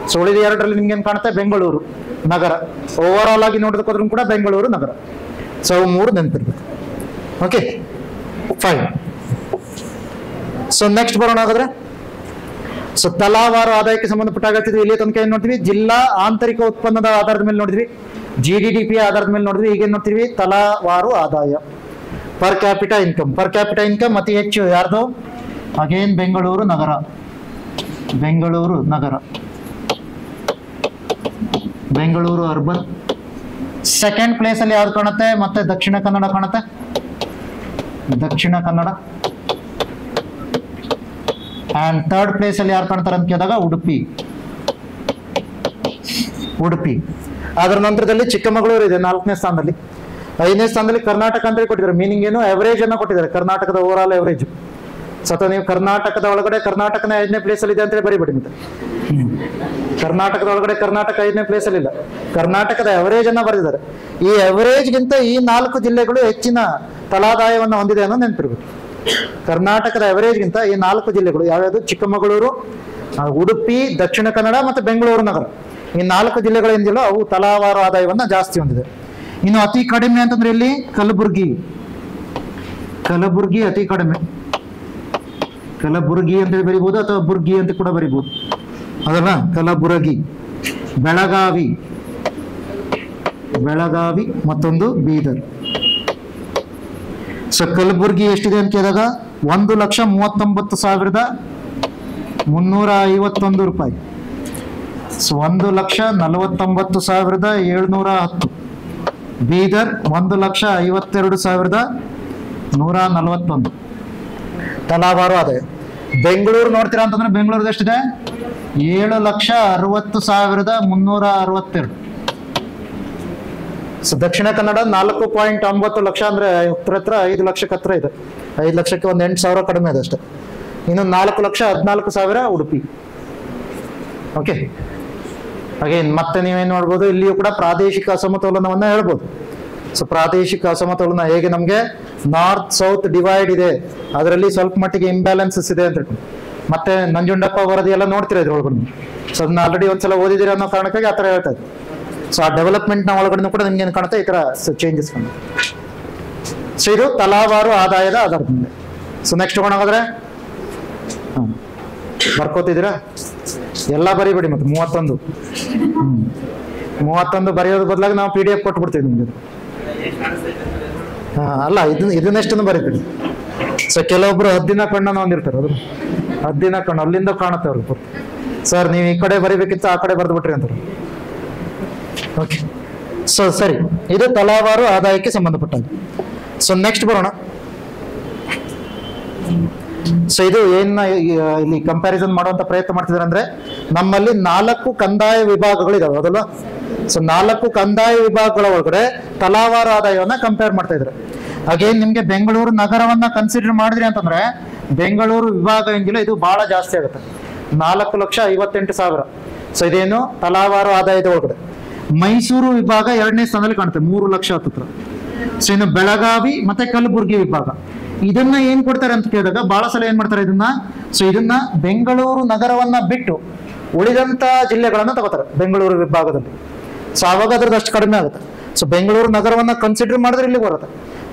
ಸೊ ಉಳಿದ ಎರಡರಲ್ಲಿ ನಿಮ್ಗೆ ಏನ್ ಕಾಣುತ್ತೆ, ಬೆಂಗಳೂರು ನಗರ. ಓವರ್ ಆಲ್ ಆಗಿ ನೋಡೋದಕ್ಕೆ ಹೋದ್ರೂ ಕೂಡ ಬೆಂಗಳೂರು ನಗರ. ಸೊ ಅವು 3 ನೆನಪಿರ್ಬೇಕು. Okay, fine. ಸೊ ನೆಕ್ಸ್ಟ್ ಬರೋಣ ಹಾಗಾದ್ರೆ. ಸೊ ತಲಾವಾರು ಆದಾಯಕ್ಕೆ ಸಂಬಂಧಪಟ್ಟ ಆಗತ್ತಿದ್ವಿ ಇಲ್ಲಿ ತನಕ ಏನ್ ನೋಡ್ತೀವಿ, ಜಿಲ್ಲಾ ಆಂತರಿಕ ಉತ್ಪನ್ನದ ಆಧಾರದ ಮೇಲೆ ನೋಡಿದ್ವಿ, GDP ಆಧಾರದ ಮೇಲೆ ನೋಡಿದ್ವಿ. ಈಗ ಏನ್ ನೋಡ್ತೀವಿ, ತಲಾವಾರು ಆದಾಯ, per capita income. Per capita income ಅತಿ ಹೆಚ್ಚು ಯಾರ್ದು, ಅಗೇನ್ ಬೆಂಗಳೂರು ನಗರ. ಬೆಂಗಳೂರು ನಗರ, ಬೆಂಗಳೂರು ಅರ್ಬನ್. ಸೆಕೆಂಡ್ ಪ್ಲೇಸ್ ಅಲ್ಲಿ ಯಾವ್ದು ಕಾಣುತ್ತೆ, ಮತ್ತೆ ದಕ್ಷಿಣ ಕನ್ನಡ ಕಾಣುತ್ತೆ, Dakshina Kannada. And third place ಅಲ್ಲಿ ಯಾರು ಕಾಣ್ತಾರೆ ಅಂತ ಕೇಳಿದಾಗ ಉಡುಪಿ, ಉಡುಪಿ. ಅದರ ನಂತರದಲ್ಲಿ ಚಿಕ್ಕಮಗಳೂರು ಇದೆ 4ನೇ ಸ್ಥಾನದಲ್ಲಿ. 5ನೇ ಸ್ಥಾನದಲ್ಲಿ ಕರ್ನಾಟಕ ಅಂತ ಕೊಟ್ಟಿದ್ದಾರೆ. ಮೀನಿಂಗ್ ಏನು, ಎವರೇಜ್ ಅನ್ನ ಕೊಟ್ಟಿದ್ದಾರೆ, ಕರ್ನಾಟಕದ ಓವರ್ ಆಲ್ ಎವರೇಜ್. ಸತ ನೀವು ಕರ್ನಾಟಕದ ಒಳಗಡೆ ಕರ್ನಾಟಕನ 5ನೇ ಪ್ಲೇಸ್ ಅಲ್ಲಿ ಇದೆ ಅಂತ ಹೇಳಿ ಬರಿಬೇಡಿ. ಮತ್ತೆ ಕರ್ನಾಟಕದ ಒಳಗಡೆ ಕರ್ನಾಟಕ 5ನೇ ಪ್ಲೇಸ್ ಅಲ್ಲಿ ಇಲ್ಲ, ಕರ್ನಾಟಕದ ಎವರೇಜ್ ಅನ್ನ ಬರೆದಿದ್ದಾರೆ. ಈ ಎವರೇಜ್ ಗಿಂತ ಈ 4 ಜಿಲ್ಲೆಗಳು ಹೆಚ್ಚಿನ ತಲಾದಾಯವನ್ನು ಹೊಂದಿದೆ ಅನ್ನೋದು ನೆನಪಿರ್ಬೇಕು. ಕರ್ನಾಟಕದ ಎವರೇಜ್ ಗಿಂತ ಈ 4 ಜಿಲ್ಲೆಗಳು ಯಾವ್ಯಾವುದು, ಚಿಕ್ಕಮಗಳೂರು, ಉಡುಪಿ, ದಕ್ಷಿಣ ಕನ್ನಡ ಮತ್ತು ಬೆಂಗಳೂರು ನಗರ, ಈ 4 ಜಿಲ್ಲೆಗಳು ಏನಿದೆಯಲ್ಲ ಅವು ತಲಾವಾರು ಆದಾಯವನ್ನ ಜಾಸ್ತಿ ಹೊಂದಿದೆ. ಇನ್ನು ಅತಿ ಕಡಿಮೆ ಅಂತಂದ್ರೆ ಇಲ್ಲಿ ಕಲಬುರ್ಗಿ. ಕಲಬುರ್ಗಿ ಅತಿ ಕಡಿಮೆ, ಕಲಬುರ್ಗಿ ಅಂತ ಬರಿಬಹುದು ಅಥವಾ ಬುರ್ಗಿ ಅಂತ ಕೂಡ ಬರಿಬಹುದು, ಅದಲ್ಲ ಕಲಬುರಗಿ. ಬೆಳಗಾವಿ, ಬೆಳಗಾವಿ ಮತ್ತೊಂದು ಬೀದರ್. ಸೊ ಕಲಬುರ್ಗಿ ಎಷ್ಟಿದೆ ಅಂತ ಕೇಳಿದಾಗ 1,39,351 ರೂಪಾಯಿ. ಸೊ 1,49,710. ಬೀದರ್ 1,52,141 ತಲಾವಾರು ಆದಾಯ. ಬೆಂಗಳೂರು ನೋಡ್ತೀರಾ ಅಂತಂದ್ರೆ ಬೆಂಗಳೂರು ಎಷ್ಟಿದೆ, 7,60,362. ಸೊ ದಕ್ಷಿಣ ಕನ್ನಡ 4.9 ಲಕ್ಷ, ಅಂದ್ರೆ ಹತ್ರ 5 ಲಕ್ಷಕ್ಕೆ ಹತ್ರ ಇದೆ. 5 ಲಕ್ಷಕ್ಕೆ ಒಂದು 8,000 ಕಡಿಮೆ ಇದೆ ಅಷ್ಟೇ. ಇನ್ನು 4,14,000 ಉಡುಪಿ. ಓಕೆ, ಅಗೇನ್ ಮತ್ತೆ ನೀವೇನ್ ನೋಡ್ಬೋದು, ಇಲ್ಲಿಯೂ ಕೂಡ ಪ್ರಾದೇಶಿಕ ಅಸಮತೋಲನವನ್ನ ಹೇಳ್ಬೋದು. ಸೊ ಪ್ರಾದೇಶಿಕ ಅಸಮತೋಲನ ಹೇಗೆ ನಮ್ಗೆ ನಾರ್ತ್ ಸೌತ್ ಡಿವೈಡ್ ಇದೆ, ಅದರಲ್ಲಿ ಸ್ವಲ್ಪ ಮಟ್ಟಿಗೆ ಇಂಬ್ಯಾಲೆನ್ಸಸ್ ಇದೆ ಅಂತ ಹೇಳ್ಕೊಂಡು ಮತ್ತೆ ನಂಜುಂಡಪ್ಪ ವರದಿ ಎಲ್ಲ ನೋಡ್ತೀರಾ ಇದ್ರೊಳಗಡೆ. ಸೊ ಅದನ್ನ ಆಲ್ರೆಡಿ ಒಂದ್ಸಲ ಓದಿದಿರ ಅನ್ನೋ ಕಾರಣಕ್ಕಾಗಿ ಆತರ ಹೇಳ್ತಾ ಇದ್ದೆ. ಸೊ ಆ ಡೆವಲಪ್ಮೆಂಟ್ ನ ಒಳಗಡೆ ಕೂಡ ನಿಮ್ಗೆ ಏನ್ ಕಾಣುತ್ತೆ, ಈ ತರ ಚೇಂಜಸ್ ಕಾಣುತ್ತೆ. ಸೊ ಇದು ತಲಾವಾರು ಆದಾಯದ ಆಧಾರದ ಮೇಲೆ. ಸೊ ನೆಕ್ಸ್ಟ್ ಹೋಗೋಣಾದ್ರೆ ಬರ್ಕೋತಿದ್ದೀರಾ, ಎಲ್ಲ ಬರಿಬೇಡಿ. ಮತ್ತೆ 31 ಬರೆಯೋದ್ರ ಬದಲಾಗಿ ನಾವು PDF ಕೊಟ್ಬಿಡ್ತೀವಿ ನಿಮ್ಗೆ. ಅಲ್ಲ, ಇದನ್ನೆಷ್ಟನ್ನು ಬರೀತೀವಿ. ಸೊ ಕೆಲವೊಬ್ರು ಹದ್ದಿನ ಕಣ್ಣನ್ನು ಹೊಂದಿರ್ತಾರೆ, ಅದು ಹದ್ದಿನ ಕಣ್ಣು ಅಲ್ಲಿಂದ ಕಾಣುತ್ತೆ ಅವ್ರಿಗೆ. ಸರ್ ನೀವು ಈ ಕಡೆ ಬರಿಬೇಕಿತ್ತು, ಆ ಕಡೆ ಬರೆದು ಬಿಟ್ರಿ ಅಂತಾರೆ. ಓಕೆ, ಸೊ ಸರಿ, ಇದು ತಲಾವಾರು ಆದಾಯಕ್ಕೆ ಸಂಬಂಧಪಟ್ಟಂತೆ. ಸೊ ನೆಕ್ಸ್ಟ್ ಬರೋಣ. ಸೊ ಇದು ಏನ ಇಲ್ಲಿ ಕಂಪ್ಯಾರಿಸನ್ ಮಾಡುವಂತ ಪ್ರಯತ್ನ ಮಾಡ್ತಿದ್ದಾರೆ ಅಂದ್ರೆ, ನಮ್ಮಲ್ಲಿ 4 ಕಂದಾಯ ವಿಭಾಗಗಳಿದಾವೆ, ಅದಲ್ಲ. ಸೊ 4 ಕಂದಾಯ ವಿಭಾಗಗಳ ಒಳಗಡೆ ತಲಾವಾರು ಆದಾಯವನ್ನ ಕಂಪೇರ್ ಮಾಡ್ತಾ ಇದ್ದಾರೆ. ಅಗೇನ್ ನಿಮ್ಗೆ ಬೆಂಗಳೂರು ನಗರವನ್ನ ಕನ್ಸಿಡರ್ ಮಾಡಿದ್ರಿ ಅಂತಂದ್ರೆ, ಬೆಂಗಳೂರು ವಿಭಾಗ ಹೆಂಗಿಲ್ಲ ಇದು ಬಹಳ ಜಾಸ್ತಿ ಆಗುತ್ತೆ, 4,58,000. ಸೊ ಇದೇನು ತಲಾವಾರು ಆದಾಯದ ಒಳಗಡೆ. ಮೈಸೂರು ವಿಭಾಗ 2ನೇ ಸ್ಥಾನದಲ್ಲಿ ಕಾಣುತ್ತೆ, 3 ಲಕ್ಷ ಹತ್ತಿರ. ಸೊ ಇನ್ನು ಬೆಳಗಾವಿ ಮತ್ತೆ ಕಲಬುರ್ಗಿ ವಿಭಾಗ ಇದನ್ನ ಏನ್ ಕೊಡ್ತಾರೆ ಅಂತ ಕೇಳಿದಾಗ ಬಹಳ ಸಲ ಏನ್ ಮಾಡ್ತಾರೆ ಇದನ್ನ. ಸೊ ಇದನ್ನ ಬೆಂಗಳೂರು ನಗರವನ್ನ ಬಿಟ್ಟು ಉಳಿದಂತ ಜಿಲ್ಲೆಗಳನ್ನ ತಗೋತಾರೆ ಬೆಂಗಳೂರು ವಿಭಾಗದಲ್ಲಿ. ಸೊ ಆವಾಗ ಅದ್ರದ್ದು ಅಷ್ಟು ಕಡಿಮೆ ಆಗುತ್ತೆ. ಸೊ ಬೆಂಗಳೂರು ನಗರವನ್ನ ಕನ್ಸಿಡರ್ ಮಾಡಿದ್ರೆ ಇಲ್ಲಿ ಬರುತ್ತೆ.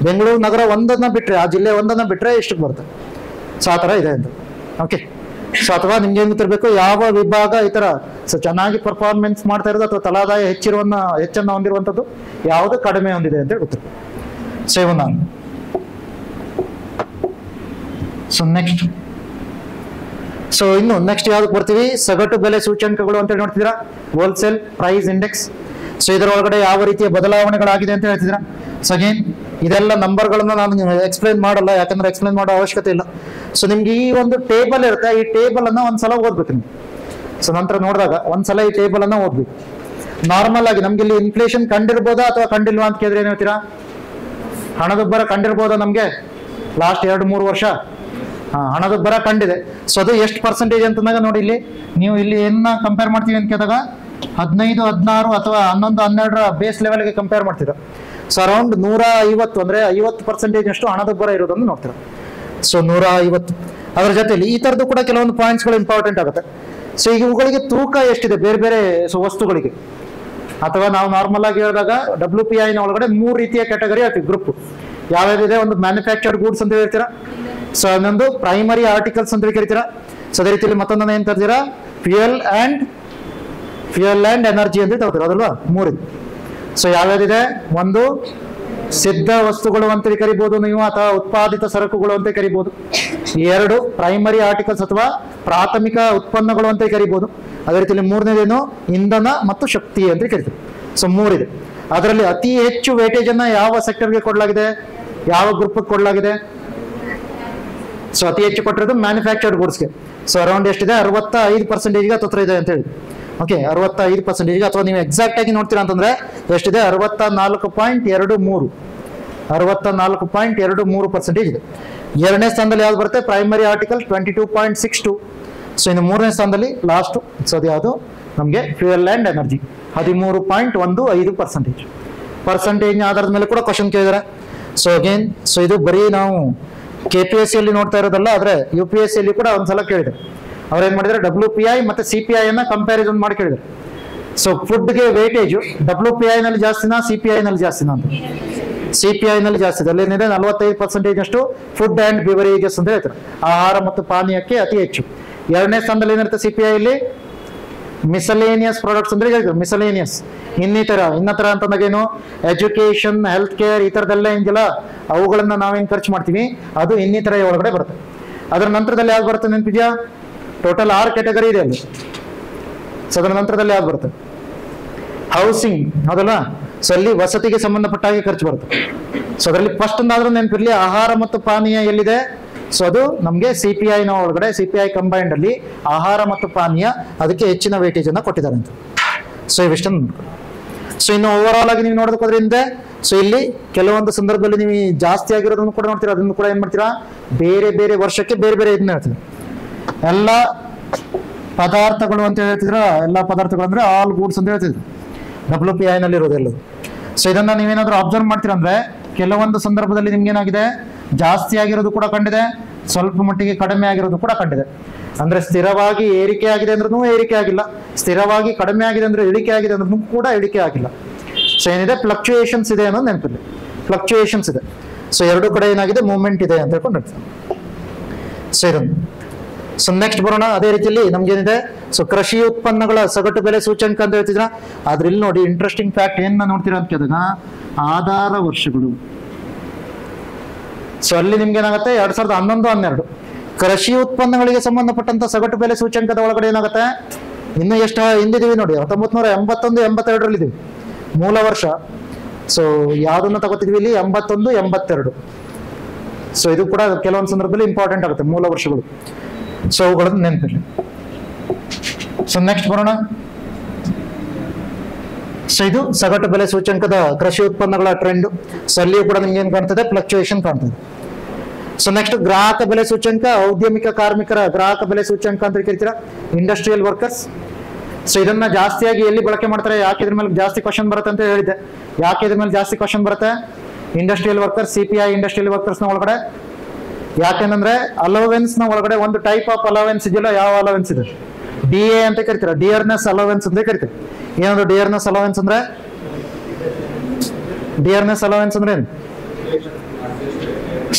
ಬೆಂಗಳೂರು ನಗರ ಒಂದನ್ನ ಬಿಟ್ರೆ, ಆ ಜಿಲ್ಲೆ ಒಂದನ್ನ ಬಿಟ್ರೆ ಇಷ್ಟಕ್ಕೆ ಬರುತ್ತೆ. ಸೊ ಆ ಥರ ಇದೆ ಅಂತ. ಓಕೆ, ಸೊ ಅಥವಾ ನಿಮ್ಗೆ ಏನು ಗೊತ್ತಿರಬೇಕು, ಯಾವ ವಿಭಾಗ ಈ ಥರ ಸೊ ಚೆನ್ನಾಗಿ ಪರ್ಫಾರ್ಮೆನ್ಸ್ ಮಾಡ್ತಾ ಇರೋದು ಅಥವಾ ತಲಾದಾಯ ಹೆಚ್ಚನ್ನು ಹೊಂದಿರುವಂಥದ್ದು, ಯಾವುದು ಕಡಿಮೆ ಹೊಂದಿದೆ ಅಂತ ಗೊತ್ತಿರಬೇಕು. ಸೊ ಇವನ್ನ ಸೊ ನೆಕ್ಸ್ಟ್ ಸೊ ಇನ್ನು ನೆಕ್ಸ್ಟ್ ಯಾವ್ದಕ್ಕೆ ಬರ್ತೀವಿ, ಸಗಟು ಬೆಲೆ ಸೂಚ್ಯಂಕಗಳು ಅಂತ ಹೇಳಿ ನೋಡ್ತಿದ್ದೀರಾ, ಹೋಲ್ಸೇಲ್ ಪ್ರೈಸ್ ಇಂಡೆಕ್ಸ್. ಸೊ ಇದರೊಳಗಡೆ ಯಾವ ರೀತಿಯ ಬದಲಾವಣೆಗಳಾಗಿದೆ ಅಂತ ಹೇಳ್ತಿದ್ದೀರಾ. ಸೊ ಅಗೇನ್ ಇದೆಲ್ಲ ನಂಬರ್ಗಳನ್ನ ನಾನು ಎಕ್ಸ್ಪ್ಲೈನ್ ಮಾಡಲ್ಲ, ಯಾಕಂದ್ರೆ ಎಕ್ಸ್ಪ್ಲೈನ್ ಮಾಡೋ ಅವಶ್ಯಕತೆ ಇಲ್ಲ. ಸೊ ನಿಮ್ಗೆ ಈ ಒಂದು ಟೇಬಲ್ ಇರುತ್ತೆ, ಈ ಟೇಬಲ್ ಅನ್ನ ಒಂದ್ಸಲ ಓದ್ಬೇಕು ನೀವು. ಸೊ ನಂತರ ನೋಡಿದಾಗ ಒಂದ್ಸಲ ಈ ಟೇಬಲ್ ಅನ್ನ ಓದ್ಬೇಕು. ನಾರ್ಮಲ್ ಆಗಿ ನಮ್ಗೆ ಇಲ್ಲಿ ಇನ್ಫ್ಲೇಷನ್ ಕಂಡಿರ್ಬೋದಾ ಅಥವಾ ಕಂಡಿಲ್ವಾ ಅಂತ ಕೇಳಿದ್ರೆ ಏನ್ ಹೇಳ್ತೀರಾ, ಹಣದುಬ್ಬರ ಕಂಡಿರ್ಬೋದಾ ನಮ್ಗೆ ಲಾಸ್ಟ್ 2-3 ವರ್ಷ? ಹಣದುಬ್ಬರ ಕಂಡಿದೆ. ಸೊ ಅದು ಎಷ್ಟು ಪರ್ಸೆಂಟೇಜ್ ಅಂತಂದಾಗ ನೋಡಿ, ಇಲ್ಲಿ ನೀವು ಇಲ್ಲಿ ಏನ ಕಂಪೇರ್ ಮಾಡ್ತೀವಿ ಅಂತ ಕೇಳಿದಾಗ 15, 16 ಅಥವಾ 11, 12 ಬೇಸ್ ಲೆವೆಲ್ಗೆ ಕಂಪೇರ್ ಮಾಡ್ತೀರಾ. ಸೊ ಅರೌಂಡ್ 150 ಅಂದ್ರೆ 50% ಅಷ್ಟು ಹಣದುಬ್ಬರ ಇರೋದನ್ನು ನೋಡ್ತೀರಾ. ಸೊ 150. ಅದರ ಜೊತೆಲಿ ಈ ತರದ್ದು ಕೂಡ ಕೆಲವೊಂದು ಪಾಯಿಂಟ್ಸ್ಗಳು ಇಂಪಾರ್ಟೆಂಟ್ ಆಗುತ್ತೆ. ಸೊ ಈಗ ಇವುಗಳಿಗೆ ತೂಕ ಎಷ್ಟಿದೆ ಬೇರೆ ಬೇರೆ ವಸ್ತುಗಳಿಗೆ, ಅಥವಾ ನಾವು ನಾರ್ಮಲ್ ಆಗಿ ಹೇಳಿದಾಗ WPI ನ ಒಳಗಡೆ 3 ರೀತಿಯ ಕ್ಯಾಟಗರಿ ಆಗ್ತೀವಿ, ಗ್ರೂಪ್ ಯಾವ್ಯಾವಿದೆ. ಒಂದು ಮ್ಯಾನುಫ್ಯಾಕ್ಚರ್ಡ್ ಗೂಡ್ಸ್ ಅಂತ ಹೇಳ್ತೀರಾ, ಸೊ ಇನ್ನೊಂದು ಪ್ರೈಮರಿ ಆರ್ಟಿಕಲ್ಸ್ ಅಂತ ಕರಿತೀರಾ. ಸೊ ಅದೇ ರೀತಿಯಲ್ಲಿ ಮತ್ತೊಂದನ್ನ ಏನ್ ಕರಿತೀರಾ, ಫ್ಯೂಯಲ್ ಅಂಡ್ ಎನರ್ಜಿ ಅಂತ ತಗೋತೀರಾ, ಅದಲ್ವಾ 3. ಸೊ ಯಾವ್ಯಾವಿದೆ, ಒಂದು ಸಿದ್ಧ ವಸ್ತುಗಳು ಅಂತ ಕರಿಬಹುದು ನೀವು, ಅಥವಾ ಉತ್ಪಾದಿತ ಸರಕುಗಳು ಅಂತ ಕರಿಬಹುದು. 2 ಪ್ರೈಮರಿ ಆರ್ಟಿಕಲ್ಸ್ ಅಥವಾ ಪ್ರಾಥಮಿಕ ಉತ್ಪನ್ನಗಳು ಅಂತ ಕರಿಬಹುದು. ಅದೇ ರೀತಿಯಲ್ಲಿ 3ನೇದೇನು, ಇಂಧನ ಮತ್ತು ಶಕ್ತಿ ಅಂತ ಕರಿತೀವಿ. ಸೊ 3 ಇದೆ. ಅದರಲ್ಲಿ ಅತಿ ಹೆಚ್ಚು ವೇಟೇಜ್ ಅನ್ನ ಯಾವ ಸೆಕ್ಟರ್ಗೆ ಕೊಡಲಾಗಿದೆ, ಯಾವ ಗ್ರೂಪ್ ಕೊಡಲಾಗಿದೆ? ಸೊ ಅತಿ ಹೆಚ್ಚು ಕೊಟ್ಟಿರೋದು ಮ್ಯಾನುಫ್ಯಾಕ್ಚರ್ಡ್ ಗೂಡ್ಸ್ಗೆ. ಸೊ ಅರೌಂಡ್ ಎಷ್ಟಿದೆ, 65%ಗೆ ಹತ್ರ ಇದೆ ಅಂತ ಹೇಳಿ. ಓಕೆ, 65%, ಅಥವಾ ನೀವು ಎಕ್ಸಾಕ್ಟ್ ಆಗಿ ನೋಡ್ತೀರಾ ಅಂತಂದ್ರೆ ಎಷ್ಟಿದೆ, 64.23 64.23% ಇದೆ. 2ನೇ ಸ್ಥಾನದಲ್ಲಿ ಯಾವ್ದು ಬರುತ್ತೆ, ಪ್ರೈಮರಿ ಆರ್ಟಿಕಲ್ 22.62. ಸೊ ಇನ್ನು 3ನೇ ಸ್ಥಾನದಲ್ಲಿ ಲಾಸ್ಟ್, ಸೊ ಅದು ಯಾವುದು ನಮಗೆ ಫ್ಯೂಯಲ್ ಅಂಡ್ ಎನರ್ಜಿ 13.15%. ಪರ್ಸೆಂಟೇಜ್ ಆಧಾರದ ಮೇಲೆ ಕೂಡ ಕ್ವಶನ್ ಕೇಳಿದಾರೆ. ಸೊ ಅಗೇನ್, ಸೊ ಇದು ಬರೀ ನಾವು KPSC ಅಲ್ಲಿ ನೋಡ್ತಾ ಇರೋದಲ್ಲ, ಆದ್ರೆ UPSC ಅಲ್ಲಿ ಕೂಡ ಒಂದ್ಸಲ ಕೇಳಿದ್ದಾರೆ. ಅವ್ರು ಏನ್ ಮಾಡಿದ್ರೆ WPI ಮತ್ತೆ CPI ಅನ್ನ ಕಂಪ್ಯಾರಿಸನ್ ಮಾಡಿ ಕೇಳಿದ್ದಾರೆ. ಸೊ ಫುಡ್ಗೆ ವೇಟೇಜ್ WPI ನಲ್ಲಿ ಜಾಸ್ತಿನಾ, CPI ನಲ್ಲಿ ಜಾಸ್ತಿನಾ ಅಂತ? CPI ನಲ್ಲಿ ಜಾಸ್ತಿ ಇದೆ. ಅಲ್ಲಿ ಏನಿದೆ, 45% ಅಷ್ಟು ಫುಡ್ ಅಂಡ್ ಬಿವರೇಜಸ್ ಅಂತ ಹೇಳ್ತಾರೆ, ಆಹಾರ ಮತ್ತು ಪಾನೀಯಕ್ಕೆ ಅತಿ ಹೆಚ್ಚು. 2ನೇ ಸ್ಥಾನದಲ್ಲಿ ಏನಿರುತ್ತೆ CPI ಅಲ್ಲಿ, ಮಿಸಲೇನಿಯಸ್ ಪ್ರಾಡಕ್ಟ್ಸ್ ಅಂದ್ರೆ ಹೇಳ್ತಾರೆ, ಮಿಸಲೇನಿಯಸ್ ಇನ್ನಿತರ ಅಂತಂದಾಗ ಏನು, ಎಜುಕೇಶನ್, ಹೆಲ್ತ್ ಕೇರ್, ಈ ತರದೆಲ್ಲ ಏನಿಲ್ಲ ಅವುಗಳನ್ನ ನಾವೇನ್ ಖರ್ಚು ಮಾಡ್ತೀವಿ, ಅದು ಇನ್ನಿತರ ಒಳಗಡೆ ಬರುತ್ತೆ. ಅದರ ನಂತರದಲ್ಲಿ ಯಾವ್ದು ಬರುತ್ತೆ ನೆನಪಿದ್ಯಾ, ಟೋಟಲ್ 6 ಕ್ಯಾಟಗರಿ ಇದೆ ಅಲ್ಲಿ. ಸೊ ಅದರ ನಂತರದಲ್ಲಿ ಯಾವ್ದು ಬರುತ್ತೆ, ಹೌಸಿಂಗ್, ಹೌದಲ್ಲ. ಸೊ ಅಲ್ಲಿ ವಸತಿಗೆ ಸಂಬಂಧಪಟ್ಟ ಹಾಗೆ ಖರ್ಚು ಬರುತ್ತೆ. ಸೊ ಅದರಲ್ಲಿ ಫಸ್ಟ್ ಒಂದಾದ್ರೂ ನೆನಪಿರ್ಲಿ, ಆಹಾರ ಮತ್ತು ಪಾನೀಯ ಎಲ್ಲಿದೆ, ಸೊ ಅದು ನಮಗೆ CPI ನ ಒಳಗಡೆ, CPI ಕಂಬೈಂಡ್ ಅಲ್ಲಿ ಆಹಾರ ಮತ್ತು ಪಾನೀಯ ಅದಕ್ಕೆ ಹೆಚ್ಚಿನ ವೇಟೇಜ್ ಅನ್ನ ಕೊಟ್ಟಿದ್ದಾರೆ ಅಂತ. ಸೊ ಇವಿಷ್ಟನ್ನು ನೋಡ್ಕೊಳ್ಳಿ. ಸೊ ಇನ್ನು ಓವರ್ ಆಲ್ ಆಗಿ ನೀವು ನೋಡೋದಕ್ಕೋದ್ರಿಂದ, ಸೊ ಇಲ್ಲಿ ಕೆಲವೊಂದು ಸಂದರ್ಭದಲ್ಲಿ ನೀವು ಜಾಸ್ತಿ ಆಗಿರೋದನ್ನು ಕೂಡ ನೋಡ್ತೀರಾ, ಅದನ್ನು ಕೂಡ ಏನ್ ಮಾಡ್ತೀರಾ, ಬೇರೆ ಬೇರೆ ವರ್ಷಕ್ಕೆ ಬೇರೆ ಬೇರೆ ಇದನ್ನ ಹೇಳ್ತೀವಿ. ಎಲ್ಲ ಪದಾರ್ಥಗಳು ಅಂತ ಹೇಳ್ತಿದ್ರ, ಎಲ್ಲ ಪದಾರ್ಥಗಳು ಅಂದ್ರೆ ಆಲ್ ಗೂಡ್ಸ್ ಅಂತ ಹೇಳ್ತಿದ್ರು WPI ನಲ್ಲಿ ಇರೋದೆಲ್ಲದು. ಸೊ ಇದನ್ನ ನೀವೇನಾದ್ರೂ ಅಬ್ಸರ್ವ್ ಮಾಡ್ತೀರಾ ಅಂದ್ರೆ, ಕೆಲವೊಂದು ಸಂದರ್ಭದಲ್ಲಿ ನಿಮ್ಗೆ ಏನಾಗಿದೆ, ಜಾಸ್ತಿ ಆಗಿರೋದು ಕೂಡ ಕಂಡಿದೆ, ಸ್ವಲ್ಪ ಮಟ್ಟಿಗೆ ಕಡಿಮೆ ಆಗಿರೋದು ಕೂಡ ಕಂಡಿದೆ. ಅಂದ್ರೆ ಸ್ಥಿರವಾಗಿ ಏರಿಕೆ ಆಗಿದೆ ಅಂದ್ರೂ ಏರಿಕೆ ಆಗಿಲ್ಲ, ಸ್ಥಿರವಾಗಿ ಕಡಿಮೆ ಆಗಿದೆ ಅಂದ್ರೆ ಇಳಿಕೆ ಆಗಿದೆ ಅಂದ್ರೂ ಕೂಡ ಇಳಿಕೆ ಆಗಿಲ್ಲ. ಸೊ ಏನಿದೆ, ಫ್ಲಕ್ಚುಯೇಷನ್ಸ್ ಇದೆ ಅನ್ನೋದು ನೆನಪಿಲ್ಲ, ಫ್ಲಕ್ಚುಯೇಷನ್ಸ್ ಇದೆ. ಸೊ 2 ಕಡೆ ಏನಾಗಿದೆ, ಮೂವ್ಮೆಂಟ್ ಇದೆ ಅಂತ ಹೇಳ್ಕೊಂಡು. ಸೊ ಇದನ್ನು ಸೊ ನೆಕ್ಸ್ಟ್ ಬರೋಣ. ಅದೇ ರೀತಿಯಲ್ಲಿ ನಮ್ಗೇನಿದೆ, ಸೊ ಕೃಷಿ ಉತ್ಪನ್ನಗಳ ಸಗಟು ಬೆಲೆ ಸೂಚ್ಯಂಕ ಅಂತ ಹೇಳ್ತಿದ್ರ. ಆದ್ರೆ ಇಲ್ಲಿ ನೋಡಿ ಇಂಟ್ರೆಸ್ಟಿಂಗ್ ಫ್ಯಾಕ್ಟ್ ಏನ್ ನೋಡ್ತೀರಾ ಅಂತ ಕೇಳಿದಾಗ, ಆಧಾರ ವರ್ಷಗಳು. ಸೊ ಅಲ್ಲಿ ನಿಮ್ಗೆ ಏನಾಗುತ್ತೆ, 2011-12 ಕೃಷಿ ಉತ್ಪನ್ನಗಳಿಗೆ ಸಂಬಂಧಪಟ್ಟಂತ ಸಗಟು ಬೆಲೆ ಸೂಚ್ಯಂಕದ ಒಳಗಡೆ ಏನಾಗುತ್ತೆ, ಇನ್ನು ಎಷ್ಟು ಹಿಂದಿದೀವಿ ನೋಡಿ, 1981-82 ಇದೀವಿ ಮೂಲ ವರ್ಷ. ಸೊ ಯಾವ್ದನ್ನ ತಗೋತಿದ್ವಿ ಇಲ್ಲಿ, 81-82. ಸೊ ಇದು ಕೂಡ ಕೆಲವೊಂದು ಸಂದರ್ಭದಲ್ಲಿ ಇಂಪಾರ್ಟೆಂಟ್ ಆಗುತ್ತೆ, ಮೂಲ ವರ್ಷಗಳು. ಸೊ ಅವುಗಳನ್ನು ನೆನಪಿರಲಿ. ಸೊ ನೆಕ್ಸ್ಟ್ ಬರೋಣ. ಸೊ ಇದು ಸಗಟು ಬೆಲೆ ಸೂಚ್ಯಂಕದ ಕೃಷಿ ಉತ್ಪನ್ನಗಳ ಟ್ರೆಂಡ್. ಸೊ ಅಲ್ಲಿಯೂ ಕೂಡ ನಿಮ್ಗೆ ಏನ್ ಕಾಣ್ತದೆ, ಫ್ಲಕ್ಚುಯೇಷನ್ ಕಾಣ್ತದೆ. ಸೊ ನೆಕ್ಸ್ಟ್ ಗ್ರಾಹಕ ಬೆಲೆ ಸೂಚ್ಯಂಕ, ಔದ್ಯಮಿಕ ಕಾರ್ಮಿಕರ ಗ್ರಾಹಕ ಬೆಲೆ ಸೂಚ್ಯಂಕ ಅಂತ ಕರಿತೀರಾ, ಇಂಡಸ್ಟ್ರಿಯಲ್ ವರ್ಕರ್ಸ್. ಸೊ ಇದನ್ನ ಜಾಸ್ತಿಯಾಗಿ ಎಲ್ಲಿ ಬಳಕೆ ಮಾಡ್ತಾರೆ, ಯಾಕೆ ಇದ್ರ ಮೇಲೆ ಜಾಸ್ತಿ ಕ್ವಶನ್ ಬರುತ್ತೆ ಅಂತ ಹೇಳಿದ್ದೆ. ಯಾಕೆ ಇದ್ರ ಮೇಲೆ ಜಾಸ್ತಿ ಕ್ವಶನ್ ಬರುತ್ತೆ, industrial workers, CPI industrial workers ನ ಒಳಗಡೆ. ಯಾಕೆಂದ್ರೆ ಅಲೋವೆನ್ಸ್ ನ ಒಳಗಡೆ ಒಂದು ಟೈಪ್ ಆಫ್ ಅಲೋವೆನ್ಸ್ ಇದೆಯಲ್ಲ, ಯಾವ ಅಲೋವೆನ್ಸ್ ಇದೆ, DA ಅಂತ ಕರಿತೀರಾ, ಡಿಯರ್ನೆಸ್ ಅಲೋವೆನ್ಸ್ ಅಂತ ಕರಿತೀವಿ. ಏನದು ಡಿಯರ್ನೆಸ್ ಅಲೋವೆನ್ಸ್ ಅಂದ್ರೆ, ಡಿಯರ್ನೆಸ್ ಅಲೋವೆನ್ಸ್ ಅಂದ್ರೆ ಏನು,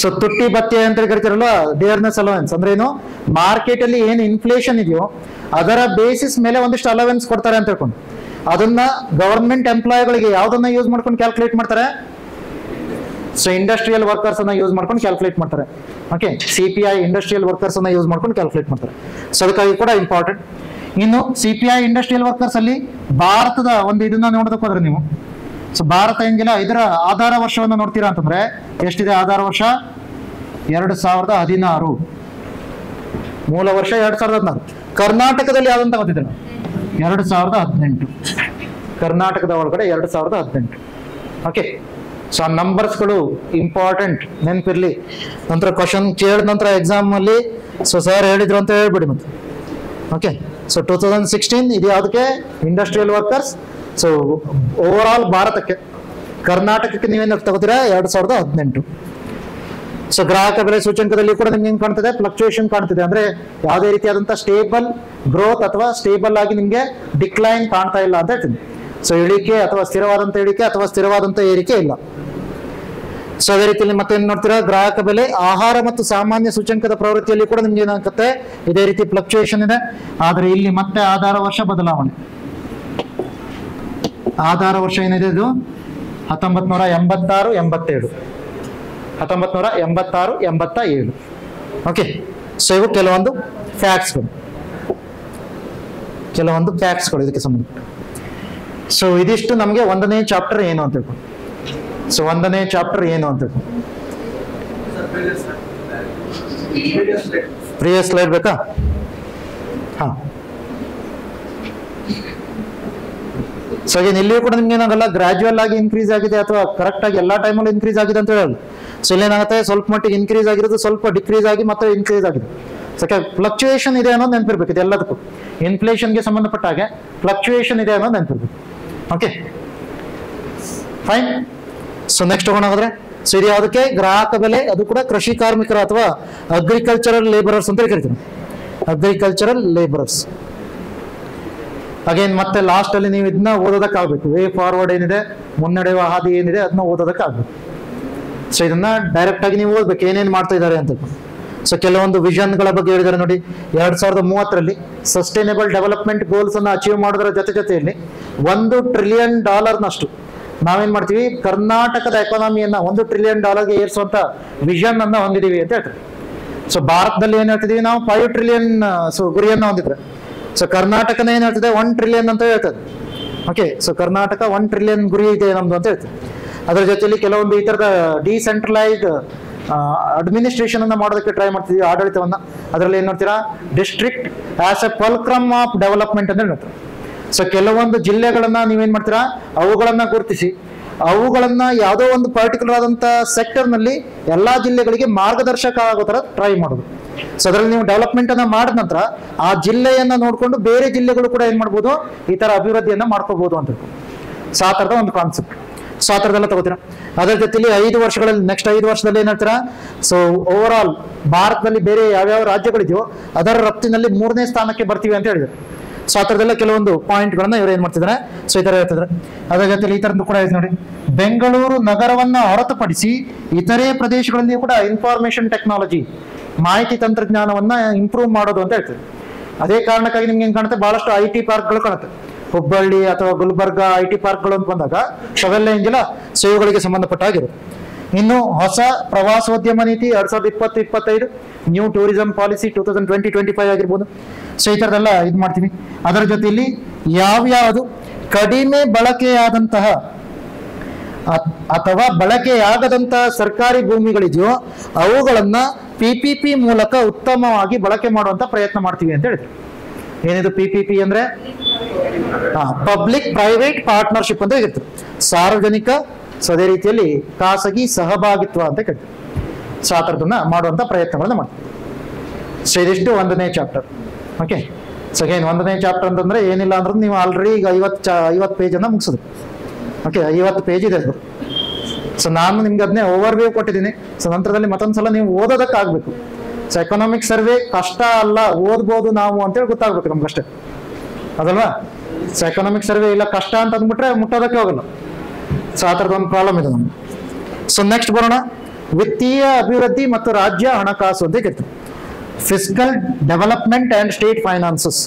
ಸೊ ತುಟ್ಟಿ ಭತ್ಯೆ ಅಂತ ಕರಿತಾರಲ್ಲ, ಡಿಯರ್ನೆಸ್ ಅಲವೆನ್ಸ್ ಅಂದ್ರೆ ಏನು, ಮಾರ್ಕೆಟ್ ಅಲ್ಲಿ ಏನು ಇನ್ಫ್ಲೇಷನ್ ಇದೆಯೋ ಅದರ ಬೇಸಿಸ್ ಮೇಲೆ ಒಂದಿಷ್ಟು ಅಲವೆನ್ಸ್ ಕೊಡ್ತಾರೆ ಅಂತ ಹೇಳ್ಕೊಂಡು, ಅದನ್ನ ಗವರ್ಮೆಂಟ್ ಎಂಪ್ಲಾಯಿಗಳಿಗೆ ಯಾವ್ದನ್ನ ಯೂಸ್ ಮಾಡ್ಕೊಂಡು ಕ್ಯಾಲ್ಕುಲೇಟ್ ಮಾಡ್ತಾರೆ, ಸೊ ಇಂಡಸ್ಟ್ರಿಯಲ್ ವರ್ಕರ್ಸ್ ಅನ್ನ ಯೂಸ್ ಮಾಡ್ಕೊಂಡು ಕ್ಯಾಲ್ಕುಲೇಟ್ ಮಾಡ್ತಾರೆ. ಓಕೆ, CPI ಇಂಡಸ್ಟ್ರಿಯಲ್ ವರ್ಕರ್ಸ್ ಅನ್ನ ಯೂಸ್ ಮಾಡ್ಕೊಂಡು ಕ್ಯಾಲ್ಕುಲೇಟ್ ಮಾಡ್ತಾರೆ. ಸೊ ಅದಕ್ಕಾಗಿ ಕೂಡ ಇಂಪಾರ್ಟೆಂಟ್. ಇನ್ನು CPI ಇಂಡಸ್ಟ್ರಿಯಲ್ ವರ್ಕರ್ಸ್ ಅಲ್ಲಿ ಭಾರತದ ಒಂದು ಇದನ್ನ ನೋಡೋದಕ್ಕೆ ಹೋದ್ರೆ ನೀವು, ಸೊ ಭಾರತ ಏನಿಲ್ಲ ಇದರ ಆಧಾರ ವರ್ಷವನ್ನು ನೋಡ್ತೀರಾ ಅಂತಂದ್ರೆ ಎಷ್ಟಿದೆ ಆಧಾರ ವರ್ಷ, 2016, ಮೂಲ ವರ್ಷ 2016. ಕರ್ನಾಟಕದಲ್ಲಿ ಯಾವ್ದಂತ ಗೊತ್ತಿದೆ, 2018. ಕರ್ನಾಟಕದ ಒಳಗಡೆ 2018. ಓಕೆ, ಸೊ ಆ ನಂಬರ್ಸ್ಗಳು ಇಂಪಾರ್ಟೆಂಟ್, ನೆನಪಿರ್ಲಿ. ನಂತರ ಕ್ವಶನ್ ಕೇಳಿದ ನಂತರ ಎಕ್ಸಾಮ್ ಅಲ್ಲಿ ಸೊ ಸರ್ ಹೇಳಿದ್ರು ಅಂತ ಹೇಳ್ಬಿಡಿ ಮತ್ತೆ. ಓಕೆ, ಸೊ 2016 ಇದು ಯಾವುದಕ್ಕೆ, industrial workers. So over all ಭಾರತಕ್ಕೆ, ಕರ್ನಾಟಕಕ್ಕೆ ನೀವೇನು ತಗೋತೀರಾ 2018. ಸೊ ಗ್ರಾಹಕ ಬೆಲೆ ಸೂಚ್ಯಂಕದಲ್ಲಿ ಕೂಡ ನಿಮ್ಗೆ ಹೆಂಗ್ ಕಾಣ್ತದೆ, ಫ್ಲಕ್ಚುಯೇಷನ್ ಕಾಣ್ತಿದೆ. ಅಂದ್ರೆ ಯಾವುದೇ ರೀತಿಯಾದಂತಹ ಸ್ಟೇಬಲ್ ಗ್ರೋತ್ ಅಥವಾ ಸ್ಟೇಬಲ್ ಆಗಿ ನಿಮ್ಗೆ ಡಿಕ್ಲೈನ್ ಕಾಣ್ತಾ ಇಲ್ಲ ಅಂತ ಹೇಳ್ತೀನಿ. ಸೊ ಇಳಿಕೆ ಅಥವಾ ಸ್ಥಿರವಾದಂತ ಇಳಿಕೆ ಅಥವಾ ಸ್ಥಿರವಾದಂತ ಏರಿಕೆ ಇಲ್ಲ. ಸೊ ಅದೇ ರೀತಿಯಲ್ಲಿ ಮತ್ತೆ ಏನ್ ನೋಡ್ತೀರಾ, ಗ್ರಾಹಕ ಬೆಲೆ ಆಹಾರ ಮತ್ತು ಸಾಮಾನ್ಯ ಸೂಚ್ಯಂಕದ ಪ್ರವೃತ್ತಿಯಲ್ಲಿ ಕೂಡ ನಿಮ್ಗೆ ಏನಾಗುತ್ತೆ, ಇದೇ ರೀತಿ ಫ್ಲಕ್ಚುಯೇಷನ್ ಇದೆ. ಆದ್ರೆ ಇಲ್ಲಿ ಮತ್ತೆ ಆಧಾರ ವರ್ಷ ಬದಲಾವಣೆ. ಆಧಾರ ವರ್ಷ ಏನಿದೆ, ಇದು 1986, 87. 1986, 87. ಓಕೆ, ಸೊ ಇವು ಕೆಲವೊಂದು ಫ್ಯಾಕ್ಟ್ಸ್ಗಳು ಇದಕ್ಕೆ ಸಂಬಂಧಪಟ್ಟ. ಸೊ ಇದಿಷ್ಟು ನಮಗೆ 1ನೇ ಚಾಪ್ಟರ್ ಏನು ಅಂತ ಹೇಳ್ಕೊಂಡು. ಸೊ 1ನೇ ಚಾಪ್ಟರ್ ಏನು ಅಂತ ಹೇಳ್ಕೊಂಡು ಪ್ರಿವಿಯಸ್ ಸ್ಲೈಡ್ ಬೇಕಾ? ಹಾ, ಸೊ ಇಲ್ಲಿಯೂ ಕೂಡ ನಿಮ್ಗೆ ಏನಾಗಲ್ಲ, ಗ್ರಾಜುವಲ್ ಆಗಿ ಇನ್ಕ್ರೀಸ್ ಆಗಿದೆ ಅಥವಾ ಕರೆಕ್ಟ್ ಆಗಿ ಎಲ್ಲಾ ಟೈಮಲ್ಲಿ ಇನ್ಕ್ರೀಸ್ ಆಗಿದೆ ಅಂತ ಹೇಳಲ್ಲ. ಸೊ ಇಲ್ಲೇನಾಗುತ್ತೆ, ಸ್ವಲ್ಪ ಮಟ್ಟಿಗೆ ಇನ್ಕ್ರೀಸ್ ಆಗಿರೋದು, ಸ್ವಲ್ಪ ಡಿಕ್ರೀಸ್ ಆಗಿ ಮತ್ತೆ ಇನ್ಕ್ರೀಸ್ ಆಗಿದೆ. ಸೊ ಫ್ಲಕ್ಚುಯೇಷನ್ ಇದೆ ಅನ್ನೋದು ನೆನಪಿರ್ಬೇಕು. ಇದು ಎಲ್ಲದಕ್ಕೂ ಇನ್ಫ್ಲೇಷನ್ಗೆ ಸಂಬಂಧಪಟ್ಟ ಹಾಗೆ ಫ್ಲಕ್ಚುಯೇಷನ್ ಇದೆ ಅನ್ನೋದು ನೆನಪಿರ್ಬೇಕು. Okay, fine. ಸೊ ನೆಕ್ಸ್ಟ್ ಹೋಗೋಣ ಹೋದ್ರೆ, ಸೊ ಇದು ಯಾವುದಕ್ಕೆ, ಗ್ರಾಹಕ ಬೆಲೆ. ಅದು ಕೂಡ ಕೃಷಿ ಕಾರ್ಮಿಕರ ಅಥವಾ ಅಗ್ರಿಕಲ್ಚರಲ್ ಲೇಬರರ್ಸ್ ಅಂತ ಕರಿತೀವಿ, ಅಗ್ರಿಕಲ್ಚರಲ್ ಲೇಬರರ್ಸ್. ಅಗೇನ್ ಮತ್ತೆ ಲಾಸ್ಟ್ ಅಲ್ಲಿ ನೀವು ಇದನ್ನ ಓದೋದಕ್ಕಾಗಬೇಕು. ವೇ ಫಾರ್ವರ್ಡ್ ಏನಿದೆ, ಮುನ್ನಡೆಯುವ ಹಾದಿ ಏನಿದೆ, ಅದನ್ನ ಓದೋದಕ್ಕಾಗಬೇಕು. ಸೊ ಇದನ್ನ ಡೈರೆಕ್ಟ್ ಆಗಿ ನೀವು ಓದ್ಬೇಕು, ಏನೇನು ಮಾಡ್ತಾ ಇದ್ದಾರೆ ಅಂತ. ಸೊ ಕೆಲವೊಂದು ವಿಷನ್ಗಳ ಬಗ್ಗೆ ಹೇಳಿದ್ದಾರೆ ನೋಡಿ. 2030ರಲ್ಲಿ ಸಸ್ಟೈನೇಬಲ್ ಡೆವಲಪ್ಮೆಂಟ್ ಗೋಲ್ಸ್ ಅನ್ನ ಅಚೀವ್ ಮಾಡೋದ್ರ ಜೊತೆಯಲ್ಲಿ $1 ಟ್ರಿಲಿಯನ್ ನಾವೇನ್ ಮಾಡ್ತೀವಿ, ಕರ್ನಾಟಕದ ಎಕಾನಮಿಯನ್ನ $1 ಟ್ರಿಲಿಯನ್ ಏರಿಸುವಂತ ವಿಷನ್ ಅನ್ನ ಹೊಂದಿದೀವಿ ಅಂತ ಹೇಳ್ತಾರೆ. ಸೊ ಭಾರತದಲ್ಲಿ ಏನ್ ಹೇಳ್ತಿದೀವಿ ನಾವು, 5 ಟ್ರಿಲಿಯನ್ ಗುರಿಯನ್ನ ಹೊಂದಿದ್ರೆ, ಸೊ ಕರ್ನಾಟಕನ ಏನ್ ಹೇಳ್ತಿದೆ, 1 ಟ್ರಿಲಿಯನ್ ಅಂತ ಹೇಳ್ತದೆ. ಓಕೆ, ಸೊ ಕರ್ನಾಟಕ 1 ಟ್ರಿಲಿಯನ್ ಗುರಿ ಇದೆ ನಮ್ದು ಅಂತ ಹೇಳ್ತದೆ. ಅದರ ಜೊತೆಯಲ್ಲಿ ಕೆಲವೊಂದು ಈ ತರದ ಡಿಸೆಂಟ್ರಲೈಸ್ಡ್ ಅಡ್ಮಿನಿಸ್ಟ್ರೇಷನ್ ಅನ್ನ ಮಾಡೋದಕ್ಕೆ ಟ್ರೈ ಮಾಡ್ತಿದೀವಿ, ಆಡಳಿತವನ್ನ. ಅದರಲ್ಲಿ ಏನ್ ನೋಡ್ತೀರಾ, district as A fulcrum of development ಅಂತ ಹೇಳ್ತಾರೆ. ಸೊ ಕೆಲವೊಂದು ಜಿಲ್ಲೆಗಳನ್ನ ನೀವೇನ್ ಮಾಡ್ತೀರಾ, ಅವುಗಳನ್ನ ಗುರುತಿಸಿ ಅವುಗಳನ್ನ ಯಾವುದೋ ಒಂದು ಪರ್ಟಿಕ್ಯುಲರ್ ಆದಂತ ಸೆಕ್ಟರ್ ನಲ್ಲಿ ಎಲ್ಲಾ ಜಿಲ್ಲೆಗಳಿಗೆ ಮಾರ್ಗದರ್ಶಕ ಆಗೋ ತರ ಟ್ರೈ ಮಾಡೋದು. ಸೊ ಅದರಲ್ಲಿ ನೀವು ಡೆವಲಪ್ಮೆಂಟ್ ಅನ್ನ ಮಾಡಿದ ನಂತರ ಆ ಜಿಲ್ಲೆಯನ್ನ ನೋಡ್ಕೊಂಡು ಬೇರೆ ಜಿಲ್ಲೆಗಳು ಕೂಡ ಏನ್ ಮಾಡ್ಬೋದು, ಈ ತರ ಅಭಿವೃದ್ಧಿಯನ್ನ ಮಾಡ್ಕೋಬಹುದು ಅಂತ. ಸೊ ಆ ತರದ ಒಂದು ಕಾನ್ಸೆಪ್ಟ್. ಸೊ ಆ ಥರದೆಲ್ಲ ತಗೋತೀರಾ. ಅದರ ಜೊತೆಲಿ 5 ವರ್ಷಗಳಲ್ಲಿ, ನೆಕ್ಸ್ಟ್ 5 ವರ್ಷದಲ್ಲಿ ಏನ್ ಹೇಳ್ತೀರಾ, ಸೊ ಓವರ್ ಆಲ್ ಭಾರತದಲ್ಲಿ ಬೇರೆ ಯಾವ್ಯಾವ ರಾಜ್ಯಗಳಿದೆಯೋ ಅದರ ರಫ್ತಿನಲ್ಲಿ 3ನೇ ಸ್ಥಾನಕ್ಕೆ ಬರ್ತೀವಿ ಅಂತ ಹೇಳಿದ್ರು. ಸೊ ಆ ಥರದೆಲ್ಲ ಕೆಲವೊಂದು ಪಾಯಿಂಟ್ಗಳನ್ನ ಇವ್ರು ಏನ್ ಮಾಡ್ತಿದ್ದಾರೆ, ಸೊ ಈ ತರ ಹೇಳ್ತಿದ್ದಾರೆ. ಅದರ ಜೊತೆಲಿ ಈ ತರದ್ದು ಕೂಡ ಇದೆ ನೋಡಿ, ಬೆಂಗಳೂರು ನಗರವನ್ನ ಹೊರತುಪಡಿಸಿ ಇತರೆ ಪ್ರದೇಶಗಳಲ್ಲಿ ಕೂಡ ಇನ್ಫಾರ್ಮೇಶನ್ ಟೆಕ್ನಾಲಜಿ, ಮಾಹಿತಿ ತಂತ್ರಜ್ಞಾನವನ್ನ ಇಂಪ್ರೂವ್ ಮಾಡೋದು ಅಂತ ಹೇಳ್ತಾರೆ. ಅದೇ ಕಾರಣಕ್ಕಾಗಿ ನಿಮ್ಗೆ ಏನ್ ಕಾಣುತ್ತೆ, ಬಹಳಷ್ಟು IT ಪಾರ್ಕ್ಗಳು ಕಾಣುತ್ತೆ. ಹುಬ್ಬಳ್ಳಿ ಅಥವಾ ಗುಲ್ಬರ್ಗ IT ಪಾರ್ಕ್ಗಳು ಅಂತ ಬಂದಾಗ ಅವೆಲ್ಲ ಏನಿಲ್ಲ, ಸೊ ಇವುಗಳಿಗೆ ಸಂಬಂಧಪಟ್ಟ ಆಗಿರುತ್ತೆ. ಇನ್ನು ಹೊಸ ಪ್ರವಾಸೋದ್ಯಮ ನೀತಿ 2020-25, ನ್ಯೂ ಟೂರಿಸಂ ಪಾಲಿಸಿ 2020-25 ಆಗಿರ್ಬೋದು. ಸೊ ಈ ಥರದೆಲ್ಲ ಇದು ಮಾಡ್ತೀವಿ. ಅದರ ಜೊತೆಯಲ್ಲಿ ಯಾವ್ಯಾವುದು ಕಡಿಮೆ ಬಳಕೆಯಾದಂತಹ ಅಥವಾ ಬಳಕೆಯಾಗದಂತಹ ಸರ್ಕಾರಿ ಭೂಮಿಗಳಿದೆಯೋ ಅವುಗಳನ್ನ PPP ಮೂಲಕ ಉತ್ತಮವಾಗಿ ಬಳಕೆ ಮಾಡುವಂತ ಪ್ರಯತ್ನ ಮಾಡ್ತೀವಿ ಅಂತ ಹೇಳಿದ್ರು. ಏನಿದು PPP ಅಂದ್ರೆ, ಪಬ್ಲಿಕ್ ಪ್ರೈವೇಟ್ ಪಾರ್ಟ್ನರ್ಶಿಪ್ ಅಂತ ಇರ್ತದೆ. ಸಾರ್ವಜನಿಕ, ಸೊ ಅದೇ ರೀತಿಯಲ್ಲಿ ಖಾಸಗಿ ಸಹಭಾಗಿತ್ವ ಅಂತ ಕೇಳ್ತೀವಿ. ಸೊ ಆ ಥರದನ್ನ ಮಾಡುವಂತ ಪ್ರಯತ್ನಗಳನ್ನ ಮಾಡ್ತೀವಿ. ಸೊ ಇದಿಷ್ಟು 1ನೇ ಚಾಪ್ಟರ್. ಓಕೆ, ಸೊ ಏನು 1ನೇ ಚಾಪ್ಟರ್ ಅಂತಂದ್ರೆ ಏನಿಲ್ಲ ಅಂದ್ರೆ ನೀವು ಆಲ್ರೆಡಿ ಈಗ 50 ಪೇಜ್ ಅನ್ನ ಮುಗಿಸಿದ್ರಿ. ಓಕೆ, 50 ಪೇಜ್ ಇದೆ ಅದು. ಸೊ ನಾನು ನಿಮ್ಗೆ ಅದನ್ನೇ ಓವರ್ ವ್ಯೂ ಕೊಟ್ಟಿದ್ದೀನಿ. ಸೊ ನಂತರದಲ್ಲಿ ಮತ್ತೊಂದ್ಸಲ ನೀವು ಓದೋದಕ್ಕಾಗಬೇಕು. ಸೊ ಎಕನಾಮಿಕ್ ಸರ್ವೆ ಕಷ್ಟ ಅಲ್ಲ, ಓದ್ಬೋದು ನಾವು ಅಂತೇಳಿ ಗೊತ್ತಾಗ್ಬೇಕು ನಮ್ಗಷ್ಟೇ, ಅದಲ್ವಾ? ಸೊ ಎಕನಾಮಿಕ್ ಸರ್ವೆ ಇಲ್ಲ ಕಷ್ಟ ಅಂತ ಅಂದ್ಬಿಟ್ರೆ ಮುಟ್ಟೋದಕ್ಕೆ ಹೋಗಲ್ಲ. ಸೊ ಆ ಥರದ ಒಂದು ಪ್ರಾಬ್ಲಮ್ ಇದೆ ನಮ್ಗೆ. ಸೊ ನೆಕ್ಸ್ಟ್ ಬರೋಣ, ವಿತ್ತೀಯ ಅಭಿವೃದ್ಧಿ ಮತ್ತು ರಾಜ್ಯ ಹಣಕಾಸು ಅಂತ ಕರಿತೀವಿ. Fiscal development and state finances.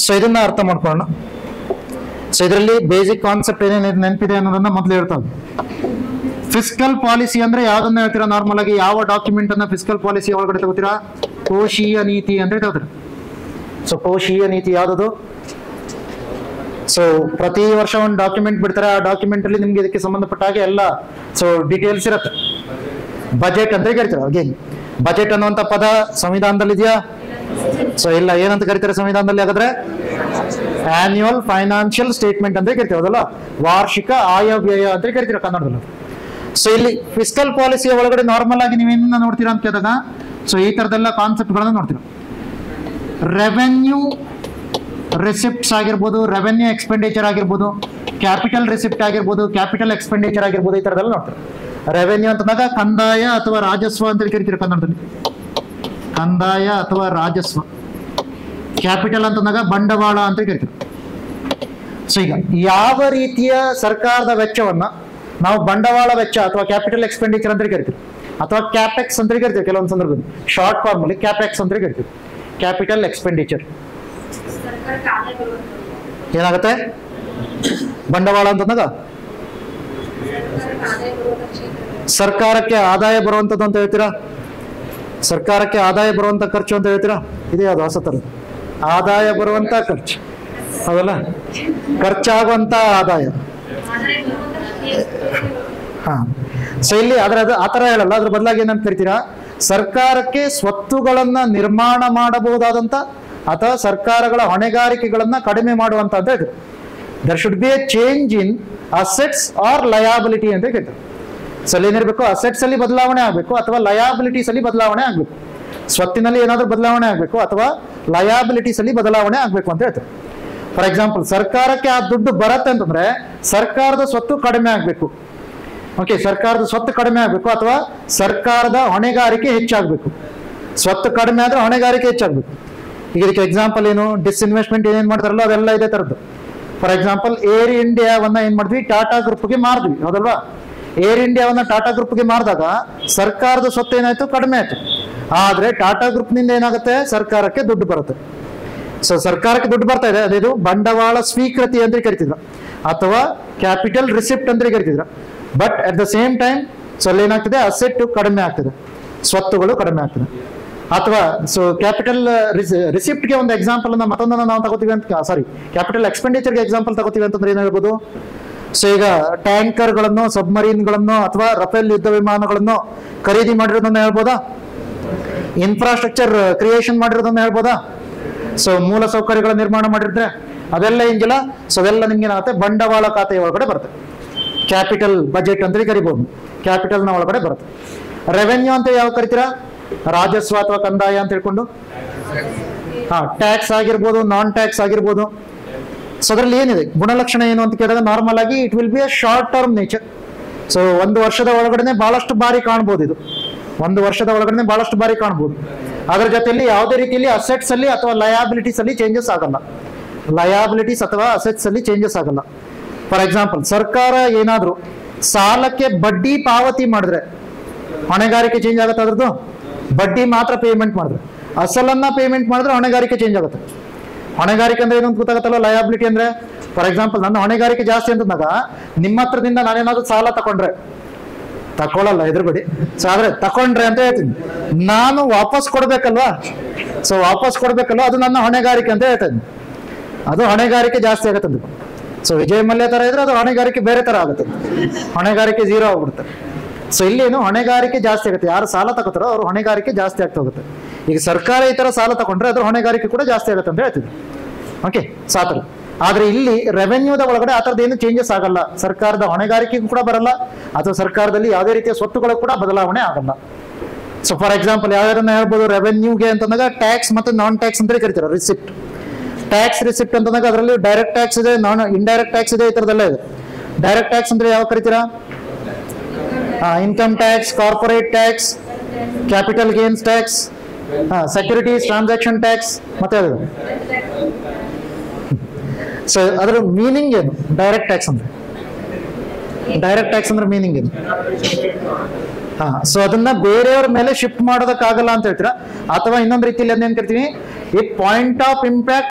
So ಇದನ್ನ ಅರ್ಥ ಮಾಡ್ಕೊಳ್ಳೋಣ. ಸೊ ಇದರಲ್ಲಿ ಬೇಸಿಕ್ ಕಾನ್ಸೆಪ್ಟ್ ಏನೇನು ನೆನಪಿದೆ ಅನ್ನೋದನ್ನ ಮೊದಲು ಹೇಳ್ತಾವೆ. ಫಿಸ್ಕಲ್ ಪಾಲಿಸಿ ಅಂದ್ರೆ ಯಾವ್ದನ್ನ ಹೇಳ್ತೀರಾ? ನಾರ್ಮಲ್ ಆಗಿ ಯಾವ ಡಾಕ್ಯುಮೆಂಟ್ ಅನ್ನ ಫಿಸ್ಕಲ್ ಪಾಲಿಸಿ ಒಳಗಡೆ ತಗೋತೀರಾ? ಕೋಶೀಯ ನೀತಿ ಅಂತ ಹೇಳ್ತಾರೆ. ಸೊ ಕೋಶೀಯ ನೀತಿ ಯಾವ್ದದು? ಸೊ ಪ್ರತಿ ವರ್ಷ ಒಂದು ಡಾಕ್ಯುಮೆಂಟ್ ಬಿಡ್ತಾರೆ. ಆ ಡಾಕ್ಯುಮೆಂಟ್ ಅಲ್ಲಿ ನಿಮ್ಗೆ ಇದಕ್ಕೆ ಸಂಬಂಧಪಟ್ಟ ಹಾಗೆ ಎಲ್ಲ ಸೊ ಡೀಟೇಲ್ಸ್ ಇರುತ್ತೆ. ಬಜೆಟ್ ಅಂತ ಕರಿತಾರೆ. ಅಗೇನ್ ಬಜೆಟ್ ಅನ್ನುವಂಥ ಪದ ಸಂವಿಧಾನದಲ್ಲಿ ಇದೆಯಾ? ಸೊ ಇಲ್ಲ. ಏನಂತ ಕರಿತಾರೆ ಸಂವಿಧಾನದಲ್ಲಿ? ಹಾಗಾದ್ರೆ ಆನ್ಯುವಲ್ ಫೈನಾನ್ಷಿಯಲ್ ಸ್ಟೇಟ್ಮೆಂಟ್ ಅಂತ ಕರಿತೀವಿ, ಹೌದಲ್ಲ? ವಾರ್ಷಿಕ ಆಯ ವ್ಯಯ ಅಂತ ಕರಿತೀರ ಕನ್ನಡದಲ್ಲಿ. ಸೊ ಇಲ್ಲಿ ಫಿಸ್ಕಲ್ ಪಾಲಿಸಿಯ ಒಳಗಡೆ ನಾರ್ಮಲ್ ಆಗಿ ನೀವೇನ ನೋಡ್ತೀರಾ ಅಂತ ಕೇಳಿದಾಗ ಸೊ ಈ ತರದೆಲ್ಲ ಕಾನ್ಸೆಪ್ಟ್ಗಳನ್ನ ನೋಡ್ತೀರಾ. ರೆವೆನ್ಯೂ ರಿಸಿಪ್ಟ್ಸ್ ಆಗಿರ್ಬೋದು, ರೆವೆನ್ಯೂ ಎಕ್ಸ್ಪೆಂಡಿಚರ್ ಆಗಿರ್ಬೋದು, ಕ್ಯಾಪಿಟಲ್ ರಿಸಿಪ್ಟ್ ಆಗಿರ್ಬೋದು, ಕ್ಯಾಪಿಟಲ್ ಎಕ್ಸ್ಪೆಂಡಿಚರ್ ಆಗಿರ್ಬೋದು, ಈ ತರದೆಲ್ಲ ನೋಡ್ತಾರೆ. ರೆವೆನ್ಯೂ ಅಂತಂದಾಗ ಕಂದಾಯ ಅಥವಾ ರಾಜಸ್ವ ಅಂತ ಕರಿತೀರಿ ಕನ್ನಡದಲ್ಲಿ, ಕಂದಾಯ ಅಥವಾ ರಾಜಸ್ವ. ಕ್ಯಾಪಿಟಲ್ ಅಂತಂದಾಗ ಬಂಡವಾಳ ಅಂತ ಕರಿತೀವಿ. ಸೊ ಈಗ ಯಾವ ರೀತಿಯ ಸರ್ಕಾರದ ವೆಚ್ಚವನ್ನ ನಾವು ಬಂಡವಾಳ ವೆಚ್ಚ ಅಥವಾ ಕ್ಯಾಪಿಟಲ್ ಎಕ್ಸ್ಪೆಂಡಿಚರ್ ಅಂತ ಕರಿತೀವಿ, ಅಥವಾ ಕ್ಯಾಪೆಕ್ಸ್ ಅಂತ ಕರಿತೀವಿ ಕೆಲವೊಂದು ಸಂದರ್ಭದಲ್ಲಿ. ಶಾರ್ಟ್ ಫಾರ್ಮ್ ಅಲ್ಲಿ ಕ್ಯಾಪೆಕ್ಸ್ ಅಂತ ಕರಿತೀವಿ. ಕ್ಯಾಪಿಟಲ್ ಎಕ್ಸ್ಪೆಂಡಿಚರ್ ಏನಾಗುತ್ತೆ? ಬಂಡವಾಳ ಅಂತಂದಾಗ ಸರ್ಕಾರಕ್ಕೆ ಆದಾಯ ಬರುವಂತದ್ದು ಅಂತ ಹೇಳ್ತೀರಾ? ಸರ್ಕಾರಕ್ಕೆ ಆದಾಯ ಬರುವಂತ ಖರ್ಚು ಅಂತ ಹೇಳ್ತೀರಾ? ಇದೇ ಅದು ಹೊಸ ಥರದ್ದು. ಆದಾಯ ಬರುವಂತ ಖರ್ಚು, ಹೌದಲ್ಲ? ಖರ್ಚಾಗುವಂತ ಆದಾಯ. ಹಾ. ಸೊ ಇಲ್ಲಿ ಆ ಥರ ಹೇಳಲ್ಲ. ಅದ್ರ ಬದಲಾಗಿ ಏನಂತ ಕರಿತೀರಾ? ಸರ್ಕಾರಕ್ಕೆ ಸ್ವತ್ತುಗಳನ್ನ ನಿರ್ಮಾಣ ಮಾಡಬಹುದಾದಂತ ಅಥವಾ ಸರ್ಕಾರಗಳ ಹೊಣೆಗಾರಿಕೆಗಳನ್ನ ಕಡಿಮೆ ಮಾಡುವಂತ ಅಂತ ಹೇಳ್ತೀವಿ. There should be a change in assets or liability ಅಂತ ಹೇಳ್ತಾರೆ. ಸೊ ಅಲ್ಲಿ ಏನಿರಬೇಕು? ಅಸೆಟ್ಸ್ ಅಲ್ಲಿ ಬದಲಾವಣೆ ಆಗಬೇಕು ಅಥವಾ ಲಯಾಬಿಲಿಟೀಸ್ ಅಲ್ಲಿ ಬದಲಾವಣೆ ಆಗಬೇಕು. ಸ್ವತ್ತಿನಲ್ಲಿ ಏನಾದ್ರೂ ಬದಲಾವಣೆ ಆಗಬೇಕು ಅಥವಾ ಲಯಾಬಿಲಿಟೀಸ್ ಅಲ್ಲಿ ಬದಲಾವಣೆ ಆಗಬೇಕು ಅಂತ ಹೇಳ್ತಾರೆ. ಫಾರ್ ಎಕ್ಸಾಂಪಲ್, ಸರ್ಕಾರಕ್ಕೆ ಆ ದುಡ್ಡು ಬರುತ್ತೆ ಅಂತಂದ್ರೆ ಸರ್ಕಾರದ ಸ್ವತ್ತು ಕಡಿಮೆ ಆಗಬೇಕು. ಓಕೆ, ಸರ್ಕಾರದ ಸ್ವತ್ತು ಕಡಿಮೆ ಆಗಬೇಕು ಅಥವಾ ಸರ್ಕಾರದ ಹೊಣೆಗಾರಿಕೆ ಹೆಚ್ಚಾಗಬೇಕು. ಸ್ವತ್ತು ಕಡಿಮೆ ಆದ್ರೆ ಹೊಣೆಗಾರಿಕೆ ಹೆಚ್ಚಾಗಬೇಕು. ಈಗ ಇದಕ್ಕೆ ಎಕ್ಸಾಂಪಲ್ ಏನು? ಡಿಸ್ಇನ್ವೆಸ್ಟ್ಮೆಂಟ್ ಏನೇನು ಮಾಡ್ತಾರಲ್ಲ ಅದೆಲ್ಲ ಇದೇ ತರದ್ದು. ಫಾರ್ ಎಕ್ಸಾಂಪಲ್, ಏರ್ ಇಂಡಿಯಾವನ್ನ ಏನ್ ಮಾಡಿದ್ವಿ? ಟಾಟಾ ಗ್ರೂಪ್ಗೆ ಮಾರಿದ್ವಿ, ಹೌದಲ್ವಾ? ಏರ್ ಇಂಡಿಯಾವನ್ನ ಟಾಟಾ ಗ್ರೂಪ್ಗೆ ಮಾರಿದಾಗ ಸರ್ಕಾರದ ಸ್ವತ್ತು ಏನಾಯ್ತು? ಕಡಿಮೆ ಆಯ್ತು. ಆದ್ರೆ ಟಾಟಾ ಗ್ರೂಪ್ ನಿಂದ ಏನಾಗುತ್ತೆ? ಸರ್ಕಾರಕ್ಕೆ ದುಡ್ಡು ಬರುತ್ತೆ. ಸೊ ಸರ್ಕಾರಕ್ಕೆ ದುಡ್ಡು ಬರ್ತಾ ಇದೆ, ಅದೇದು ಬಂಡವಾಳ ಸ್ವೀಕೃತಿ ಅಂತ ಕರಿತಿದ್ರ ಅಥವಾ ಕ್ಯಾಪಿಟಲ್ ರಿಸಿಪ್ಟ್ ಅಂತ ಕರಿತಿದ್ರ. But at the same time so ಅಲ್ಲಿ ಏನಾಗ್ತದೆ? ಅಸೆಟ್ ಕಡಿಮೆ ಆಗ್ತದೆ, ಸ್ವತ್ತುಗಳು ಕಡಿಮೆ ಆಗ್ತದೆ. ಅಥವಾ ಸೊ ಕ್ಯಾಪಿಟಲ್ ರಿಸಿಪ್ಟ್ಗೆ ಒಂದು ಎಕ್ಸಾಂಪಲ್ ಅನ್ನ ಮತ್ತೊಂದನ್ನ ನಾವು ತಗೋತೀವಿ ಅಂತ, ಸಾರಿ, ಕ್ಯಾಪಿಟಲ್ ಎಕ್ಸ್ಪೆಂಡಿಚರ್ಗೆ ಎಕ್ಸಾಂಪಲ್ ತಗೋತೀವಿ ಅಂತಂದ್ರೆ ಏನ್ ಹೇಳ್ಬೋದು? ಸೊ ಈಗ ಟ್ಯಾಂಕರ್ಗಳನ್ನು, ಸಬ್ಮರೀನ್ಗಳನ್ನು ಅಥವಾ ರಫೇಲ್ ಯುದ್ಧ ವಿಮಾನಗಳನ್ನು ಖರೀದಿ ಮಾಡಿರೋದನ್ನ ಹೇಳ್ಬೋದಾ? ಇನ್ಫ್ರಾಸ್ಟ್ರಕ್ಚರ್ ಕ್ರಿಯೇಷನ್ ಮಾಡಿರೋದನ್ನ ಹೇಳ್ಬೋದಾ? ಸೊ ಮೂಲ ಸೌಕರ್ಯಗಳ ನಿರ್ಮಾಣ ಮಾಡಿದ್ರೆ ಅದೆಲ್ಲ ಏನಿಲ್ಲ. ಸೊ ಅದೆಲ್ಲ ನಿಮ್ಗೆ ಏನಾಗುತ್ತೆ? ಬಂಡವಾಳ ಖಾತೆಯ ಒಳಗಡೆ ಬರುತ್ತೆ. ಕ್ಯಾಪಿಟಲ್ ಬಜೆಟ್ ಅಂತ ಕರಿಬಹುದು. ಕ್ಯಾಪಿಟಲ್ನ ಒಳಗಡೆ ಬರುತ್ತೆ. ರೆವೆನ್ಯೂ ಅಂತ ಯಾವ ಕರಿತೀರಾ? ರಾಜಸ್ವ ಅಥವಾ ಕಂದಾಯ ಅಂತ ಹೇಳ್ಕೊಂಡು. ಟ್ಯಾಕ್ಸ್ ಆಗಿರ್ಬೋದು, ನಾನ್ ಟ್ಯಾಕ್ಸ್ ಆಗಿರ್ಬೋದು. ಸೊ ಅದರಲ್ಲಿ ಏನಿದೆ ಗುಣಲಕ್ಷಣ ಏನು ಅಂತ ಕೇಳಿದಾಗ ನಾರ್ಮಲ್ ಆಗಿ it will be a short term nature. So ಒಂದು ವರ್ಷದ ಒಳಗಡೆ ಬಹಳಷ್ಟು ಬಾರಿ ಕಾಣ್ಬೋದು. ಇದು ಒಂದು ವರ್ಷದ ಒಳಗಡೆ ಬಹಳಷ್ಟು ಬಾರಿ ಕಾಣ್ಬೋದು. ಅದರ ಜೊತೆಯಲ್ಲಿ ಯಾವುದೇ ರೀತಿಯಲ್ಲಿ ಅಸೆಟ್ಸ್ ಅಲ್ಲಿ ಅಥವಾ ಲಯಾಬಿಲಿಟೀಸ್ ಅಲ್ಲಿ ಚೇಂಜಸ್ ಆಗಲ್ಲ. ಲಯಾಬಿಲಿಟೀಸ್ ಅಥವಾ ಅಸೆಟ್ಸ್ ಅಲ್ಲಿ ಚೇಂಜಸ್ ಆಗಲ್ಲ. ಫಾರ್ ಎಕ್ಸಾಂಪಲ್, ಸರ್ಕಾರ ಏನಾದ್ರು ಸಾಲಕ್ಕೆ ಬಡ್ಡಿ ಪಾವತಿ ಮಾಡಿದ್ರೆ ಹೊಣೆಗಾರಿಕೆ ಚೇಂಜ್ ಆಗುತ್ತೆ. ಅದ್ರದ್ದು ಬಡ್ಡಿ ಮಾತ್ರ ಪೇಮೆಂಟ್ ಮಾಡಿದ್ರೆ, ಅಸಲನ್ನ ಪೇಮೆಂಟ್ ಮಾಡಿದ್ರೆ ಹೊಣೆಗಾರಿಕೆ ಚೇಂಜ್ ಆಗುತ್ತೆ. ಹೊಣೆಗಾರಿಕೆ ಅಂದ್ರೆ ಏನು ಅಂತ ಗೊತ್ತಾಗತ್ತಲ್ಲ? ಲಯಾಬಿಲಿಟಿ ಅಂದ್ರೆ, ಫಾರ್ ಎಕ್ಸಾಂಪಲ್, ನನ್ನ ಹೊಣೆಗಾರಿಕೆ ಜಾಸ್ತಿ ಅಂತಂದಾಗ ನಿಮ್ಮ ಹತ್ರದಿಂದ ನಾನೇನಾದ್ರು ಸಾಲ ತಕೊಳ್ಳಲ್ಲ, ಎದುರುಗಡೆ. ಸೊ ಆದ್ರೆ ತಕೊಂಡ್ರೆ ಅಂತ ಹೇಳ್ತೀನಿ, ನಾನು ವಾಪಸ್ ಕೊಡ್ಬೇಕಲ್ವಾ? ಸೊ ವಾಪಸ್ ಕೊಡ್ಬೇಕಲ್ವಾ? ಅದು ನನ್ನ ಹೊಣೆಗಾರಿಕೆ ಅಂತ ಹೇಳ್ತೇನೆ. ಅದು ಹೊಣೆಗಾರಿಕೆ ಜಾಸ್ತಿ ಆಗತ್ತೆ. ಸೊ ವಿಜಯ್ ಮಲ್ಯ ತರ ಇದ್ರೆ ಅದು ಹೊಣೆಗಾರಿಕೆ ಬೇರೆ ತರ ಆಗುತ್ತೆ. ಹೊಣೆಗಾರಿಕೆ ಝೀರೋ ಆಗ್ಬಿಡುತ್ತೆ. ಸೊ ಇಲ್ಲೇನು ಹೊಣೆಗಾರಿಕೆ ಜಾಸ್ತಿ ಆಗುತ್ತೆ. ಯಾರು ಸಾಲ ತಗೋತಾರೋ ಅವ್ರ ಹೊಣೆಗಾರಿಕೆ ಜಾಸ್ತಿ ಆಗ್ತಾ ಹೋಗುತ್ತೆ. ಈಗ ಸರ್ಕಾರ ಈ ತರ ಸಾಲ ತಗೊಂಡ್ರೆ ಅದ್ರ ಹೊಣೆಗಾರಿಕೆ ಕೂಡ ಜಾಸ್ತಿ ಆಗುತ್ತೆ ಅಂತ ಹೇಳ್ತಿದ್ರು. ಓಕೆ, ಸಾತರ. ಆದ್ರೆ ಇಲ್ಲಿ ರೆವೆನ್ಯೂದ ಒಳಗಡೆ ಆ ಥರದ್ದು ಏನು ಚೇಂಜಸ್ ಆಗಲ್ಲ. ಸರ್ಕಾರದ ಹೊಣೆಗಾರಿಕೆಗೂ ಕೂಡ ಬರಲ್ಲ ಅಥವಾ ಸರ್ಕಾರದಲ್ಲಿ ಯಾವುದೇ ರೀತಿಯ ಸ್ವತ್ತುಗಳು ಕೂಡ ಬದಲಾವಣೆ ಆಗಲ್ಲ. ಸೊ ಫಾರ್ ಎಕ್ಸಾಂಪಲ್ ಯಾವ್ಯಾರನ್ನ ಹೇಳ್ಬೋದು? ರೆವೆನ್ಯೂಗೆ ಅಂತಂದಾಗ ಟ್ಯಾಕ್ಸ್ ಮತ್ತು ನಾನ್ ಟ್ಯಾಕ್ಸ್ ಅಂತ ಕರಿತಾರೆ. ರಿಸಿಪ್ಟ್, ಟ್ಯಾಕ್ಸ್ ರಿಸಿಪ್ಟ್ ಅಂತಂದಾಗ ಅದರಲ್ಲಿ ಡೈರೆಕ್ಟ್ ಟ್ಯಾಕ್ಸ್ ಇದೆ, ನಾನ್ ಇಂಡೈರೆಕ್ಟ್ ಟ್ಯಾಕ್ಸ್ ಇದೆ, ಈ ಥರದೆಲ್ಲ ಇದೆ. ಡೈರೆಕ್ಟ್ ಟ್ಯಾಕ್ಸ್ ಅಂದ್ರೆ ಯಾವ ಕರಿತೀರಾ? Income tax, corporate tax, capital gains tax, securities transaction tax, ಮತ್ತೆ ಅದು. ಸೊ ಅದರ ಮೀನಿಂಗ್ ಏನು? ಡೈರೆಕ್ಟ್ ಟ್ಯಾಕ್ಸ್ ಅಂದ್ರೆ ಡೈರೆಕ್ಟ್ ಟ್ಯಾಕ್ಸ್ ಅಂದ್ರೆ ಮೀನಿಂಗ್ ಇದು. ಹಾ, ಸೊ ಅದನ್ನ ಬೇರೆಯವ್ರ ಮೇಲೆ ಶಿಫ್ಟ್ ಮಾಡೋದಕ್ಕಾಗಲ್ಲ ಅಂತ ಹೇಳ್ತೀರಾ, ಅಥವಾ ಇನ್ನೊಂದು ರೀತಿಯಲ್ಲಿ ಅದನ್ನೇನ್ ಕರಿತೀವಿ, ಈ ಪಾಯಿಂಟ್ ಆಫ್ ಇಂಪ್ಯಾಕ್ಟ್